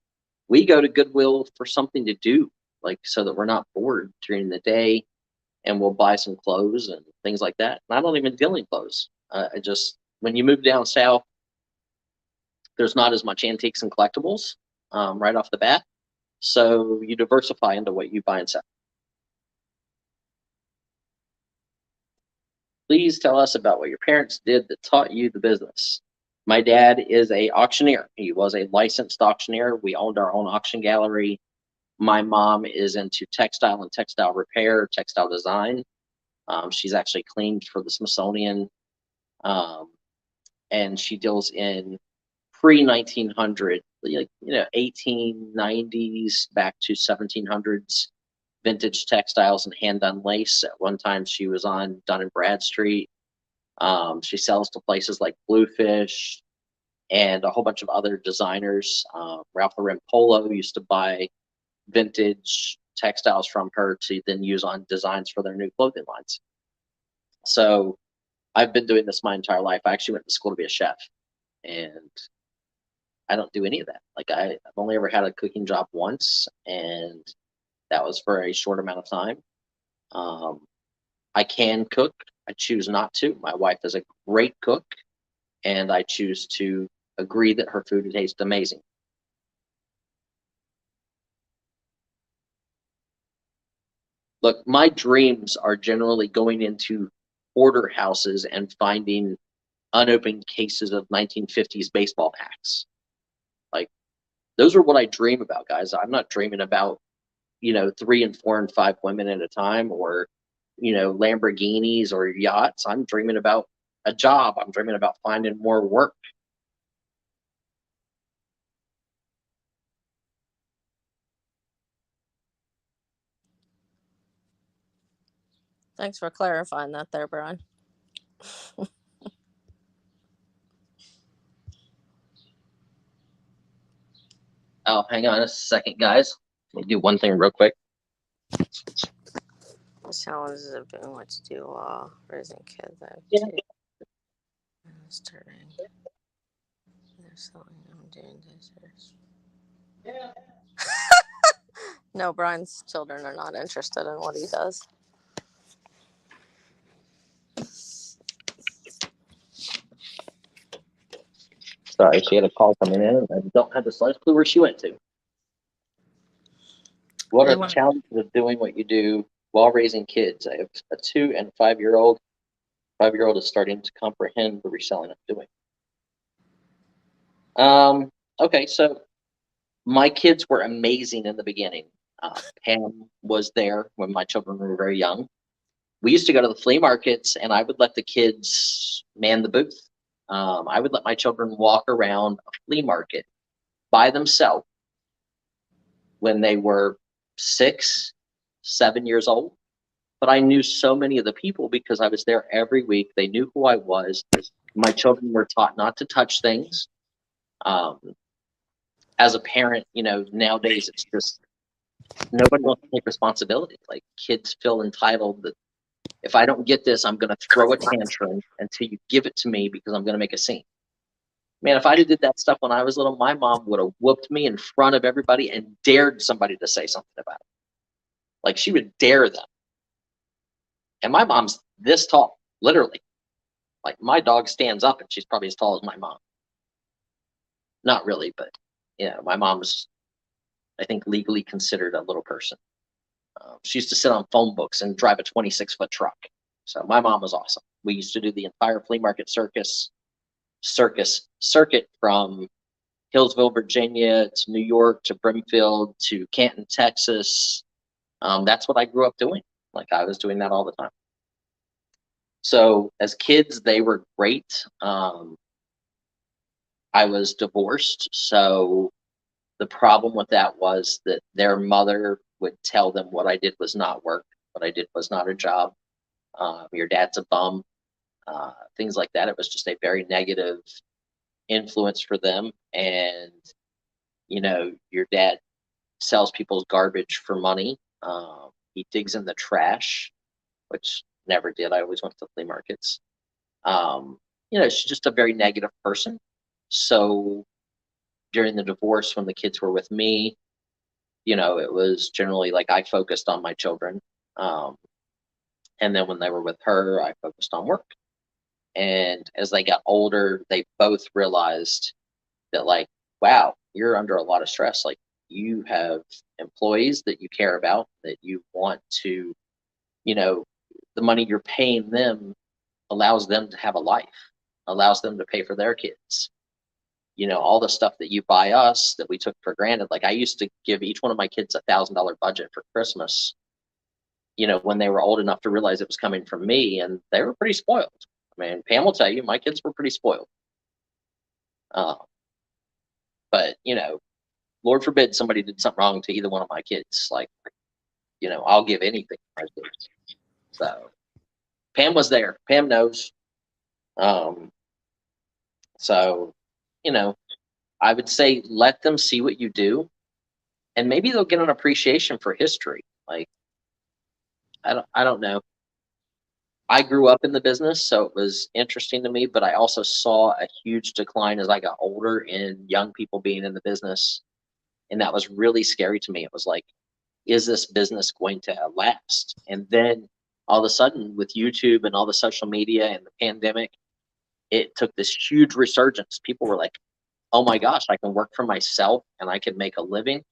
We go to Goodwill for something to do, like so that we're not bored during the day, and we'll buy some clothes and things like that. And I don't even deal in clothes. When you move down south, there's not as much antiques and collectibles right off the bat. So you diversify into what you buy and sell. Please tell us about what your parents did that taught you the business. My dad is a auctioneer. He was a licensed auctioneer. We owned our own auction gallery. My mom is into textile and textile repair, textile design. She's actually cleaned for the Smithsonian. And she deals in pre-1900, like, you know, 1890s back to 1700s vintage textiles and hand done lace. At one time, she was on Dun and Bradstreet. She sells to places like Bluefish and a whole bunch of other designers. Ralph Lauren Polo used to buy vintage textiles from her to then use on designs for their new clothing lines. So I've been doing this my entire life. I actually went to school to be a chef, and I don't do any of that. Like I've only ever had a cooking job once, and that was for a short amount of time. I can cook. I choose not to. My wife is a great cook, and I choose to agree that her food tastes amazing. Look, my dreams are generally going into order houses and finding unopened cases of 1950s baseball packs. Like, those are what I dream about, guys. I'm not dreaming about, 3 and 4 and 5 women at a time, or, Lamborghinis or yachts. I'm dreaming about a job. I'm dreaming about finding more work.
Thanks for clarifying that there, Brian.
Oh, hang on a second, guys. Let me do one thing real quick.
The challenges of doing what to do while raising kids.
Yeah.
Starting. They're selling them doing this.
Yeah.
No, Brian's children are not interested in what he does.
Sorry, she had a call coming in, and I don't have the slightest clue where she went to. What are the challenges of doing what you do while raising kids? I have a 2 and 5-year-old. 5-year-old is starting to comprehend the reselling I'm doing. Okay, so my kids were amazing in the beginning. Pam was there when my children were very young. We used to go to the flea markets, and I would let the kids man the booth. I would let my children walk around a flea market by themselves when they were 6, 7 years old. But I knew so many of the people because I was there every week. They knew who I was. My children were taught not to touch things. As a parent, nowadays it's just nobody wants to take responsibility. Like, kids feel entitled that if I don't get this, I'm going to throw a tantrum until you give it to me because I'm going to make a scene. Man, if I did that stuff when I was little, my mom would have whooped me in front of everybody and dared somebody to say something about it. Like, she would dare them. And my mom's this tall, literally. Like, my dog stands up and she's probably as tall as my mom. Not really, but my mom's, I think, legally considered a little person. She used to sit on phone books and drive a 26-foot truck. So my mom was awesome. We used to do the entire flea market circuit from Hillsville, Virginia to New York to Brimfield to Canton, Texas. That's what I grew up doing. Like, I was doing that all the time. So as kids, they were great. I was divorced, so the problem with that was that their mother would tell them what I did was not work, what I did was not a job. Your dad's a bum, things like that. It was just a very negative influence for them. And, your dad sells people's garbage for money. He digs in the trash, which never did. I always went to flea markets. She's just a very negative person. So during the divorce, when the kids were with me, it was generally like I focused on my children. And then when they were with her, I focused on work. And as they got older, they both realized that, like, wow, you're under a lot of stress. Like, you have employees that you care about, that you want to, the money you're paying them allows them to have a life, allows them to pay for their kids. All the stuff that you buy us that we took for granted. Like, I used to give each one of my kids $1,000 budget for Christmas, when they were old enough to realize it was coming from me, and they were pretty spoiled. I mean, Pam will tell you, my kids were pretty spoiled. But, Lord forbid somebody did something wrong to either one of my kids. Like, you know, I'll give anything for my kids. So Pam was there. Pam knows. So, you know, I would say let them see what you do, and maybe they'll get an appreciation for history. Like, I don't know. I grew up in the business, so it was interesting to me, but I also saw a huge decline as I got older in young people being in the business. And that was really scary to me. It was like, is this business going to last? And then all of a sudden, with YouTube and all the social media and the pandemic, it took this huge resurgence. People were like, oh my gosh, I can work for myself and I can make a living.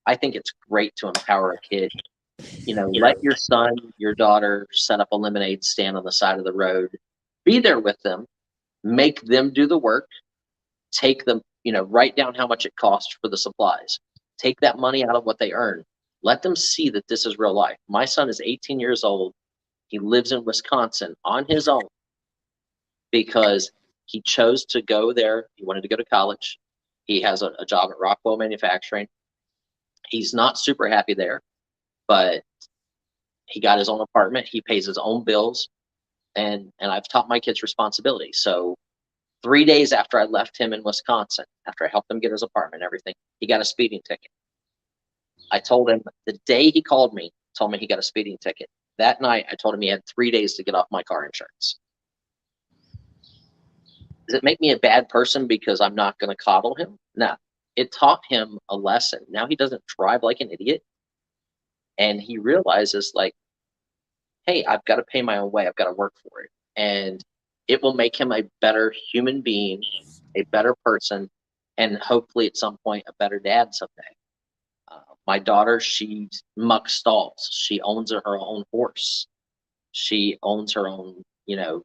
I think it's great to empower a kid. You know, let your son, your daughter set up a lemonade stand on the side of the road. Be there with them, make them do the work, take them, you know, write down how much it costs for the supplies. Take that money out of what they earn. Let them see that this is real life. My son is 18 years old. He lives in Wisconsin on his own because he chose to go there. He wanted to go to college. He has a job at Rockwell Manufacturing. He's not super happy there, but he got his own apartment. He pays his own bills, and I've taught my kids responsibility. So 3 days after I left him in Wisconsin, after I helped him get his apartment and everything, he got a speeding ticket. I told him the day he called me, told me he got a speeding ticket. That night, I told him he had 3 days to get off my car insurance. Does it make me a bad person because I'm not going to coddle him? No. It taught him a lesson. Now he doesn't drive like an idiot. And he realizes, like, hey, I've got to pay my own way. I've got to work for it. And it will make him a better human being, a better person, and hopefully at some point a better dad someday. My daughter, she mucks stalls. She owns her own horse. She owns her own, you know,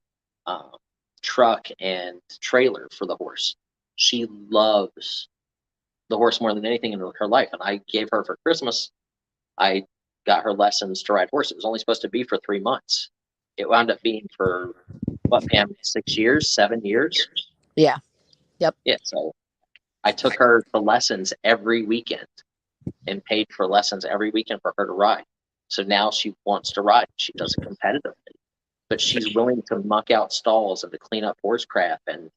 truck and trailer for the horse. She loves the horse more than anything in her life. And I gave her for Christmas, I got her lessons to ride horse. It was only supposed to be for 3 months. It wound up being for what, Pam, 6 years, 7 years?
Yeah. Yep.
Yeah. So I took her to lessons every weekend and paid for lessons every weekend for her to ride. So now she wants to ride. She does it competitively, but she's willing to muck out stalls and to clean up horse crap and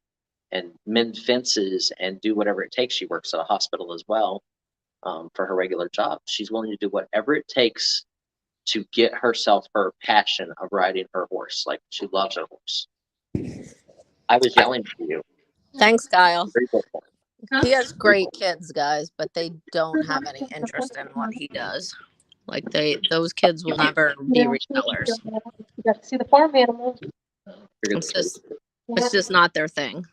mend fences and do whatever it takes. She works at a hospital as well, for her regular job. She's willing to do whatever it takes to get herself her passion of riding her horse. Like, she loves her horse. I was yelling for you.
Thanks, Kyle.
Very grateful.
He has great kids, guys, but they don't have any interest in what he does. Like, those kids will never be resellers.
You got to see the farm animals.
It's just not their thing.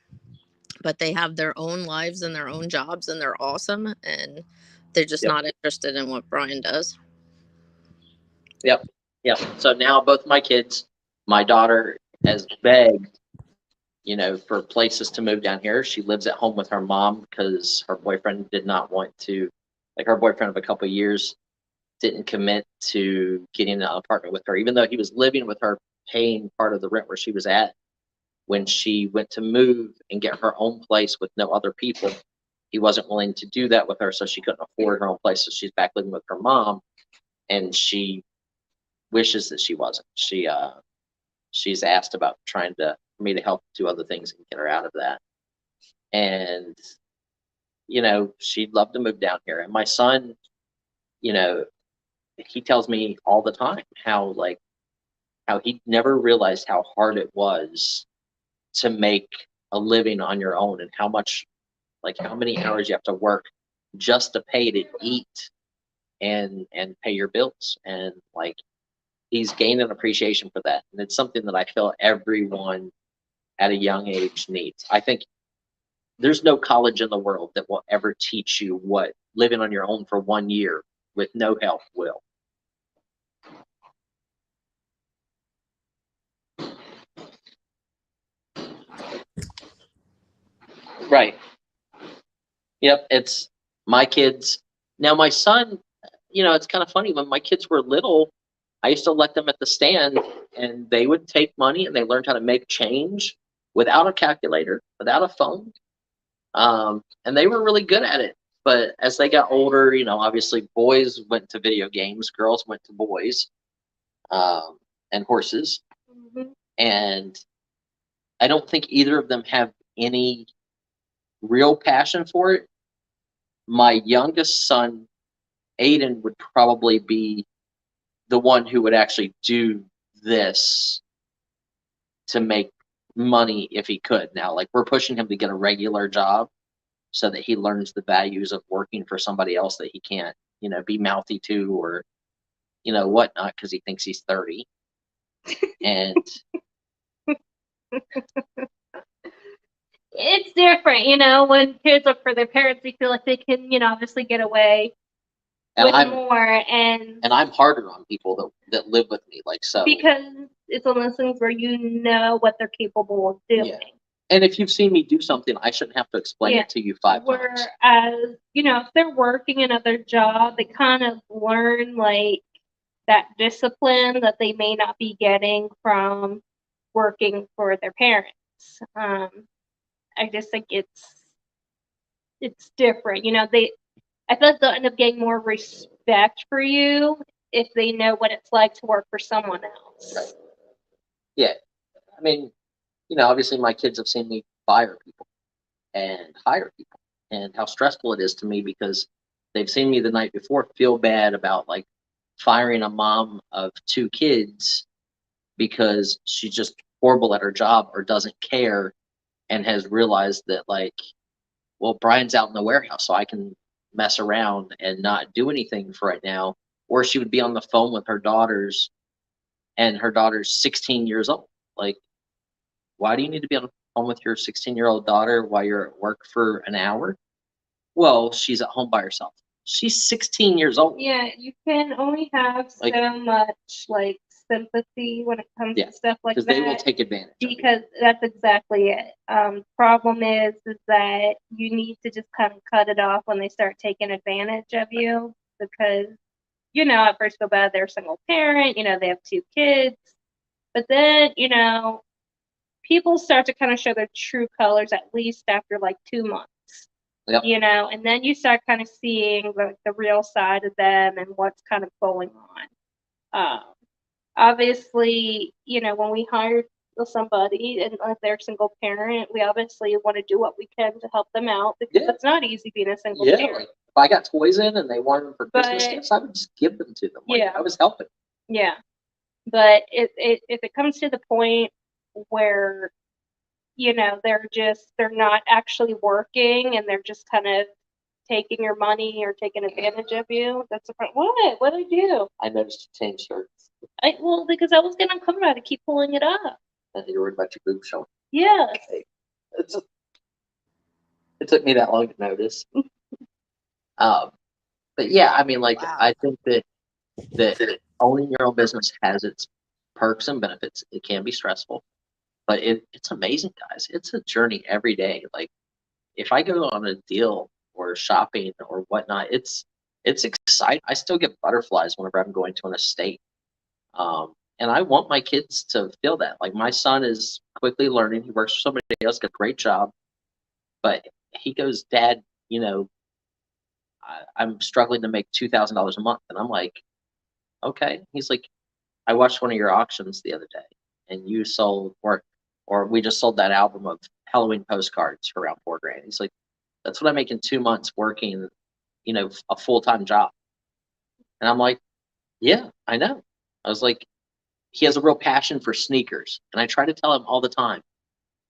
But they have their own lives and their own jobs, and they're awesome, and they're just not interested in what Brian does.
Yep. So now both my kids, my daughter has begged, you know, for places to move down here. She lives at home with her mom because her boyfriend did not want to, like, her boyfriend of a couple of years didn't commit to getting an apartment with her, even though he was living with her, paying part of the rent where she was at. When she went to move and get her own place with no other people, he wasn't willing to do that with her, so she couldn't afford her own place. So she's back living with her mom, and she wishes that she wasn't. She's asked about trying to for me to help do other things and get her out of that. And you know, she'd love to move down here. And my son, you know, he tells me all the time how he never realized how hard it was to make a living on your own, and how many hours you have to work just to pay to eat and pay your bills. And like, he's gained an appreciation for that. And it's something that I feel everyone at a young age needs. I think there's no college in the world that will ever teach you what living on your own for 1 year with no help will. Right. Yep. It's my kids. Now, my son, you know, it's kind of funny. When my kids were little, I used to let them at the stand, and they would take money and they learned how to make change without a calculator, without a phone. And they were really good at it. But as they got older, obviously boys went to video games, girls went to boys, and horses.
Mhm.
And I don't think either of them have any real passion for it. My youngest son, Aiden, would probably be the one who would actually do this to make money if he could. Now, like, we're pushing him to get a regular job so that he learns the values of working for somebody else that he can't, be mouthy to, or, whatnot, because he thinks he's 30. And
It's different, when kids look for their parents, they feel like they can, obviously get away
and
with
I'm
more, and
I'm harder on people that live with me, like, so.
because it's one of those things where you know what they're capable of doing.
Yeah. And if you've seen me do something, I shouldn't have to explain
Yeah.
it to you 5 times.
Whereas, if they're working another job, they kind of learn like that discipline that they may not be getting from working for their parents. I just think it's different. I feel like they'll end up getting more respect for you if they know what it's like to work for someone else.
Right. Yeah. I mean, obviously my kids have seen me fire people and hire people, and how stressful it is to me, because they've seen me the night before feel bad about, like, firing a mom of 2 kids because she's just horrible at her job or doesn't care, and has realized that, like, well, Brian's out in the warehouse, so I can mess around and not do anything for right now. Or she would be on the phone with her daughters, and her daughter's 16 years old. Like, why do you need to be on the phone with your 16-year-old daughter while you're at work for an hour? Well, she's at home by herself. She's 16 years old.
Yeah, you can only have
Like-
so much like sympathy when it comes
Yeah,
to stuff like
because
that.
they will take advantage of you.
Because that's exactly it. Problem is that you need to just kind of cut it off when they start taking advantage of you, because at first feel bad they're a single parent, they have 2 kids, but then people start to kind of show their true colors at least after like 2 months.
Yep.
And then you start kind of seeing the real side of them and what's kind of going on. Obviously, when we hire somebody and if they're a single parent, we obviously want to do what we can to help them out, because
Yeah.
it's not easy being a single
Yeah,
parent.
like, if I got toys in and they wanted them for Christmas
But-
gifts, I would just give them to them. Like,
Yeah.
I was helping.
Yeah. But if it comes to the point where, they're not actually working and they're just kind of taking your money or taking advantage of you, that's the problem. What did I do?
I noticed you changed shirts.
Well, because I was getting uncomfortable to keep pulling it up.
And you were worried about your boobs showing.
Yeah.
Okay. It took me that long to notice. But yeah, I mean, like,
Wow.
I think that owning your own business has its perks and benefits. It can be stressful, but it's amazing, guys. It's a journey every day. Like, if I go on a deal or shopping or whatnot, it's exciting. I still get butterflies whenever I'm going to an estate. And I want my kids to feel that. Like, my son is quickly learning. He works for somebody else, got a great job, but he goes, Dad, I'm struggling to make $2,000 a month. And I'm like, okay. He's like, I watched one of your auctions the other day, and you sold, or we just sold that album of Halloween postcards for around $4,000. He's like, that's what I make in 2 months working, a full-time job. And I'm like, yeah, I know. I was like, he has a real passion for sneakers. And I try to tell him all the time,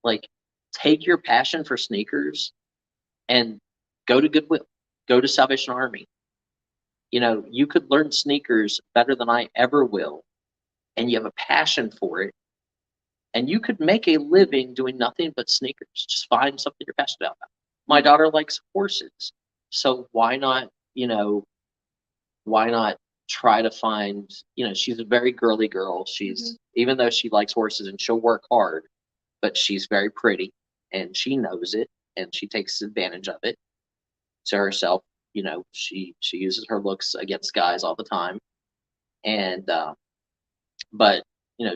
like, take your passion for sneakers and go to Goodwill, go to Salvation Army. You could learn sneakers better than I ever will, and you have a passion for it, and you could make a living doing nothing but sneakers. Just find something you're passionate about. My daughter likes horses, so why not, try to find, she's a very girly girl. She's, even though she likes horses and she'll work hard, but she's very pretty, and she knows it, and she takes advantage of it to herself. She uses her looks against guys all the time. And but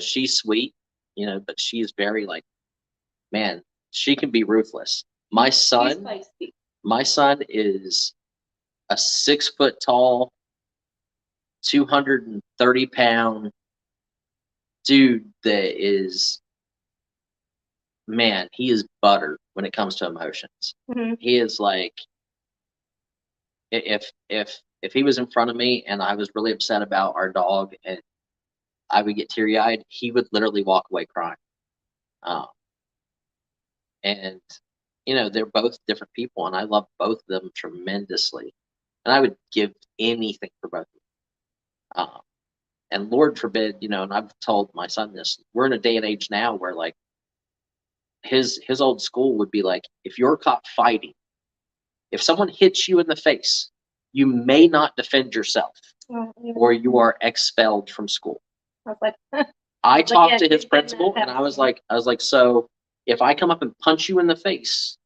she's sweet, but she's very, like, man, she can be ruthless. My
She's
son
feisty.
my son is a 6 foot tall, 230-pound dude that is, man, he is butter when it comes to emotions.
Mhm.
He is like, if he was in front of me and I was really upset about our dog and I would get teary eyed, he would literally walk away crying. Um, and they're both different people, and I love both of them tremendously, and I would give anything for both of them. And Lord forbid, and I've told my son this, we're in a day and age now where like his old school would be like, if you're caught fighting, if someone hits you in the face, you may not defend yourself,
Well, yeah.
or you are expelled from school.
I was like,
I
Like,
talked
yeah,
to his
you've been
principal,
that
and I was
person.
like, so if I come up and punch you in the face,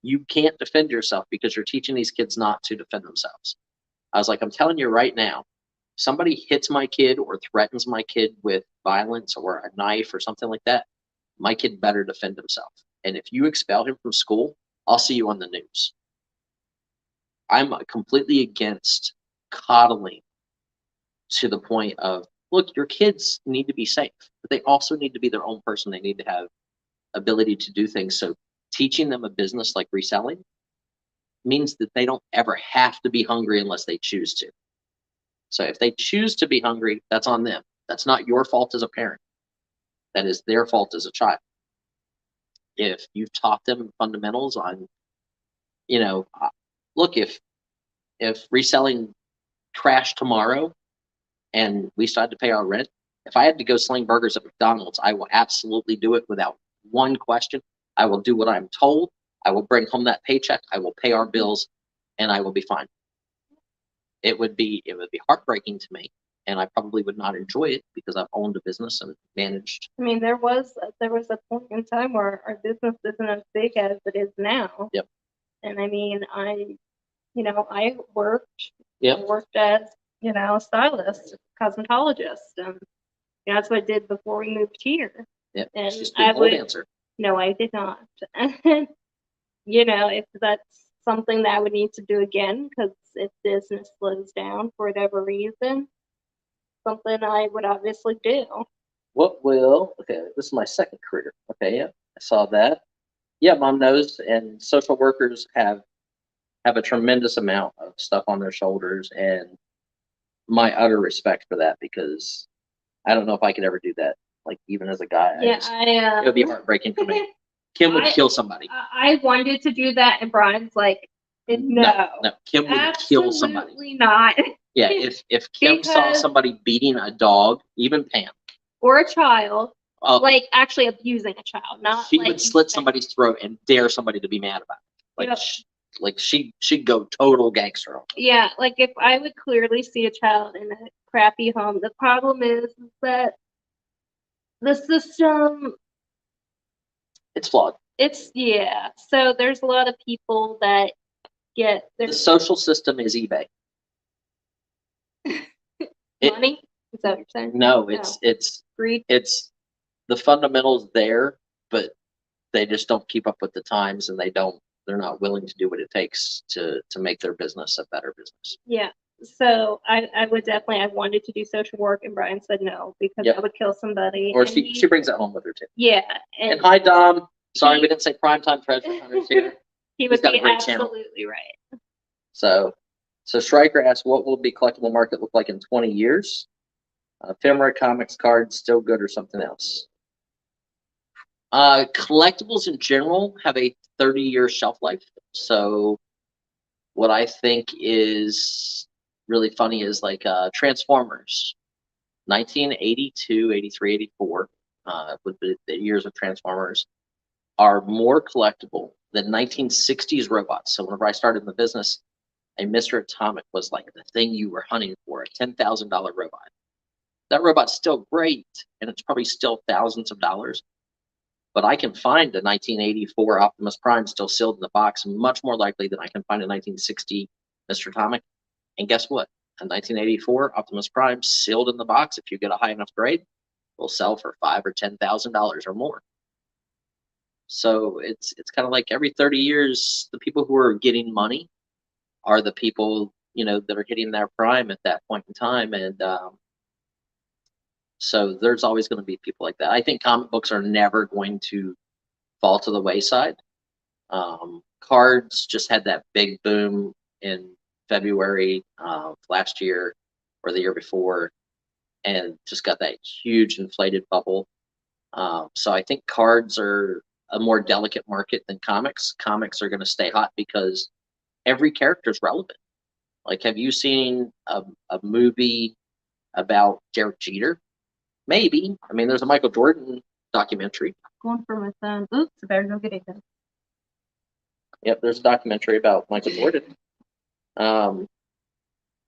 you can't defend yourself because you're teaching these kids not to defend themselves. I was like, I'm telling you right now, somebody hits my kid or threatens my kid with violence or a knife or something like that, my kid better defend himself. And if you expel him from school, I'll see you on the news. I'm completely against coddling to the point of, look, your kids need to be safe, but they also need to be their own person. They need to have ability to do things. So teaching them a business like reselling means that they don't ever have to be hungry unless they choose to. So if they choose to be hungry, that's on them. That's not your fault as a parent. That is their fault as a child. If you've taught them fundamentals on, look, if reselling crashed tomorrow and we still had to pay our rent, if I had to go sling burgers at McDonald's, I will absolutely do it without one question. I will do what I'm told. I will bring home that paycheck. I will pay our bills, and I will be fine. It would be heartbreaking to me, and I probably would not enjoy it because I've owned a business and managed.
I mean, there was a point in time where our business isn't as big as it is now.
Yep.
And I mean, I worked.
Yep.
I worked as a stylist, cosmetologist, and that's what I did before we moved here.
Yep.
And
She's been a pole dancer.
No, I did not. If that's something that I would need to do again, because if business slows down for whatever reason, something I would obviously do.
Okay, this is my second career. Okay, yeah, I saw that. Yeah, mom knows, and social workers have a tremendous amount of stuff on their shoulders, and my utter respect for that, because I don't know if I could ever do that. Like, even as a guy,
Yeah,
it would be heartbreaking for me. Kim would kill somebody.
I wanted to do that, and Brian's like, no,
Kim would kill somebody.
Absolutely not.
Yeah, if Kim saw somebody beating a dog, even Pam,
or a child, like actually abusing a child, not
she
like
would slit somebody's throat and dare somebody to be mad about it. Like, she'd go total gangster.
Yeah, like if I would clearly see a child in a crappy home, the problem is that the system,
it's flawed.
So there's a lot of people that get
The social system is eBay.
Money? Is that what you're saying?
No, it's
greed.
It's the fundamentals there, but they just don't keep up with the times, and they're not willing to do what it takes to make their business a better business.
Yeah. So I would definitely, I wanted to do social work, and Brian said no, because I would kill somebody.
Or she brings it home with her too.
Yeah.
And hi, Dom. Sorry we didn't say primetime treasure hunters here.
He would be absolutely right.
So Stryker asked, what will the collectible market look like in 20 years? Ephemera, comics, cards, still good, or something else? Collectibles in general have a 30-year shelf life. So what I think is really funny is like Transformers, 1982, 83, 84, with the years of Transformers, are more collectible than 1960s robots. So whenever I started in the business, a Mr. Atomic was like the thing you were hunting for, a $10,000 robot. That robot's still great, and it's probably still thousands of dollars. But I can find a 1984 Optimus Prime still sealed in the box, much more likely than I can find a 1960 Mr. Atomic. And guess what? A 1984 Optimus Prime sealed in the box, if you get a high enough grade, will sell for $5,000 or $10,000 or more. So it's kind of like every 30 years, the people who are getting money are the people that are hitting their prime at that point in time. And so there's always going to be people like that. I think comic books are never going to fall to the wayside. Cards just had that big boom in February of last year or the year before, and just got that huge inflated bubble. So I think cards are a more delicate market than comics. Comics are going to stay hot because every character is relevant. Like, have you seen a movie about Derek Jeter? Maybe. I mean, there's a Michael Jordan documentary.
Going for my son. Oops, I better go get it done.
Yep, there's a documentary about Michael Jordan.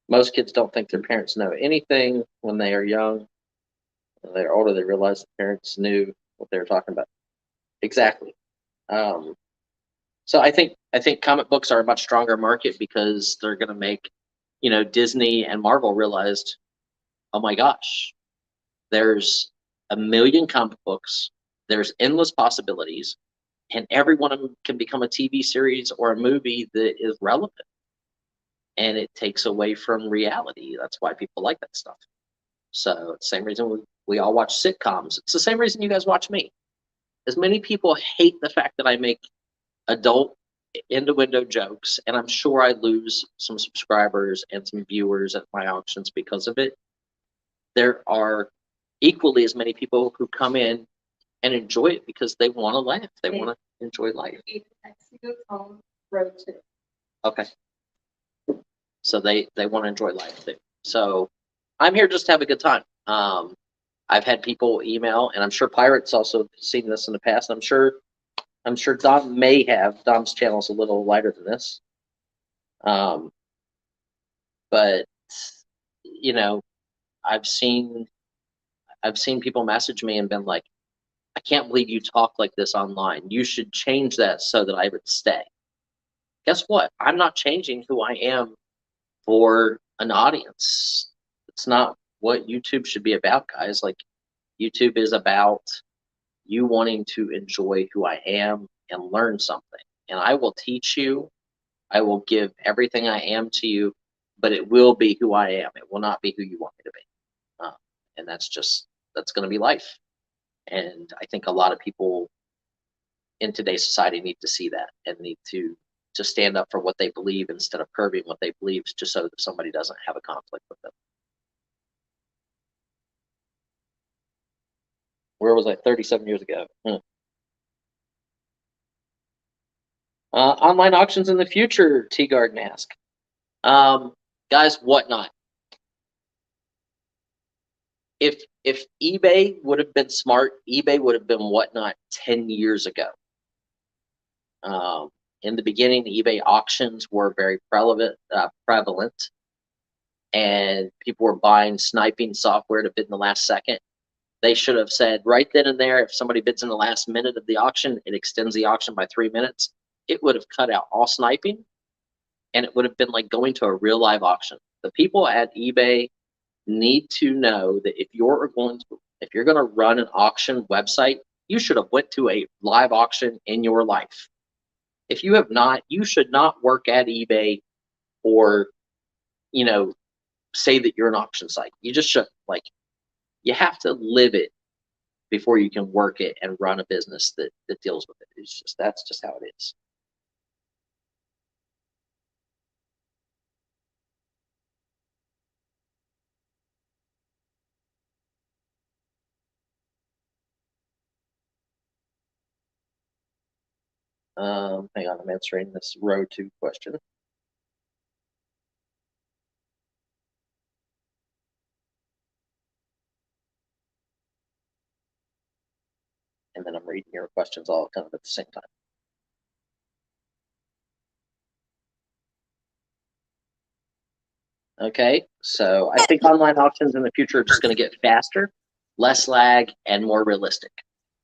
Most kids don't think their parents know anything when they are young. When they're older, they realize the parents knew what they were talking about. Exactly. So I think comic books are a much stronger market because they're going to make, Disney and Marvel realized, oh my gosh, there's a million comic books, there's endless possibilities, and every one of them can become a TV series or a movie that is relevant. And it takes away from reality. That's why people like that stuff. So it's the same reason we all watch sitcoms. It's the same reason you guys watch me. As many people hate the fact that I make adult innuendo jokes, and I'm sure I lose some subscribers and some viewers at my auctions because of it. There are equally as many people who come in and enjoy it because they want to laugh. They want to enjoy life. Okay. So they want to enjoy life too. So I'm here just to have a good time. I've had people email, and I'm sure Pirate's also seen this in the past. I'm sure Dom may have. Dom's channel is a little lighter than this. But I've seen people message me and been like, I can't believe you talk like this online. You should change that so that I would stay. Guess what? I'm not changing who I am for an audience. It's not what YouTube should be about, guys. Like, YouTube is about you wanting to enjoy who I am and learn something. And I will teach you. I will give everything I am to you, but it will be who I am. It will not be who you want me to be. And that's going to be life. And I think a lot of people in today's society need to see that and need to stand up for what they believe instead of curbing what they believe just so that somebody doesn't have a conflict with them. Where was I 37 years ago? Online auctions in the future, T Garden asked. Guys, whatnot. If eBay would have been smart, eBay would have been whatnot 10 years ago. In the beginning, eBay auctions were very prevalent, and people were buying sniping software to bid in the last second. They should have said right then and there, if somebody bids in the last minute of the auction, it extends the auction by 3 minutes. It would have cut out all sniping, and it would have been like going to a real live auction. The people at eBay need to know that if you're going to run an auction website, you should have went to a live auction in your life. If you have not, you should not work at eBay or, say that you're an auction site. You just should. Like, you have to live it before you can work it and run a business that deals with it. That's just how it is. Hang on, I'm answering this row 2 question. And then I'm reading your questions all kind of at the same time. Okay, so I think online auctions in the future are just going to get faster, less lag, and more realistic.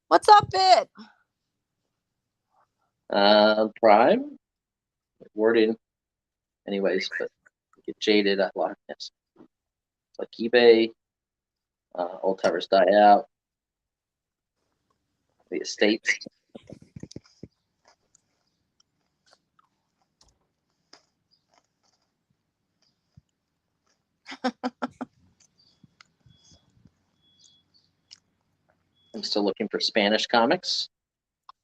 What's up, Bit?
Prime wording, anyways, but get jaded at a lot of this. Like eBay, old timers die out, the estates. I'm still looking for Spanish comics.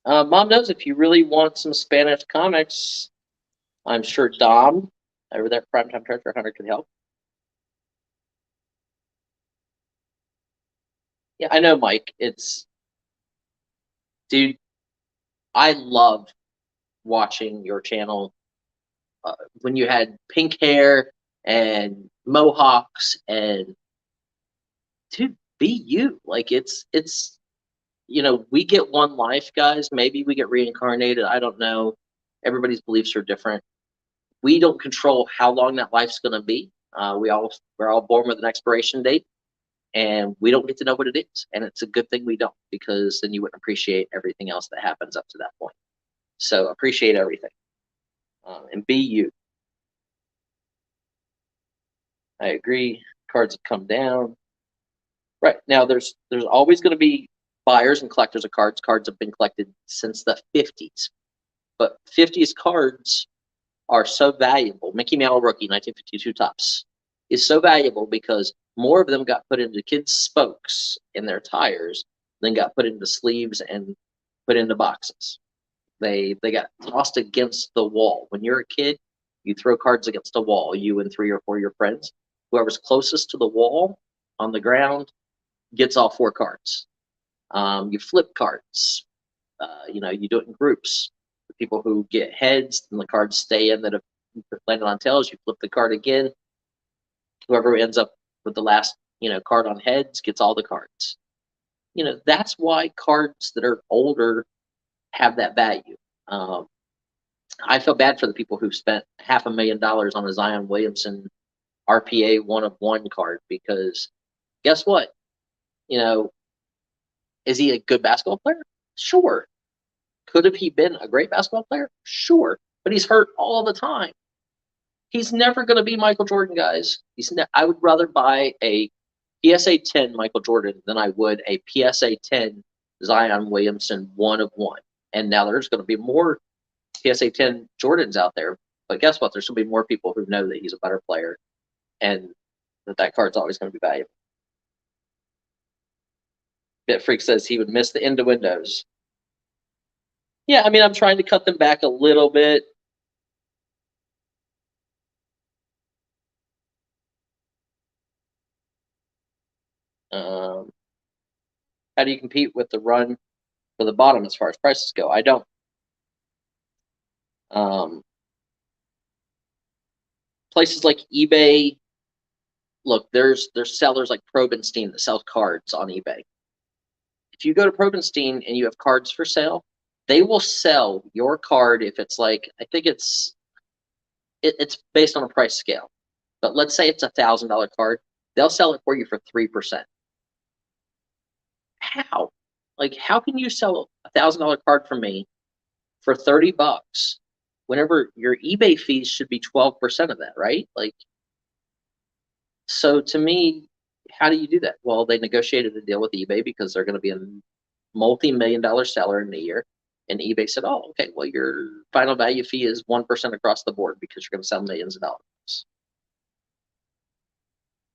Mom knows if you really want some Spanish comics, I'm sure Dom over there at Primetime Treasure Hunter could help. Yeah, I know, Mike. Dude, I love watching your channel when you had pink hair and mohawks and dude, be you. Like it's we get one life, guys. Maybe we get reincarnated. I don't know. Everybody's beliefs are different. We don't control how long that life's going to be. We're all born with an expiration date, and we don't get to know what it is. And it's a good thing we don't, because then you wouldn't appreciate everything else that happens up to that point. So appreciate everything, and be you. I agree. Cards have come down. Right now, there's always going to be buyers and collectors of cards. Cards have been collected since the 50s, but 50s cards are so valuable. Mickey Mantle rookie, 1952 tops, is so valuable because more of them got put into kids' spokes in their tires than got put into sleeves and put into boxes. They got tossed against the wall. When you're a kid, you throw cards against a wall, you and 3 or 4 of your friends. Whoever's closest to the wall on the ground gets all 4 cards. You flip cards. You do it in groups. The people who get heads and the cards stay in that have landed on tails, you flip the card again. Whoever ends up with the last card on heads gets all the cards. That's why cards that are older have that value. I feel bad for the people who spent $500,000 on a Zion Williamson RPA 1/1 card, because guess what? Is he a good basketball player? Sure. Could have he been a great basketball player? Sure. But he's hurt all the time. He's never going to be Michael Jordan, guys. I would rather buy a PSA 10 Michael Jordan than I would a PSA 10 Zion Williamson 1/1. And now there's going to be more PSA 10 Jordans out there. But guess what? There's going to be more people who know that he's a better player and that card's always going to be valuable. Bitfreak says he would miss the end windows. Yeah, I mean, I'm trying to cut them back a little bit. How do you compete with the run for the bottom as far as prices go? I don't. Places like eBay, look, there's sellers like Probenstein that sell cards on eBay. If you go to Probenstein and you have cards for sale, they will sell your card if it's like, I think it's based on a price scale. But let's say it's $1,000 card, they'll sell it for you for 3%. How? Like, how can you sell $1,000 card from me for $30 whenever your eBay fees should be 12% of that, right? Like, so to me, how do you do that? Well, they negotiated a deal with eBay because they're going to be a multi-million-dollar seller in a year. And eBay said, oh, okay, well, your final value fee is 1% across the board because you're going to sell millions of dollars.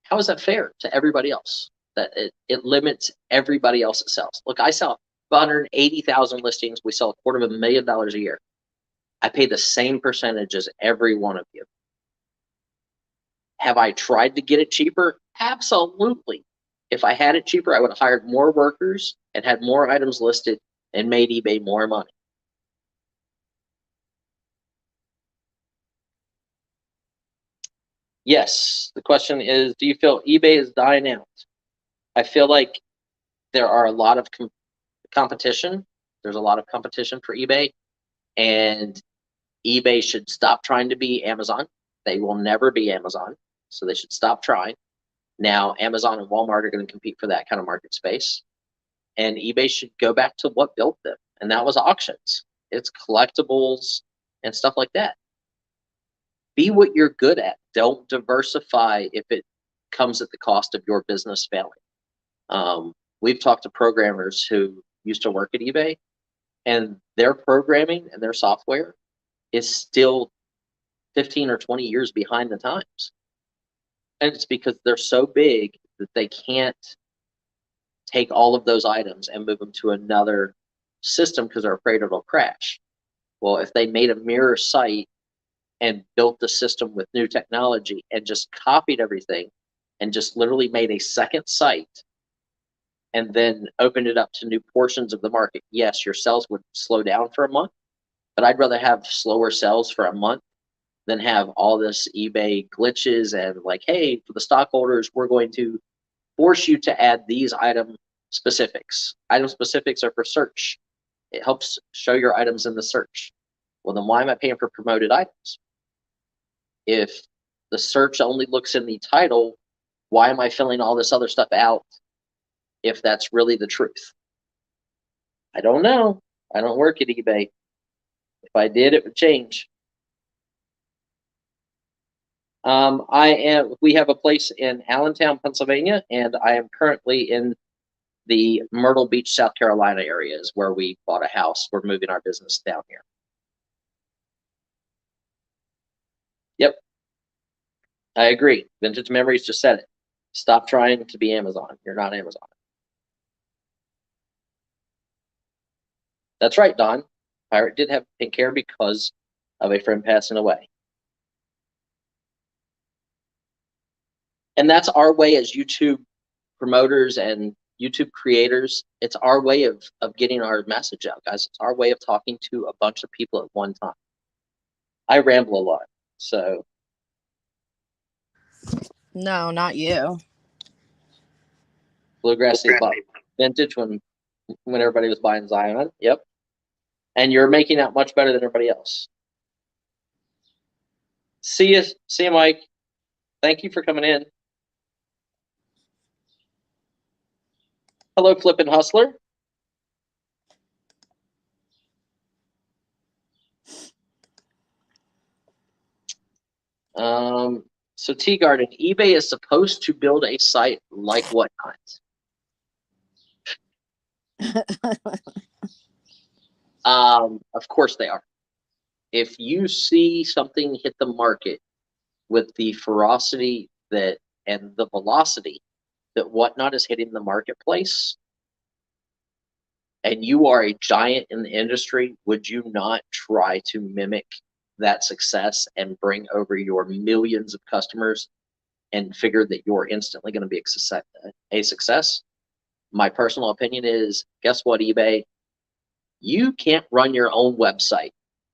How is that fair to everybody else? That it limits everybody else that sells. Look, I sell 180,000 listings. We sell $250,000 a year. I pay the same percentage as every one of you. Have I tried to get it cheaper? Absolutely. If I had it cheaper, I would have hired more workers and had more items listed and made eBay more money. Yes, the question is, do you feel eBay is dying out? I feel like there are a lot of competition. There's a lot of competition for eBay, and eBay should stop trying to be Amazon. They will never be Amazon, so they should stop trying. Now, Amazon and Walmart are going to compete for that kind of market space, and eBay should go back to what built them, and that was auctions. It's collectibles and stuff like that. Be what you're good at. Don't diversify if it comes at the cost of your business failing. We've talked to programmers who used to work at eBay, and their programming and their software is still 15 or 20 years behind the times. And it's because they're so big that they can't take all of those items and move them to another system because they're afraid it'll crash. Well, if they made a mirror site and built the system with new technology and just copied everything and just literally made a second site and then opened it up to new portions of the market, yes, your sales would slow down for a month, but I'd rather have slower sales for a month than have all this eBay glitches and like, hey, for the stockholders, we're going to force you to add these item specifics. Item specifics are for search. It helps show your items in the search. Well, then why am I paying for promoted items? If the search only looks in the title, why am I filling all this other stuff out if that's really the truth? I don't know. I don't work at eBay. If I did, it would change. We have a place in Allentown, Pennsylvania, and I am currently in the Myrtle Beach, South Carolina areas where we bought a house. We're moving our business down here. Yep. I agree. Vintage Memories just said it. Stop trying to be Amazon. You're not Amazon. That's right, Don. Pirate did have pink hair because of a friend passing away. And that's our way as YouTube promoters and YouTube creators. It's our way of getting our message out, guys. It's our way of talking to a bunch of people at one time. I ramble a lot, so.
No, not you.
Bluegrass City bought vintage when everybody was buying Zion. Yep. And you're making out much better than everybody else. See you, Mike. Thank you for coming in. Hello, Flippin' Hustler. So Tea Garden, eBay is supposed to build a site like Whatnot. Of course they are. If you see something hit the market with the ferocity that and the velocity that Whatnot is hitting the marketplace, and you are a giant in the industry, would you not try to mimic that success and bring over your millions of customers and figure that you're instantly going to be a success? My personal opinion is, guess what, eBay? You can't run your own website.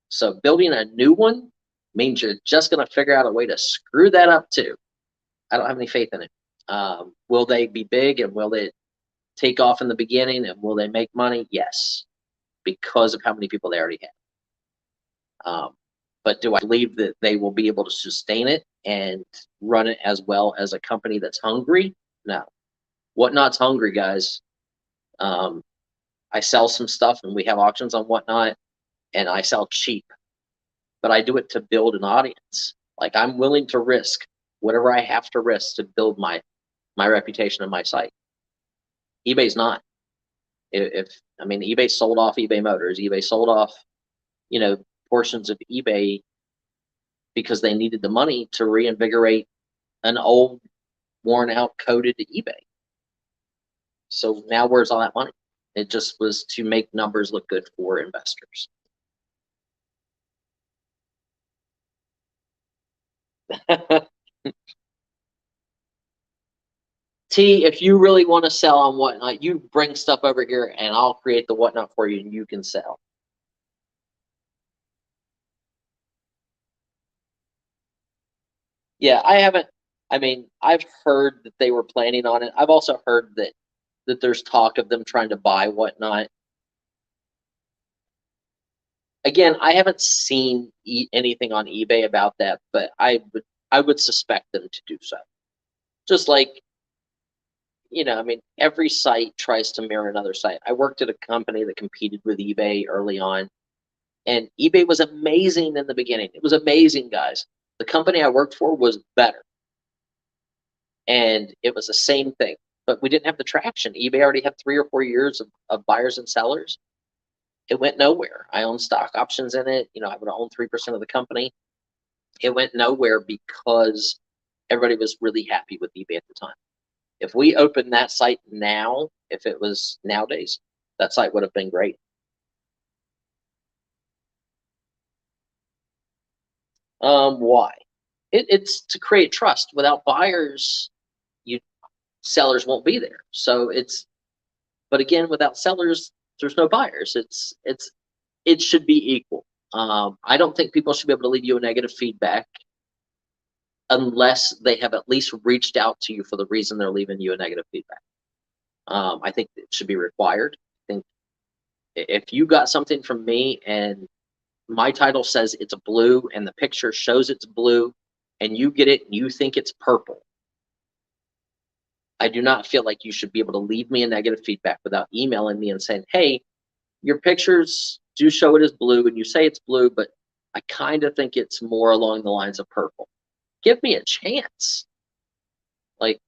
So building a new one means you're just going to figure out a way to screw that up too. I don't have any faith in it. Will they be big and will they take off in the beginning and will they make money? Yes, because of how many people they already have. But do I believe that they will be able to sustain it and run it as well as a company that's hungry? No. Whatnot's hungry, guys. I sell some stuff and we have auctions on Whatnot and I sell cheap, but I do it to build an audience. Like I'm willing to risk whatever I have to risk to build my reputation and my site. eBay's not. eBay sold off eBay Motors. eBay sold off, portions of eBay because they needed the money to reinvigorate an old, worn out, coded eBay. So now where's all that money? It just was to make numbers look good for investors. T, if you really want to sell on Whatnot, you bring stuff over here and I'll create the Whatnot for you and you can sell. Yeah, I've heard that they were planning on it. I've also heard that there's talk of them trying to buy Whatnot. Again, I haven't seen anything on eBay about that, but I would suspect them to do so. Just like, every site tries to mirror another site. I worked at a company that competed with eBay early on, and eBay was amazing in the beginning. It was amazing, guys. The company I worked for was better. And it was the same thing, but we didn't have the traction. eBay already had 3 or 4 years of buyers and sellers. It went nowhere. I own stock options in it. I would own 3% of the company. It went nowhere because everybody was really happy with eBay at the time. If we opened that site now, if it was nowadays, that site would have been great. Why? It's to create trust. Without buyers, sellers won't be there. So but again, without sellers, there's no buyers. It should be equal. I don't think people should be able to leave you a negative feedback unless they have at least reached out to you for the reason they're leaving you a negative feedback. I think it should be required. I think if you got something from me and my title says it's blue and the picture shows it's blue and you get it and you think it's purple, I do not feel like you should be able to leave me a negative feedback without emailing me and saying, hey, your pictures do show it as blue and you say it's blue, but I kind of think it's more along the lines of purple. Give me a chance. Like,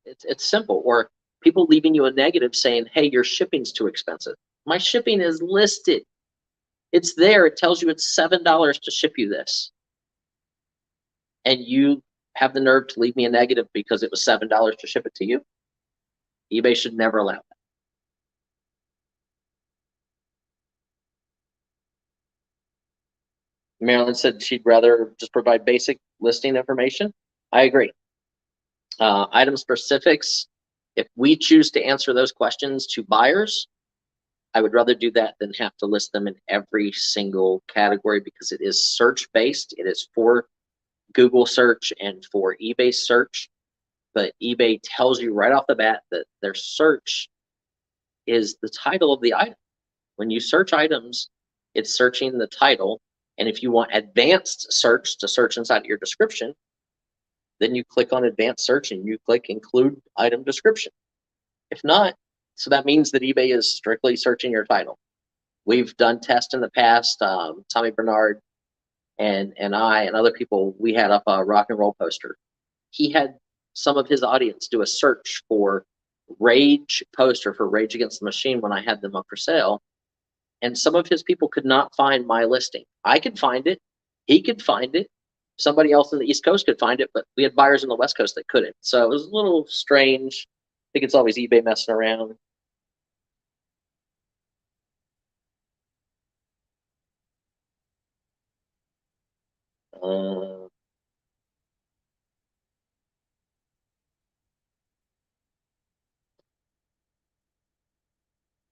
it's simple. Or people leaving you a negative saying, hey, your shipping's too expensive. My shipping is listed. It's there. It tells you it's $7 to ship you this. And you have the nerve to leave me a negative because it was $7 to ship it to you. eBay should never allow that. Marilyn said she'd rather just provide basic listing information. I agree. Item specifics, if we choose to answer those questions to buyers, I would rather do that than have to list them in every single category because it is search based. It is for Google search and for eBay search, but eBay tells you right off the bat that their search is the title of the item. When you search items, it's searching the title. And if you want advanced search to search inside of your description, then you click on advanced search and you click include item description. If not, so that means that eBay is strictly searching your title. We've done tests in the past. Tommy Bernard and I and other people, we had up a rock and roll poster. He had some of his audience do a search for Rage poster for Rage Against the Machine when I had them up for sale. And some of his people could not find my listing. I could find it. He could find it. Somebody else in the East Coast could find it, but we had buyers in the West Coast that couldn't. So it was a little strange. I think it's always eBay messing around.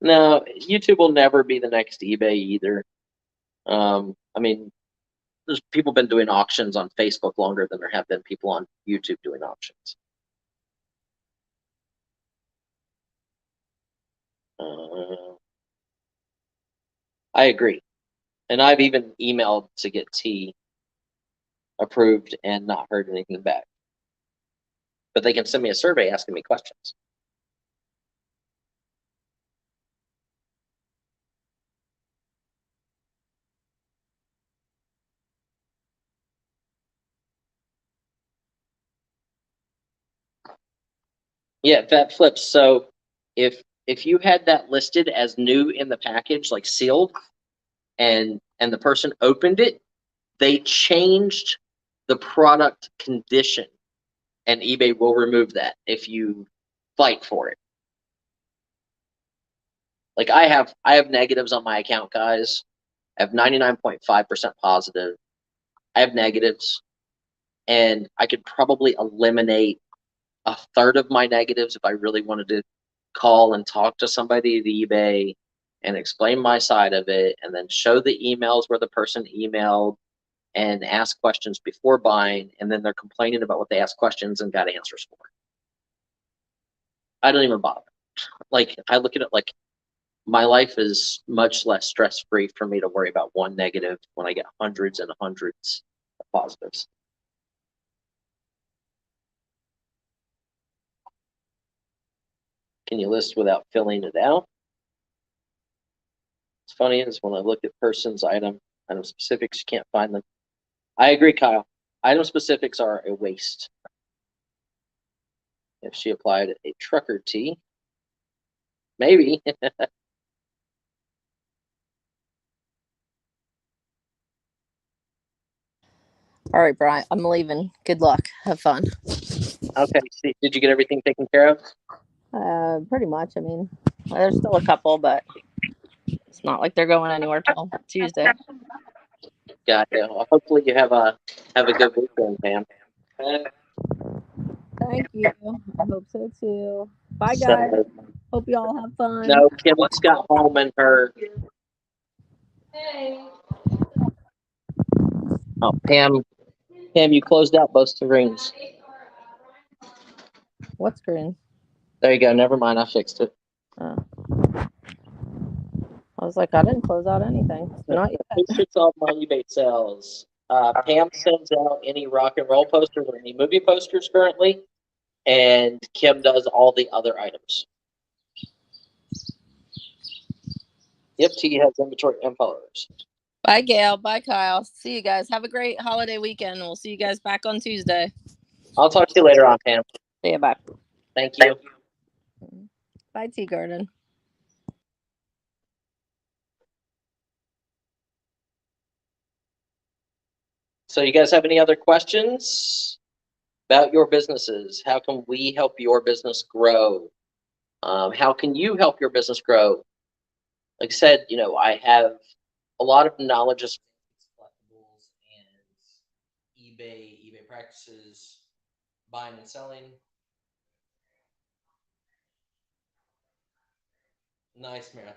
No, YouTube will never be the next eBay either. I mean, there's people been doing auctions on Facebook longer than there have been people on YouTube doing auctions. I agree. And I've even emailed to get T approved and not heard anything back. But they can send me a survey asking me questions. Yeah, that flips. So if you had that listed as new in the package, like sealed, and the person opened it, they changed the product condition, and eBay will remove that if you fight for it. Like I have negatives on my account, guys. I have 99.5% positive. I have negatives, and I could probably eliminate a third of my negatives if I really wanted to call and talk to somebody at eBay and explain my side of it, and then show the emails where the person emailed and ask questions before buying, and then they're complaining about what they asked questions and got answers for. I don't even bother. Like, I look at it like my life is much less stress-free for me to worry about one negative when I get hundreds and hundreds of positives. Can you list without filling it out? It's funny is when I look at person's item specifics, you can't find them. I agree, Kyle. Item specifics are a waste. If she applied a trucker tee, maybe.
All right, Brian, I'm leaving. Good luck. Have fun.
Okay. See, did you get everything taken care of?
Pretty much. I mean, there's still a couple, but it's not like they're going anywhere till Tuesday.
Gotcha. Well, hopefully you have a good weekend, Pam.
Thank you. I hope so too. Bye,
So,
guys. Hope you all have fun.
no, Kim just got home and her. Oh, Pam, you closed out both screens.
What screen?
There you go. Never mind. I fixed it.
Oh. I was like, I didn't close out anything. Not yet.
Pictures of my eBay sales. Pam sends out any rock and roll posters or any movie posters currently, and Kim does all the other items. Yep, T has inventory infos.
Bye, Gail. Bye, Kyle. See you guys. Have a great holiday weekend. We'll see you guys back on Tuesday.
I'll talk to you later on, Pam.
See you. Bye.
Thank you.
Bye, Tea Garden.
So you guys have any other questions about your businesses? How can we help your business grow? How can you help your business grow? Like I said, I have a lot of knowledge of collectibles and eBay practices, buying and selling. Nice, Marilyn.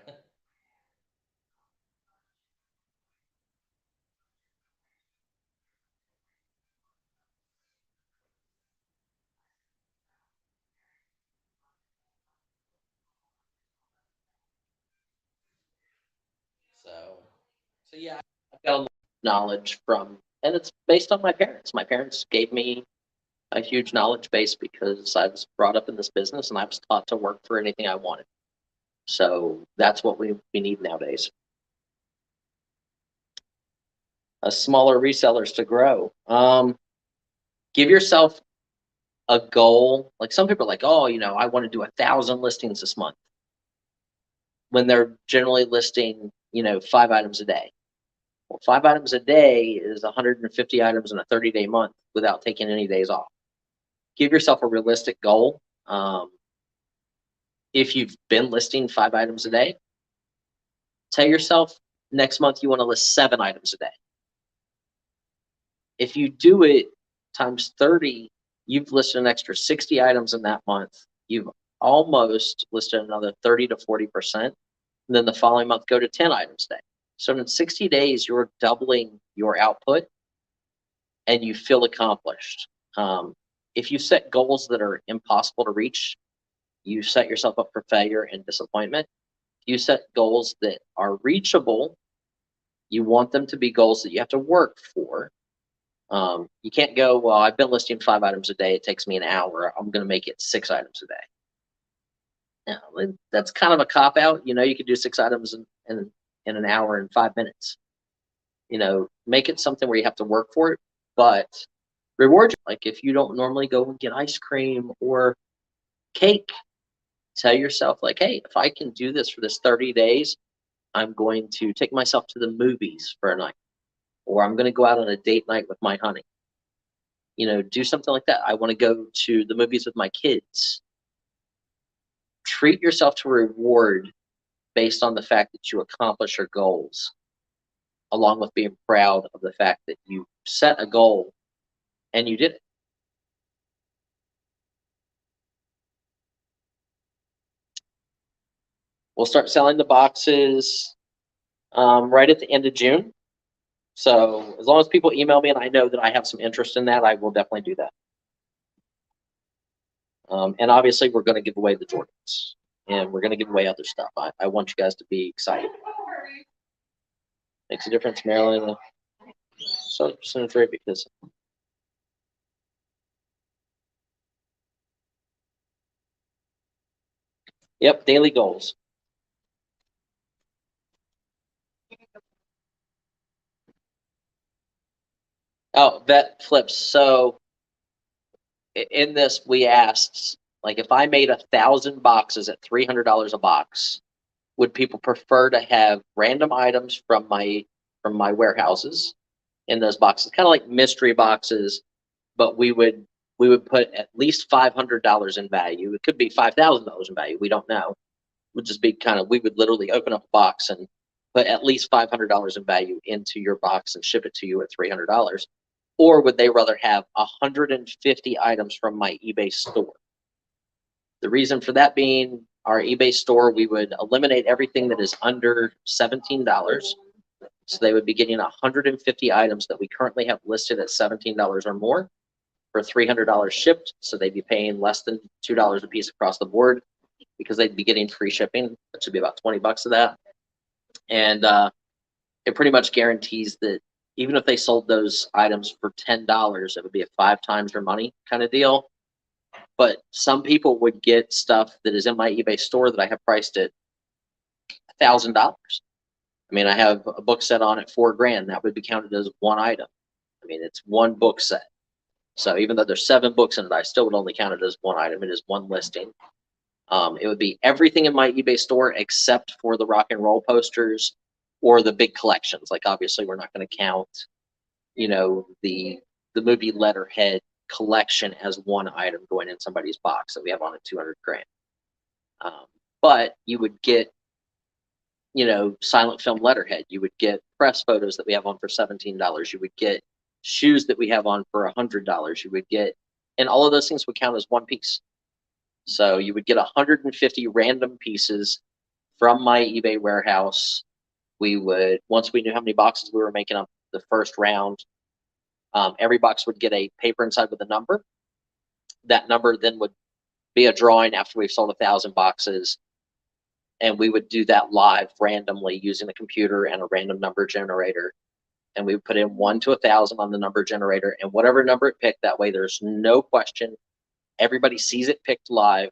So yeah, I've got a lot of knowledge from, and it's based on my parents. My parents gave me a huge knowledge base because I was brought up in this business and I was taught to work for anything I wanted. So that's what we need nowadays. Smaller resellers to grow. Give yourself a goal. Like some people are like, oh, I want to do 1,000 listings this month, when they're generally listing, 5 items a day. Well, 5 items a day is 150 items in a 30-day month without taking any days off. Give yourself a realistic goal. If you've been listing 5 items a day, tell yourself next month you want to list 7 items a day. If you do it times 30, you've listed an extra 60 items in that month. You've almost listed another 30 to 40%. And then the following month, go to 10 items a day. So in 60 days, you're doubling your output and you feel accomplished. If you set goals that are impossible to reach, you set yourself up for failure and disappointment. If you set goals that are reachable, you want them to be goals that you have to work for. You can't go, well, I've been listing 5 items a day. It takes me an hour. I'm going to make it 6 items a day. Now, that's kind of a cop out. You could do 6 items in an hour and 5 minutes. Make it something where you have to work for it, but reward you. Like if you don't normally go and get ice cream or cake, tell yourself like, hey, if I can do this for this 30 days, I'm going to take myself to the movies for a night, or I'm going to go out on a date night with my honey. Do something like that. I want to go to the movies with my kids. Treat yourself to a reward based on the fact that you accomplish your goals, along with being proud of the fact that you set a goal and you did it. We'll start selling the boxes right at the end of June. So as long as people email me and I know that I have some interest in that, I will definitely do that. And obviously, we're going to give away the Jordans, and we're going to give away other stuff. I want you guys to be excited. Makes a difference, Marilyn. So percentage rate because. Yep, daily goals. Oh, vet flips. So in this, we asked, like, if I made 1,000 boxes at $300 a box, would people prefer to have random items from my warehouses in those boxes, kind of like mystery boxes, but we would put at least $500 in value. It could be $5,000 in value. We don't know. It would just be kind of, we would literally open up a box and put at least $500 in value into your box and ship it to you at $300. Or would they rather have 150 items from my eBay store? The reason for that being, our eBay store, we would eliminate everything that is under $17. So they would be getting 150 items that we currently have listed at $17 or more for $300 shipped. So they'd be paying less than $2 a piece across the board because they'd be getting free shipping, which would be about 20 bucks of that. And it pretty much guarantees that even if they sold those items for $10, it would be a 5 times your money kind of deal. But some people would get stuff that is in my eBay store that I have priced at $1,000. I mean, I have a book set on at $4,000. That would be counted as one item. I mean, it's one book set. So even though there's 7 books in it, I still would only count it as one item. It is one listing. It would be everything in my eBay store except for the rock and roll posters or the big collections. Like, obviously, we're not going to count, the movie letterhead collection as one item going in somebody's box that we have on at $200,000. But you would get, silent film letterhead. You would get press photos that we have on for $17. You would get shoes that we have on for $100. You would get, and all of those things would count as one piece. So you would get 150 random pieces from my eBay warehouse. We would, once we knew how many boxes we were making up the first round, every box would get a paper inside with a number. That number then would be a drawing after we've sold 1,000 boxes. And we would do that live randomly using a computer and a random number generator. And we would put in 1 to 1,000 on the number generator, and whatever number it picked, that way there's no question. Everybody sees it picked live.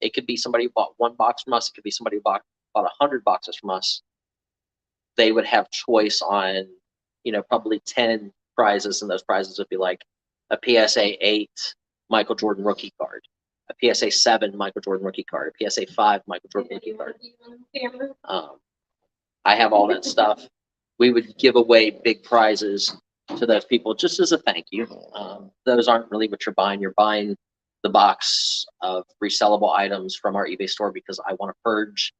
It could be somebody who bought 1 box from us. It could be somebody who bought 100 boxes from us. They would have choice on, probably 10 prizes, and those prizes would be like a PSA 8 Michael Jordan rookie card, a PSA 7 Michael Jordan rookie card, a PSA 5 Michael Jordan rookie card. I have all that stuff. We would give away big prizes to those people just as a thank you. Those aren't really what you're buying. You're buying the box of resellable items from our eBay store because I want to purge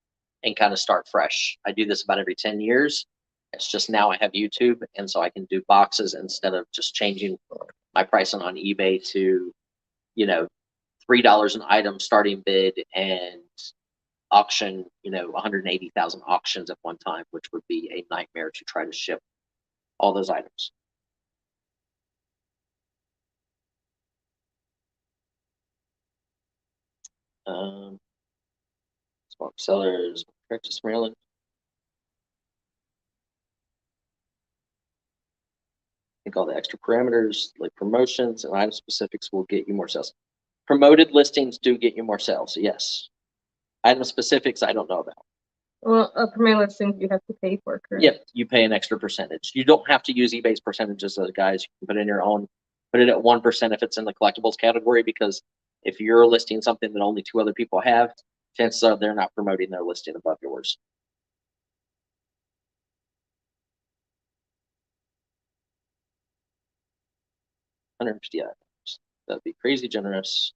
and kind of start fresh. I do this about every 10 years. It's just now I have YouTube, and so I can do boxes instead of just changing my pricing on eBay to, $3 an item starting bid and auction, 180,000 auctions at one time, which would be a nightmare to try to ship all those items. Smart sellers, purchase Maryland. I think all the extra parameters like promotions and item specifics will get you more sales. Promoted listings do get you more sales, yes. Item specifics, I don't know about.
Well, a promoted listing you have to pay for, correct?
Yep, you pay an extra percentage. You don't have to use eBay's percentages, those guys. You can put in your own, put it at 1% if it's in the collectibles category, because if you're listing something that only 2 other people have, chances are they're not promoting their listing above yours. $150. That'd be crazy generous.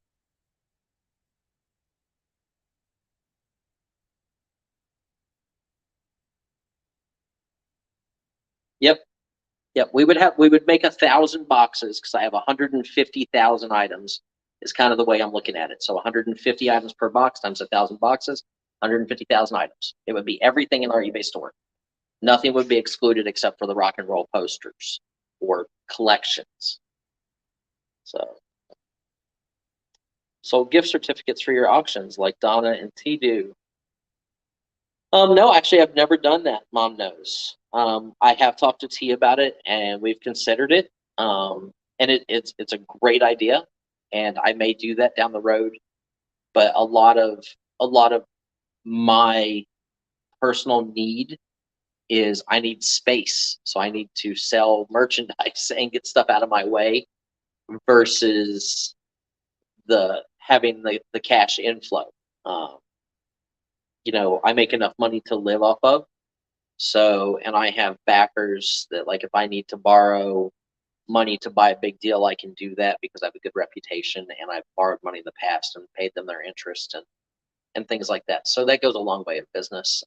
Yep. We would make 1,000 boxes because I have 150,000 items is kind of the way I'm looking at it. So 150 items per box times 1,000 boxes, 150,000 items. It would be everything in our eBay store. Nothing would be excluded except for the rock and roll posters or collections. So gift certificates for your auctions like Donna and T do. No, actually, I've never done that. Mom knows. I have talked to T about it, and we've considered it. And it's a great idea, and I may do that down the road. But a lot of my personal need is I need space, so I need to sell merchandise and get stuff out of my way versus having the cash inflow. I make enough money to live off of, So, and I have backers that, like, if I need to borrow money to buy a big deal, I can do that because I have a good reputation and I've borrowed money in the past and paid them their interest and things like that. So that goes a long way in business.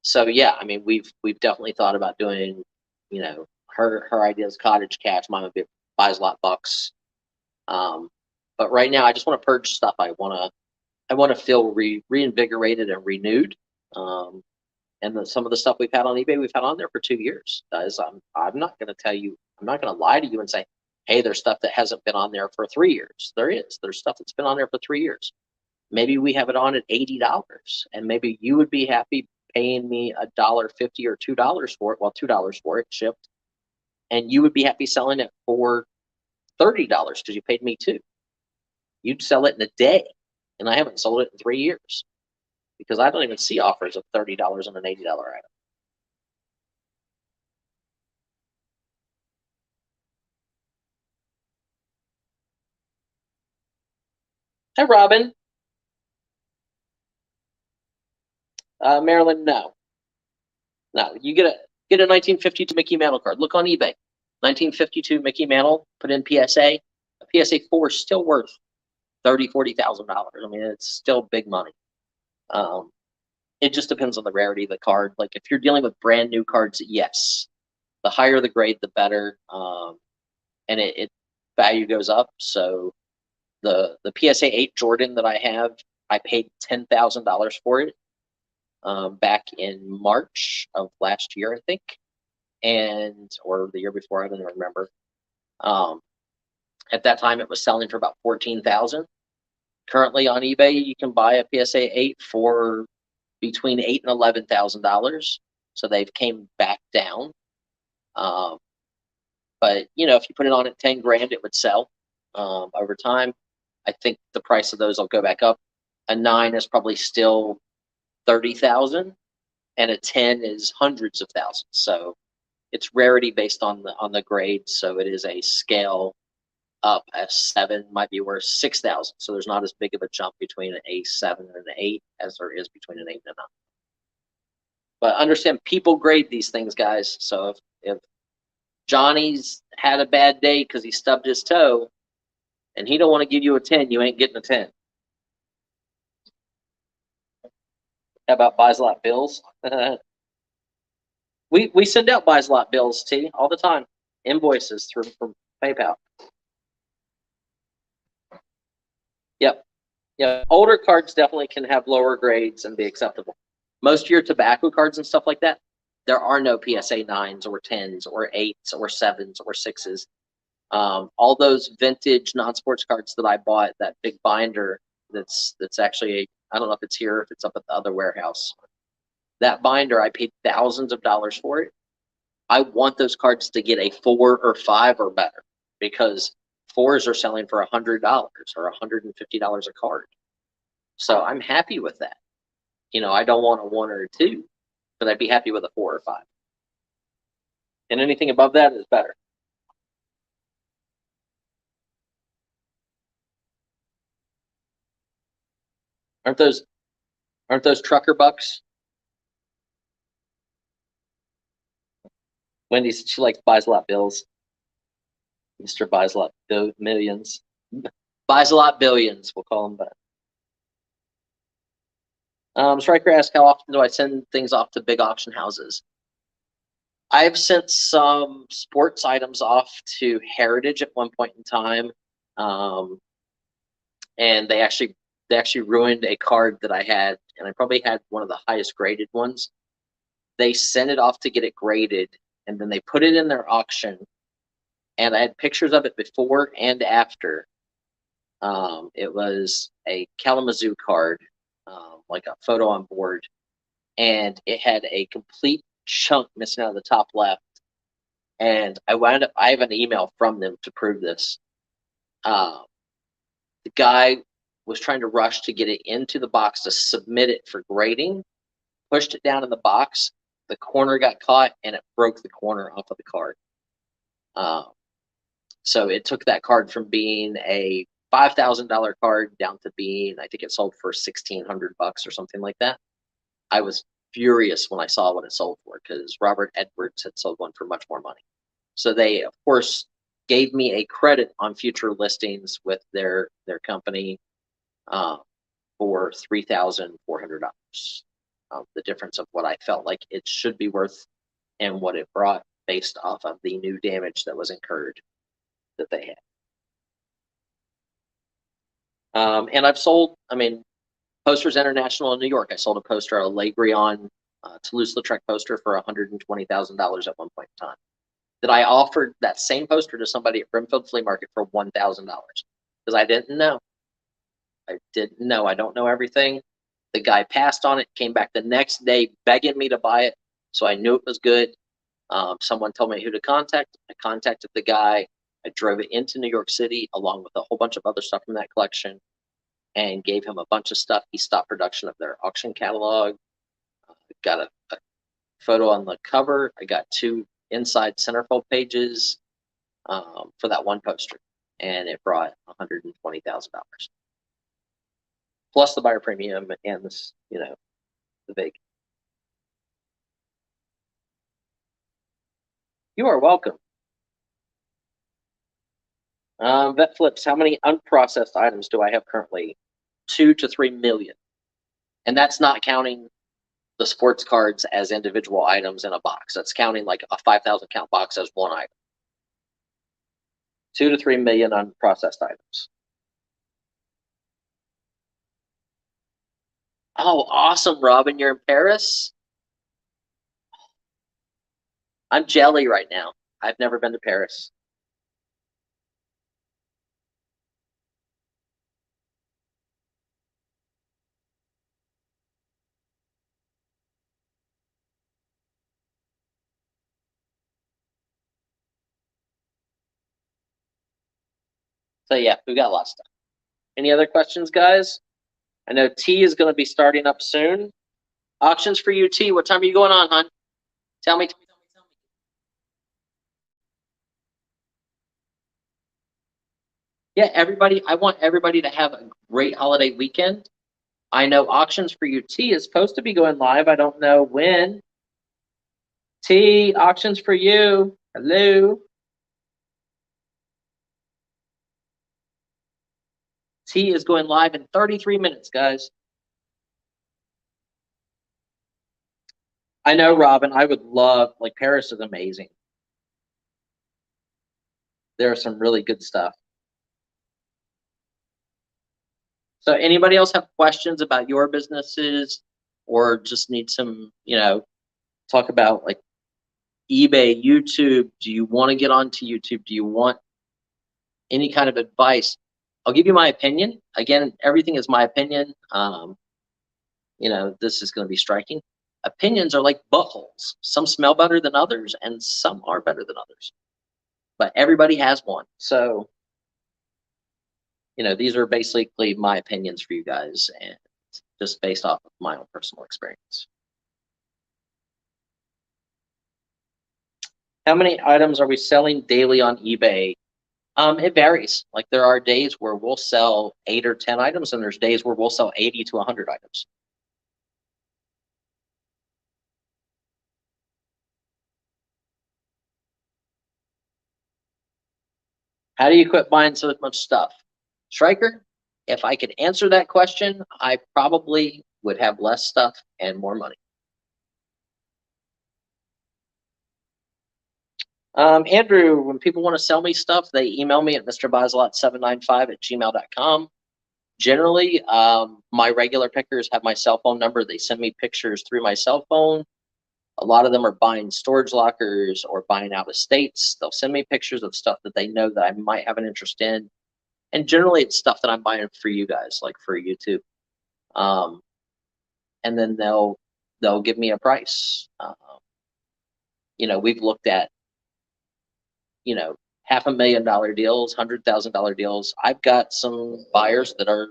So yeah, I mean, we've definitely thought about doing, you know, her idea is cottage cash, mine would be Buysalot bucks. But right now, I just want to purge stuff. I want to feel reinvigorated and renewed. And some of the stuff we've had on eBay, we've had on there for 2 years. Guys, I'm not going to tell you, I'm not going to lie to you and say, hey, there's stuff that hasn't been on there for 3 years. There's stuff that's been on there for 3 years. Maybe we have it on at $80, and maybe you would be happy paying me $1.50 or $2 for it. Well, $2 for it shipped, and you would be happy selling it for $30 because you paid me $2. You'd sell it in a day, and I haven't sold it in 3 years because I don't even see offers of $30 on an $80 item. Hi, Robin. Marilyn, no. You get a 1952 Mickey Mantle card. Look on eBay. 1952 Mickey Mantle, put in PSA. A PSA 4 is still worth $30,000-$40,000. I mean, it's still big money. It just depends on the rarity of the card. Like if you're dealing with brand new cards, yes, the higher the grade, the better, and it value goes up. So the PSA 8 Jordan that I have, I paid $10,000 for it back in March of last year, I think, or the year before, I don't even remember. At that time, it was selling for about $14,000. Currently on eBay, you can buy a PSA 8 for between $8,000 and $11,000. So they've came back down. But you know, if you put it on at 10 grand, it would sell over time. I think the price of those will go back up. A 9 is probably still 30,000, and a 10 is hundreds of thousands. So it's rarity based on the grade. So it is a scale up. A 7 might be worth 6,000. So there's not as big of a jump between a 7 and an 8 as there is between an 8 and a 9. But understand, people grade these things, guys. So if Johnny's had a bad day because he stubbed his toe, and he don't want to give you a 10, you ain't getting a 10. How about Buysalot bills? we send out Buysalot bills, T, all the time. Invoices from PayPal. Yep. Yeah, older cards definitely can have lower grades and be acceptable. Most of your tobacco cards and stuff like that, there are no PSA 9s or 10s or 8s or 7s or 6s. All those vintage non-sports cards that I bought, that big binder that's actually, I don't know if it's here, if it's up at the other warehouse. That binder, I paid thousands of dollars for it. I want those cards to get a 4 or 5 or better, because 4s are selling for $100 or $150 a card. So I'm happy with that. You know, I don't want a 1 or a 2, but I'd be happy with a 4 or 5. And anything above that is better. Aren't those trucker bucks? Wendy said she likes Buysalot bills. Mr. Buysalot millions. Buysalot billions, we'll call them that. Striker asked, how often do I send things off to big auction houses? I've sent some sports items off to Heritage at one point in time, and they actually ruined a card that I had, and I probably had one of the highest graded ones. They sent it off to get it graded, and then they put it in their auction, and I had pictures of it before and after. It was a Kalamazoo card, like a photo on board, and it had a complete chunk missing out of the top left. And I have an email from them to prove this. The guy was trying to rush to get it into the box to submit it for grading, pushed it down in the box, the corner got caught, and it broke the corner off of the card. So it took that card from being a $5,000 card down to being, I think it sold for $1,600 or something like that. I was furious when I saw what it sold for, because Robert Edwards had sold one for much more money. So they, of course, gave me a credit on future listings with their company for $3,400. The difference of what I felt like it should be worth and what it brought based off of the new damage that was incurred that they had. And I've sold, I mean, Posters International in New York. I sold a poster, a Le Grion Toulouse-Lautrec poster for $120,000 at one point in time. That I offered that same poster to somebody at Brimfield Flea Market for $1,000 because I didn't know. I don't know everything. The guy passed on it, came back the next day begging me to buy it, so I knew it was good. Someone told me who to contact. I contacted the guy. I drove it into New York City along with a whole bunch of other stuff from that collection and gave him a bunch of stuff. He stopped production of their auction catalog. Got a photo on the cover. I got 2 inside centerfold pages for that one poster, and it brought $120,000 plus the buyer premium and this, the big. You are welcome. Vet Flips, how many unprocessed items do I have currently? 2 to 3 million, and that's not counting the sports cards as individual items in a box. That's counting like a 5,000 count box as one item. 2 to 3 million unprocessed items. Oh, awesome, Robin. You're in Paris? I'm jelly right now. I've never been to Paris. So yeah, we got lots of stuff. Any other questions, guys? I know T is going to be starting up soon. Auctions for you, T. What time are you going on, hon? Tell me. Yeah, everybody, I want everybody to have a great holiday weekend. I know Auctions for You T is supposed to be going live. I don't know when. T, Auctions for You. Hello. T is going live in 33 minutes, guys. I know, Robin. I would love, like, Paris is amazing. There's some really good stuff. So anybody else have questions about your businesses or just need some, talk about like eBay, YouTube? Do you want to get onto YouTube? Do you want any kind of advice? I'll give you my opinion. Again, everything is my opinion. This is going to be striking. Opinions are like buttholes. Some smell better than others, and some are better than others. But everybody has one. So, these are basically my opinions for you guys, and just based off of my own personal experience. How many items are we selling daily on eBay? It varies. Like there are days where we'll sell 8 or 10 items, and there's days where we'll sell 80 to 100 items. How do you quit buying so much stuff? Striker, if I could answer that question, I probably would have less stuff and more money. Andrew, when people want to sell me stuff, they email me at mrbuysalot795@gmail.com. Generally, my regular pickers have my cell phone number. They send me pictures through my cell phone. A lot of them are buying storage lockers or buying out of states. They'll send me pictures of stuff that they know that I might have an interest in. And generally, it's stuff that I'm buying for you guys, like for YouTube. And then they'll give me a price. We've looked at $500,000 deals, $100,000 deals. I've got some buyers that are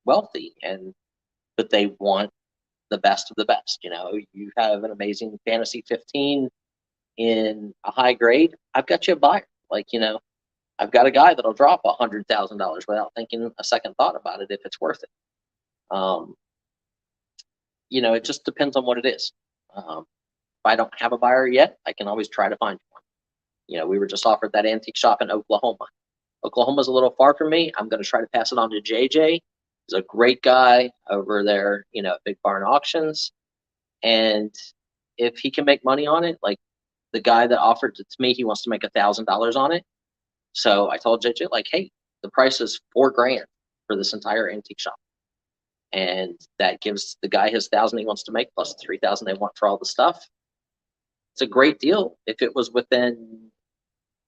wealthy but they want the best of the best. You have an amazing Fantasy 15 in a high grade. I've got you a buyer. I've got a guy that'll drop $100,000 without thinking a second thought about it if it's worth it. It just depends on what it is. If I don't have a buyer yet, I can always try to find one. You know, we were just offered that antique shop in Oklahoma. Oklahoma's a little far from me. I'm going to try to pass it on to JJ. He's a great guy over there, you know, at Big Barn Auctions. And if he can make money on it, like the guy that offered it to me, he wants to make $1,000 on it. So I told JJ, like, hey, the price is $4,000 for this entire antique shop. And that gives the guy his 1,000 he wants to make plus the 3,000 they want for all the stuff. It's a great deal. If it was within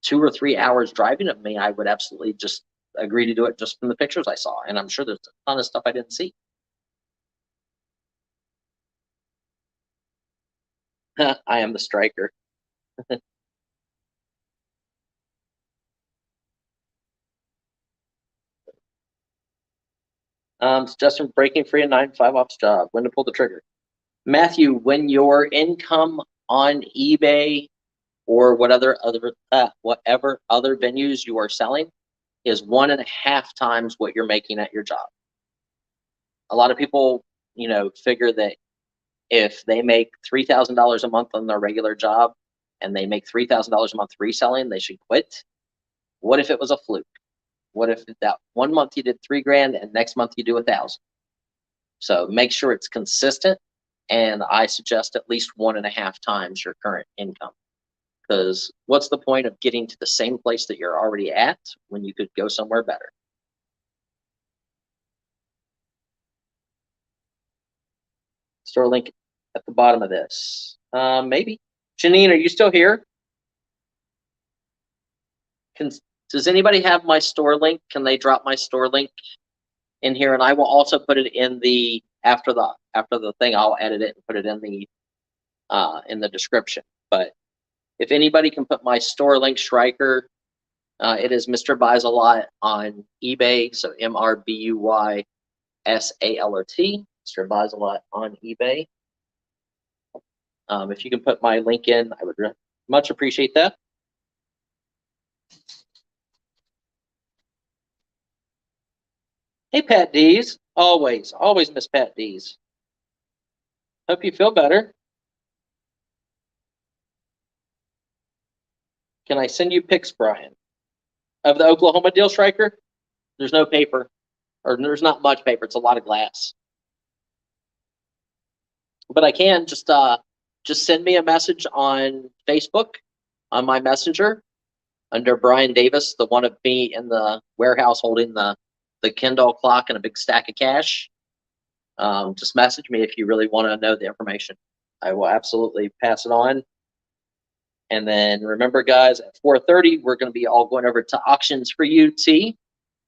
2 or 3 hours driving of me, I would absolutely just agree to do it just from the pictures I saw. And I'm sure there's a ton of stuff I didn't see. I am the striker. Suggestion: breaking free a 9-to-5 office job. When to pull the trigger? Matthew, when your income on eBay or whatever other venues you are selling is 1.5 times what you're making at your job. A lot of people, you know, figure that if they make $3,000 a month on their regular job and they make $3,000 a month reselling, they should quit. What if it was a fluke? What if that 1 month you did $3,000 and next month you do 1,000? So make sure it's consistent. And I suggest at least 1.5 times your current income. Because what's the point of getting to the same place that you're already at when you could go somewhere better? Store link at the bottom of this. Maybe. Janine, are you still here? Does anybody have my store link? Can they drop my store link in here? And I will also put it in the after the thing. I'll edit it and put it in the description. But if anybody can put my store link, Striker, it is Mr. Buysalot on eBay. So MRBUYSALOT, Mr. Buysalot on eBay. If you can put my link in, I would much appreciate that. Hey, Pat D's. Always miss Pat D's. Hope you feel better. Can I send you pics, Brian, of the Oklahoma deal, Striker? There's no paper, or there's not much paper. It's a lot of glass. But I can just send me a message on Facebook, on my messenger, under Brian Davis, the one of me in the warehouse holding the Kindle clock and a big stack of cash. Just message me if you really want to know the information. I will absolutely pass it on. And then remember, guys, at 4:30, we're going to be all going over to Auctions for You, T.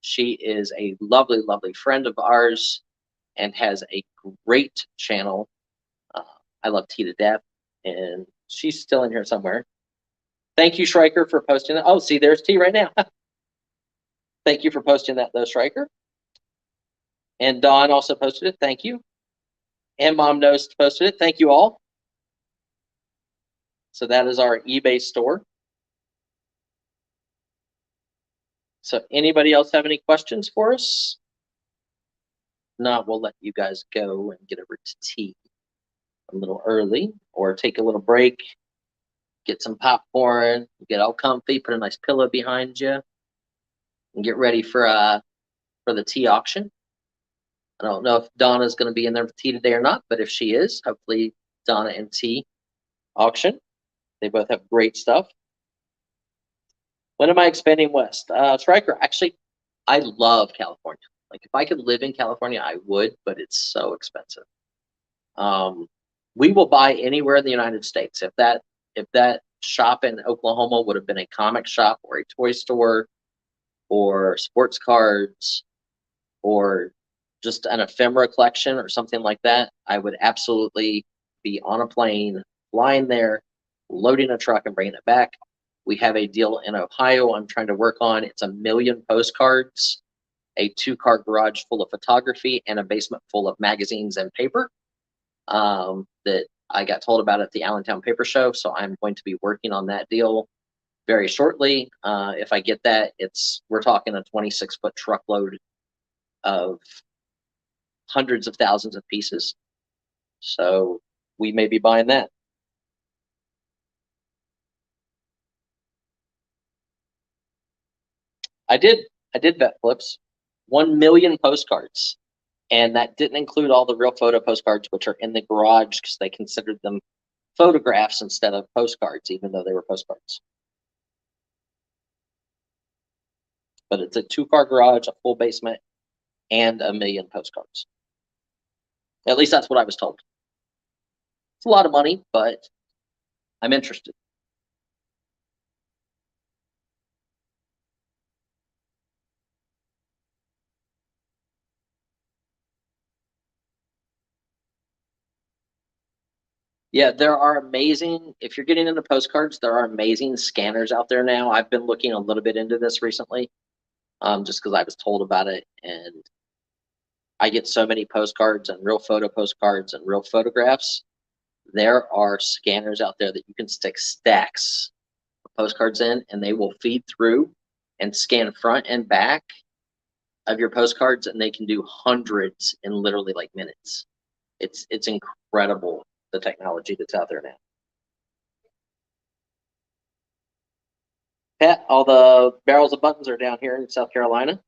She is a lovely, lovely friend of ours and has a great channel. I love T to death, and she's still in here somewhere. Thank you, Striker, for posting that. Oh, see, there's T right now. Thank you for posting that, though, Striker. And Dawn also posted it. Thank you. And Mom Knows posted it. Thank you all. So that is our eBay store. So anybody else have any questions for us? No, we'll let you guys go and get over to tea a little early, or take a little break, get some popcorn, get all comfy, put a nice pillow behind you, and get ready for the tea auction. I don't know if Donna's going to be in there for tea today or not, but if she is, hopefully Donna and T auction. They both have great stuff. When am I expanding west? Striker, actually, I love California. Like, if I could live in California, I would, but it's so expensive. We will buy anywhere in the United States. If that shop in Oklahoma would have been a comic shop or a toy store or sports cards or just an ephemera collection or something like that, I would absolutely be on a plane, flying there, loading a truck and bringing it back. We have a deal in Ohio I'm trying to work on. It's 1 million postcards, a 2-car garage full of photography, and a basement full of magazines and paper that I got told about at the Allentown Paper Show. So I'm going to be working on that deal very shortly. If I get that, we're talking a 26-foot truckload of hundreds of thousands of pieces. So we may be buying that. I did vet flips. 1 million postcards. And that didn't include all the real photo postcards, which are in the garage because they considered them photographs instead of postcards, even though they were postcards. But it's a 2-car garage, a full basement, and 1 million postcards. At least that's what I was told. It's a lot of money, but I'm interested. Yeah, there are amazing, if you're getting into postcards, there are amazing scanners out there now. I've been looking a little bit into this recently, just because I was told about it. And I get so many postcards and real photo postcards and real photographs. There are scanners out there that you can stick stacks of postcards in, and they will feed through and scan front and back of your postcards, and they can do hundreds in literally like minutes. It's incredible, the technology that's out there now. Pat, all the barrels of buttons are down here in South Carolina.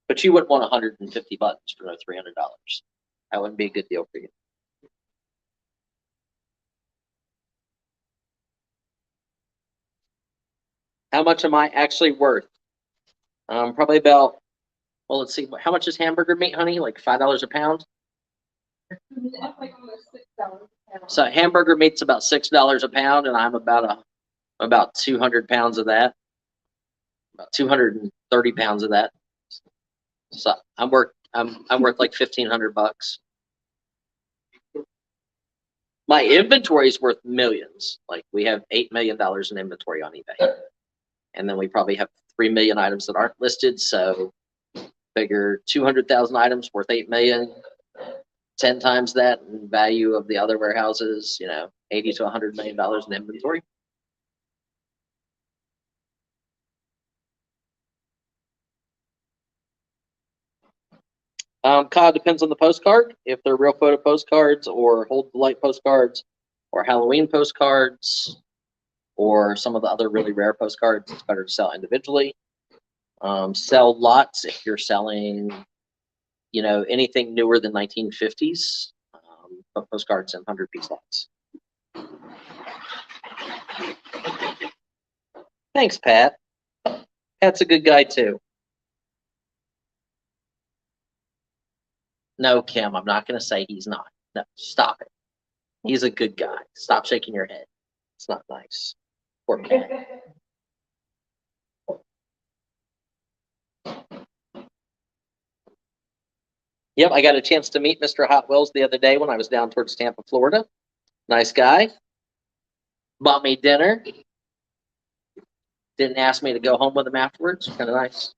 But you wouldn't want 150 buttons for no $300. That wouldn't be a good deal for you. How much am I actually worth? Probably about, well, let's see, how much is hamburger meat, honey? Like $5 a pound? So hamburger meat's about $6 a pound, and I'm about 200 pounds of that. About 230 pounds of that. So I'm worth like $1,500. My inventory is worth millions. Like we have $8 million in inventory on eBay. And then we probably have 3 million items that aren't listed. So figure 200,000 items worth 8 million, 10 times that in value of the other warehouses, 80 to $100 million in inventory. Kind of depends on the postcard. If they're real photo postcards or hold the light postcards or Halloween postcards or some of the other really rare postcards, it's better to sell individually. Sell lots if you're selling, anything newer than 1950s, but postcards in 100-piece lots. Thanks, Pat. Pat's a good guy too. No, Kim, I'm not going to say he's not. No, stop it. He's a good guy. Stop shaking your head. It's not nice. Poor Pat. Yep, I got a chance to meet Mr. Hot Wheels the other day when I was down towards Tampa, Florida. Nice guy. Bought me dinner. Didn't ask me to go home with him afterwards. Kind of nice.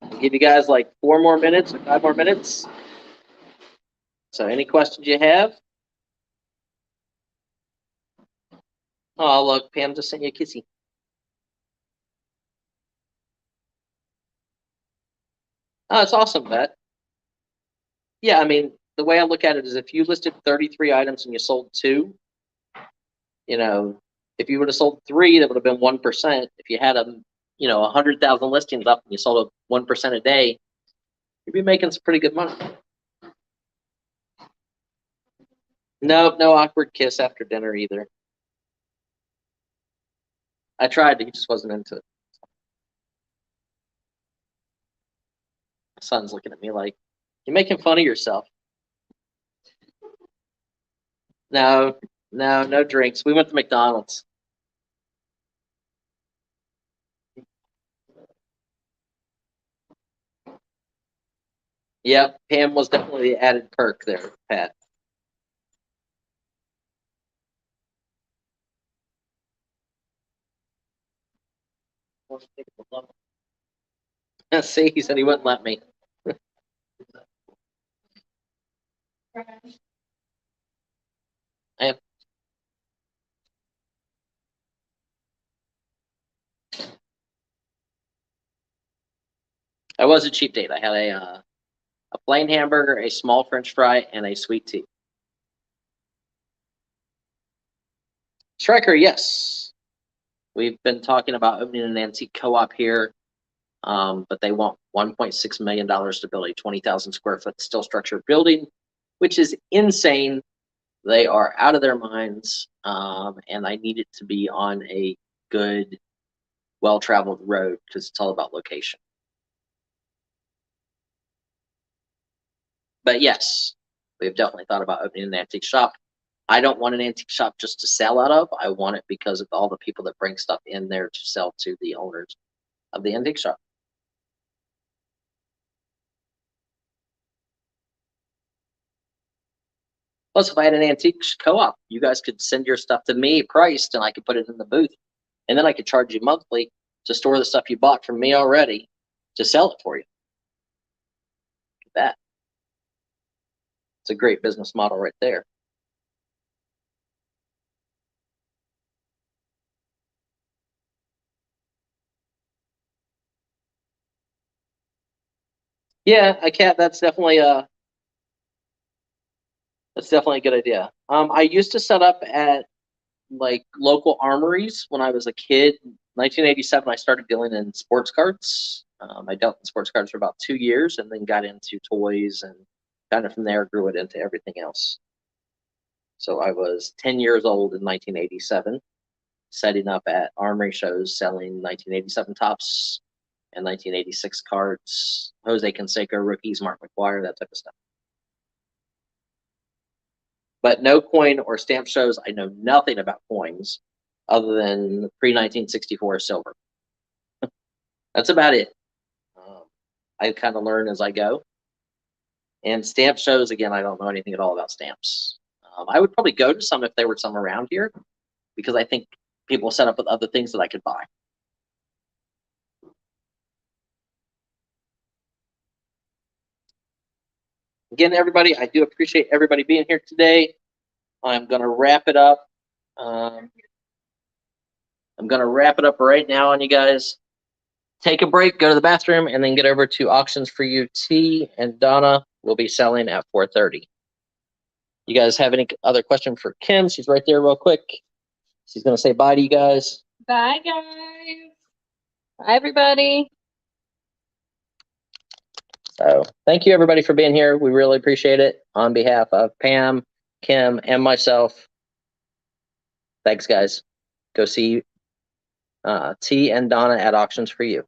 I'll give you guys like 4 more minutes or 5 more minutes. So any questions you have? Oh, look, Pam just sent you a kissy. Oh, it's awesome, Bet. Yeah, I mean, the way I look at it is if you listed 33 items and you sold 2, if you would have sold 3, that would have been 1%. If you had 100,000 listings up and you sold 1% a day, you'd be making some pretty good money. No awkward kiss after dinner either. I tried, but he just wasn't into it. My son's looking at me like, you're making fun of yourself. No drinks. We went to McDonald's. Yep, Pam was definitely the added perk there, Pat. See, he said he wouldn't let me. I am. was a cheap date. I had a plain hamburger, a small French fry, and a sweet tea. Striker, yes. We've been talking about opening an antique co-op here, but they want $1.6 million to build a 20,000 square foot steel structure building, which is insane. They are out of their minds, and I need it to be on a good, well-traveled road because it's all about location. But yes, we've definitely thought about opening an antique shop. I don't want an antique shop just to sell out of. I want it because of all the people that bring stuff in there to sell to the owners of the antique shop. Plus, if I had an antique co-op, you guys could send your stuff to me priced and I could put it in the booth. And then I could charge you monthly to store the stuff you bought from me already to sell it for you. Look at that. It's a great business model right there. Yeah, a cat, that's definitely a good idea. I used to set up at like local armories when I was a kid. 1987, I started dealing in sports cards. I dealt in sports cards for about 2 years and then got into toys and kind of from there grew it into everything else. So I was 10 years old in 1987, setting up at armory shows selling 1987 tops and 1986 cards, Jose Canseco rookies, Mark McGwire, that type of stuff. But no coin or stamp shows. I know nothing about coins other than pre-1964 silver. That's about it. I kind of learn as I go. And stamp shows, again, I don't know anything at all about stamps. I would probably go to some if there were some around here because I think people set up with other things that I could buy. Again, everybody, I do appreciate everybody being here today. I'm going to wrap it up. I'm going to wrap it up right now on you guys. Take a break, go to the bathroom, and then get over to Auctions for You. T and Donna will be selling at 4:30. You guys have any other question for Kim? She's right there real quick. She's going to say bye to you guys.
Bye, guys. Bye, everybody.
So thank you, everybody, for being here. We really appreciate it. On behalf of Pam, Kim, and myself, thanks, guys. Go see T and Donna at Auctions for You.